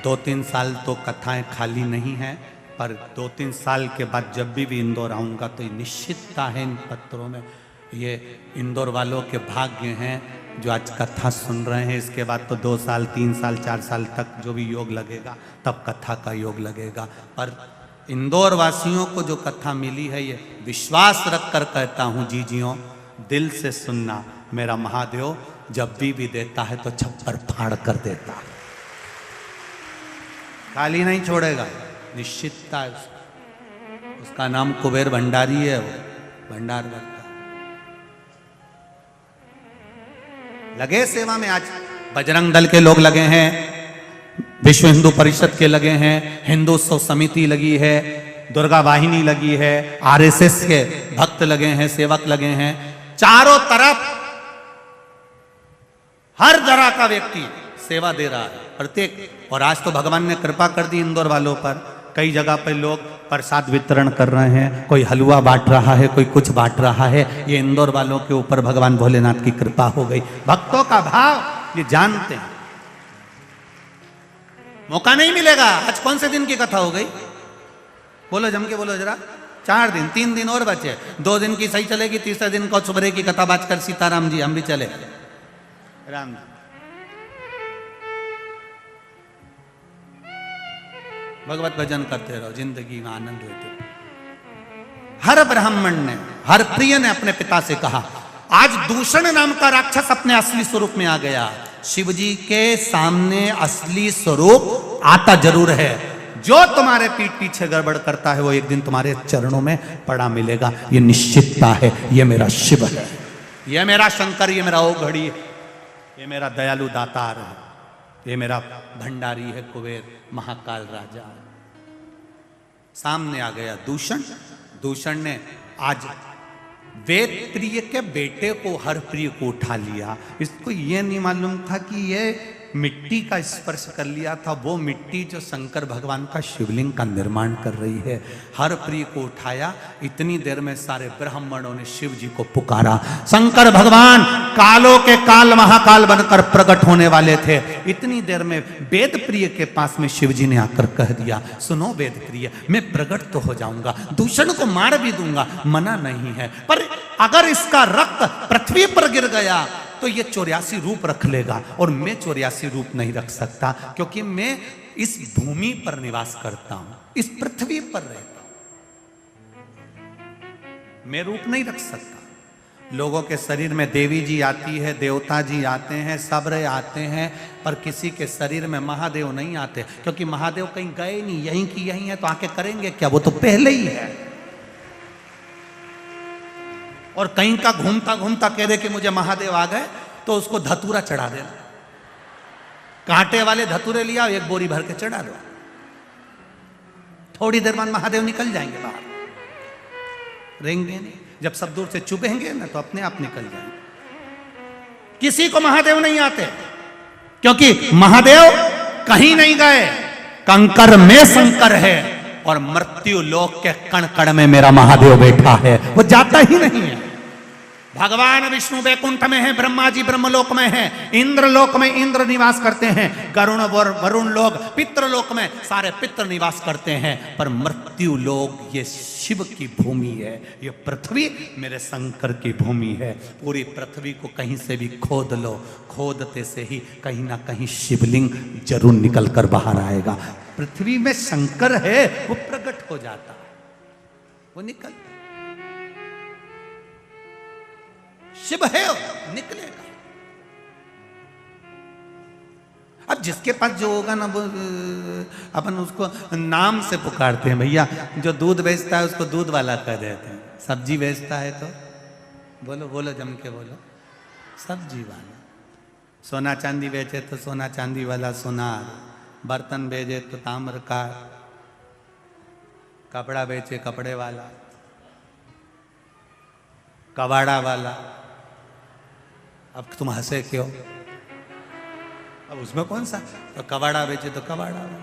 2-3 साल तो कथाएं खाली नहीं है, पर 2-3 साल के बाद जब भी इंदौर आऊंगा तो ये निश्चितता है इन पत्रों में। ये इंदौर वालों के भाग्य हैं जो आज कथा सुन रहे हैं। इसके बाद तो 2 साल 3 साल 4 साल तक जो भी योग लगेगा तब कथा का योग लगेगा। पर इंदौर वासियों को जो कथा मिली है, ये विश्वास रख कर कहता हूँ जीजियों, दिल से सुनना। मेरा महादेव जब भी देता है तो छप्पर फाड़ कर देता है, खाली नहीं छोड़ेगा, निश्चितता है उसका नाम कुबेर भंडारी है। वो भंडार करता लगे सेवा में। आज बजरंग दल के लोग लगे हैं, विश्व हिंदू परिषद के लगे हैं, हिंदुत्व समिति लगी है, दुर्गा वाहिनी लगी है, आरएसएस के भक्त लगे हैं, सेवक लगे हैं। चारों तरफ हर तरह का व्यक्ति सेवा दे रहा है, प्रत्येक। और आज तो भगवान ने कृपा कर दी इंदौर वालों पर, कई जगह पर लोग प्रसाद वितरण कर रहे हैं, कोई हलवा बांट रहा है, कोई कुछ बांट रहा है। ये इंदौर वालों के ऊपर भगवान भोलेनाथ की कृपा हो गई। भक्तों का भाव ये जानते हैं, मौका नहीं मिलेगा। आज कौन से दिन की कथा हो गई, बोलो जम के बोलो जरा। 4 दिन, 3 दिन और बचे। 2 दिन की सही चलेगी, तीसरे दिन को सुबह की कथा बात कर सीताराम जी, हम भी चले राम जी। भगवत भजन करते रहो, जिंदगी में आनंद होते। हर ब्राह्मण ने, हर प्रिय ने अपने पिता से कहा, आज दूषण नाम का राक्षस अपने असली स्वरूप में आ गया। शिव जी के सामने असली स्वरूप आता जरूर है। जो तुम्हारे पीठ पीछे गड़बड़ करता है वो एक दिन तुम्हारे चरणों में पड़ा मिलेगा, ये निश्चितता है। ये मेरा शिव है, ये मेरा शंकर, ये मेरा ओघड़ी है, ये मेरा दयालु दातार है, ये मेरा भंडारी है, कुबेर महाकाल राजा। सामने आ गया दूषण। दूषण ने आज वेद प्रिय के बेटे को, हर प्रिय को उठा लिया। इसको ये नहीं मालूम था कि ये मिट्टी का स्पर्श कर लिया था, वो मिट्टी जो शंकर भगवान का शिवलिंग का निर्माण कर रही है। हर प्रिय को उठाया। इतनी देर में सारे ब्राह्मणों ने शिव जी को पुकारा। शंकर भगवान कालों के काल महाकाल बनकर प्रकट होने वाले थे। इतनी देर में वेद प्रिय के पास में शिव जी ने आकर कह दिया, सुनो वेद प्रिय, मैं प्रकट तो हो जाऊंगा, दूषण को मार भी दूंगा, मना नहीं है, पर अगर इसका रक्त पृथ्वी पर गिर गया तो ये 84 रूप रख लेगा, और मैं 84 रूप नहीं रख सकता, क्योंकि मैं इस भूमि पर निवास करता हूं, इस पृथ्वी पर रहता हूं, मैं रूप नहीं रख सकता। लोगों के शरीर में देवी जी आती है, देवता जी आते हैं, सब्र आते हैं, पर किसी के शरीर में महादेव नहीं आते, क्योंकि महादेव कहीं गए नहीं, यहीं की यहीं है, तो आके करेंगे क्या, वो तो पहले ही है। और कहीं का घूमता घूमता कह दे कि मुझे महादेव आ गए, तो उसको धतूरा चढ़ा देना, कांटे वाले धतूरे लिया, एक बोरी भर के चढ़ा दो, थोड़ी देर बाद महादेव निकल जाएंगे बाहर, रहेंगे नहीं। जब सब दूर से चुभेंगे ना तो अपने आप निकल जाएंगे। किसी को महादेव नहीं आते, क्योंकि महादेव कहीं नहीं गए, कंकर में शंकर है, और मृत्यु लोक के कण कण में मेरा महादेव बैठा है, वो जाता ही नहीं है। भगवान विष्णु वैकुंठ में है, ब्रह्मा जी ब्रह्मलोक में है, इंद्र लोक में इंद्र निवास करते हैं, गरुण वरुण लोग पितृलोक में सारे पितृ निवास करते हैं, पर मृत्यु लोक ये शिव की भूमि है, ये पृथ्वी मेरे शंकर की भूमि है। पूरी पृथ्वी को कहीं से भी खोद लो, खोदते से ही कहीं ना कहीं शिवलिंग जरूर निकल कर बाहर आएगा। पृथ्वी में शंकर है, वो प्रकट हो जाता है, वो निकल, शिव है निकलेगा। अब जिसके पास जो होगा ना, वो अपन उसको नाम से पुकारते हैं। भैया जो दूध बेचता है उसको दूध वाला कह देते हैं, सब्जी बेचता है तो बोलो बोलो जम के बोलो, सब्जी वाला। सोना चांदी बेचे तो सोना चांदी वाला सोनार, बर्तन बेचे तो ताम्र का, कपड़ा बेचे कपड़े वाला, कबाड़ा वाला। अब तुम हंसे क्यों, अब उसमें कौन सा, तो कबाड़ा बेचे तो कबाड़ा वाला।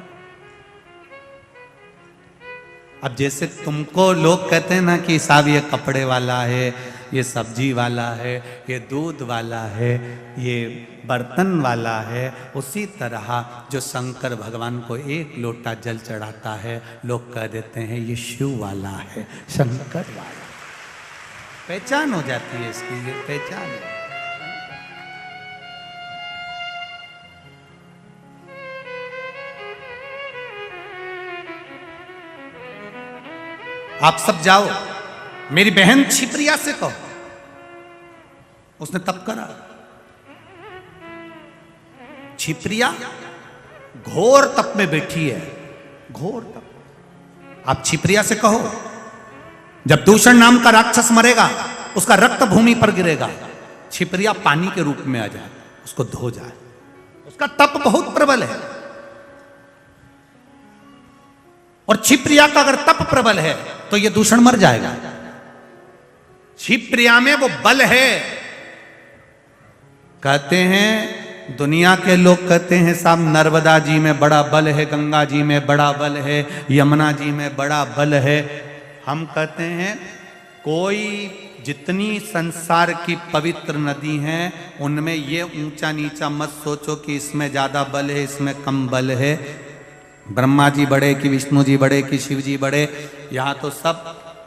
अब जैसे तुमको लोग कहते हैं ना कि साहब ये कपड़े वाला है, ये सब्जी वाला है, ये दूध वाला है, ये बर्तन वाला है, उसी तरह जो शंकर भगवान को एक लोटा जल चढ़ाता है, लोग कह देते हैं ये शिव वाला है, शंकर वाला। पहचान हो जाती है इसकी, ये पहचान है। आप सब जाओ, मेरी बहन छिप्रिया से कहो, उसने तप करा। छिप्रिया घोर तप में बैठी है, घोर तप। आप छिप्रिया से कहो, जब दूषण नाम का राक्षस मरेगा, उसका रक्त भूमि पर गिरेगा, छिप्रिया पानी के रूप में आ जाए, उसको धो जाए। उसका तप बहुत प्रबल है, और छिप्रिया का अगर तप प्रबल है तो ये दूषण मर जाएगा। छिप्रिया में वो बल है। कहते हैं दुनिया के लोग कहते हैं साहब नर्मदा जी में बड़ा बल है, गंगा जी में बड़ा बल है, यमुना जी में बड़ा बल है। हम कहते हैं कोई जितनी संसार की पवित्र नदी हैं उनमें ये ऊंचा नीचा मत सोचो कि इसमें ज़्यादा बल है, इसमें कम बल है। ब्रह्मा जी बड़े कि विष्णु जी बड़े कि शिव जी बड़े, यहाँ तो सब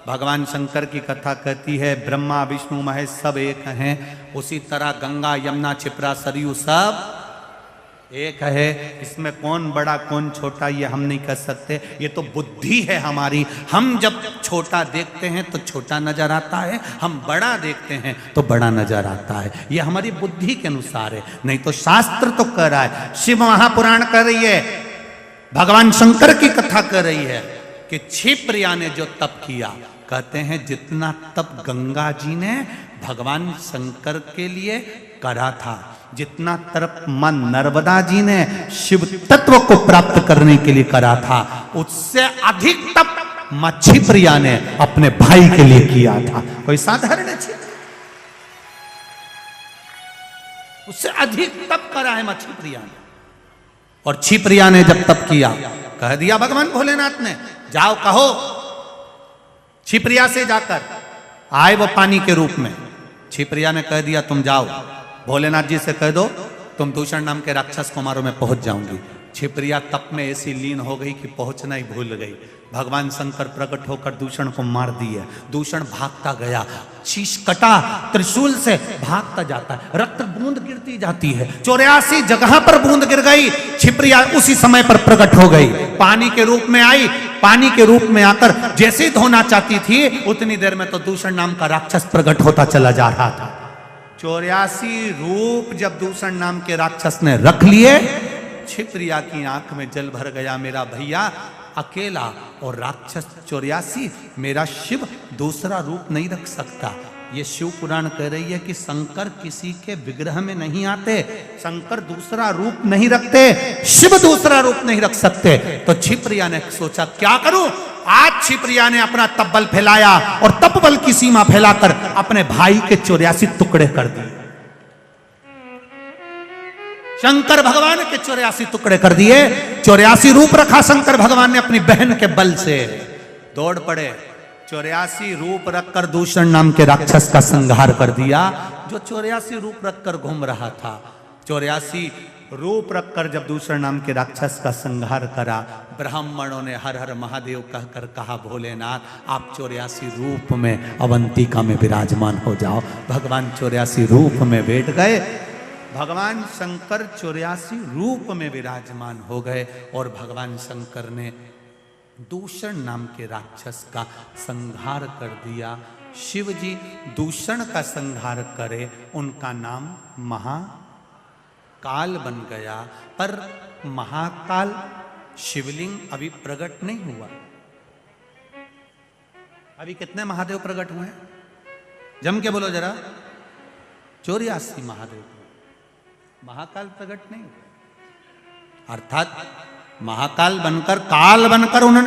भगवान शंकर की कथा कहती है, ब्रह्मा विष्णु महेश सब एक हैं। उसी तरह गंगा यमुना छिप्रा सरयू सब एक है। इसमें कौन बड़ा कौन छोटा ये हम नहीं कह सकते, ये तो बुद्धि है हमारी। हम जब छोटा देखते हैं तो छोटा नजर आता है, हम बड़ा देखते हैं तो बड़ा नजर आता है। ये हमारी बुद्धि के अनुसार है, नहीं तो शास्त्र तो कह रहा है, शिव महापुराण कह रही है, भगवान शंकर की कथा कर रही है कि छिप्रिया ने जो तप किया, कहते हैं जितना तप गंगा जी ने भगवान शंकर के लिए करा था, जितना तप मां नर्मदा जी ने शिव तत्व को प्राप्त करने के लिए करा था, उससे अधिक तप मां छिप्रिया ने अपने भाई के लिए किया था। कोई साधारण है, उससे अधिक तप करा है मां छिप्रिया ने। और छिप्रिया ने जब तप किया, कह दिया भगवान भोलेनाथ ने, जाओ कहो। छिप्रिया से जाकर आए वो पानी के रूप में। छिप्रिया ने कह दिया तुम जाओ, भोलेनाथ जी से कह दो तुम दूषण नाम के राक्षस को मारो, मैं पहुंच जाऊंगी। छिप्रिया तप में ऐसी लीन हो गई कि पहुंचना ही भूल गई। भगवान शंकर प्रकट होकर दूषण को मार दिए। दूषण भागता गया, शीश कटा, त्रिशूल से भागता जाता है, रक्त बूंद गिरती जाती है। 84 जगह पर बूंद गिर गई। छिप्रिया उसी समय पर प्रकट हो गई, पानी के रूप में आई, पानी के रूप में आकर जैसे ही धोना चाहती थी उतनी देर में तो दूषण नाम का राक्षस प्रकट होता चला जा रहा था। 84 रूप जब दूषण नाम के राक्षस ने रख लिए, छिप्रिया की आंख में जल भर गया। मेरा भैया अकेला और राक्षस 84, मेरा शिव दूसरा रूप नहीं रख सकता। ये शिव पुराण कह रही है कि शंकर किसी के विग्रह में नहीं आते, शंकर दूसरा रूप नहीं रखते, शिव दूसरा रूप नहीं रख सकते। तो छिप्रिया ने सोचा क्या करूं। आज छिप्रिया ने अपना तपबल फैलाया और तपबल की सीमा फैलाकर अपने भाई के 84 टुकड़े कर दिए। शंकर भगवान के 84 टुकड़े कर दिए। 84 रूप रखा शंकर भगवान ने अपनी बहन के बल से। दौड़ पड़े, 84 रूप रखकर दूषण नाम के राक्षस का संहार कर दिया, जो 84 रूप रखकर घूम रहा था। 84 रूप रखकर जब दूषण नाम के राक्षस का संहार करा, ब्राह्मणों ने हर हर महादेव कहकर कहा, भोलेनाथ आप 84 रूप में अवंतिका में विराजमान हो जाओ। भगवान 84 रूप में बैठ गए। भगवान शंकर 84 रूप में विराजमान हो गए और भगवान शंकर ने दूषण नाम के राक्षस का संहार कर दिया। शिव जी दूषण का संहार करे, उनका नाम महाकाल बन गया। पर महाकाल शिवलिंग अभी प्रकट नहीं हुआ। अभी कितने महादेव प्रकट हुए हैं? जम के बोलो जरा। 84 महादेव। महाकाल प्रकट नहीं हुआ, अर्थात महाकाल बनकर, काल बनकर उन्होंने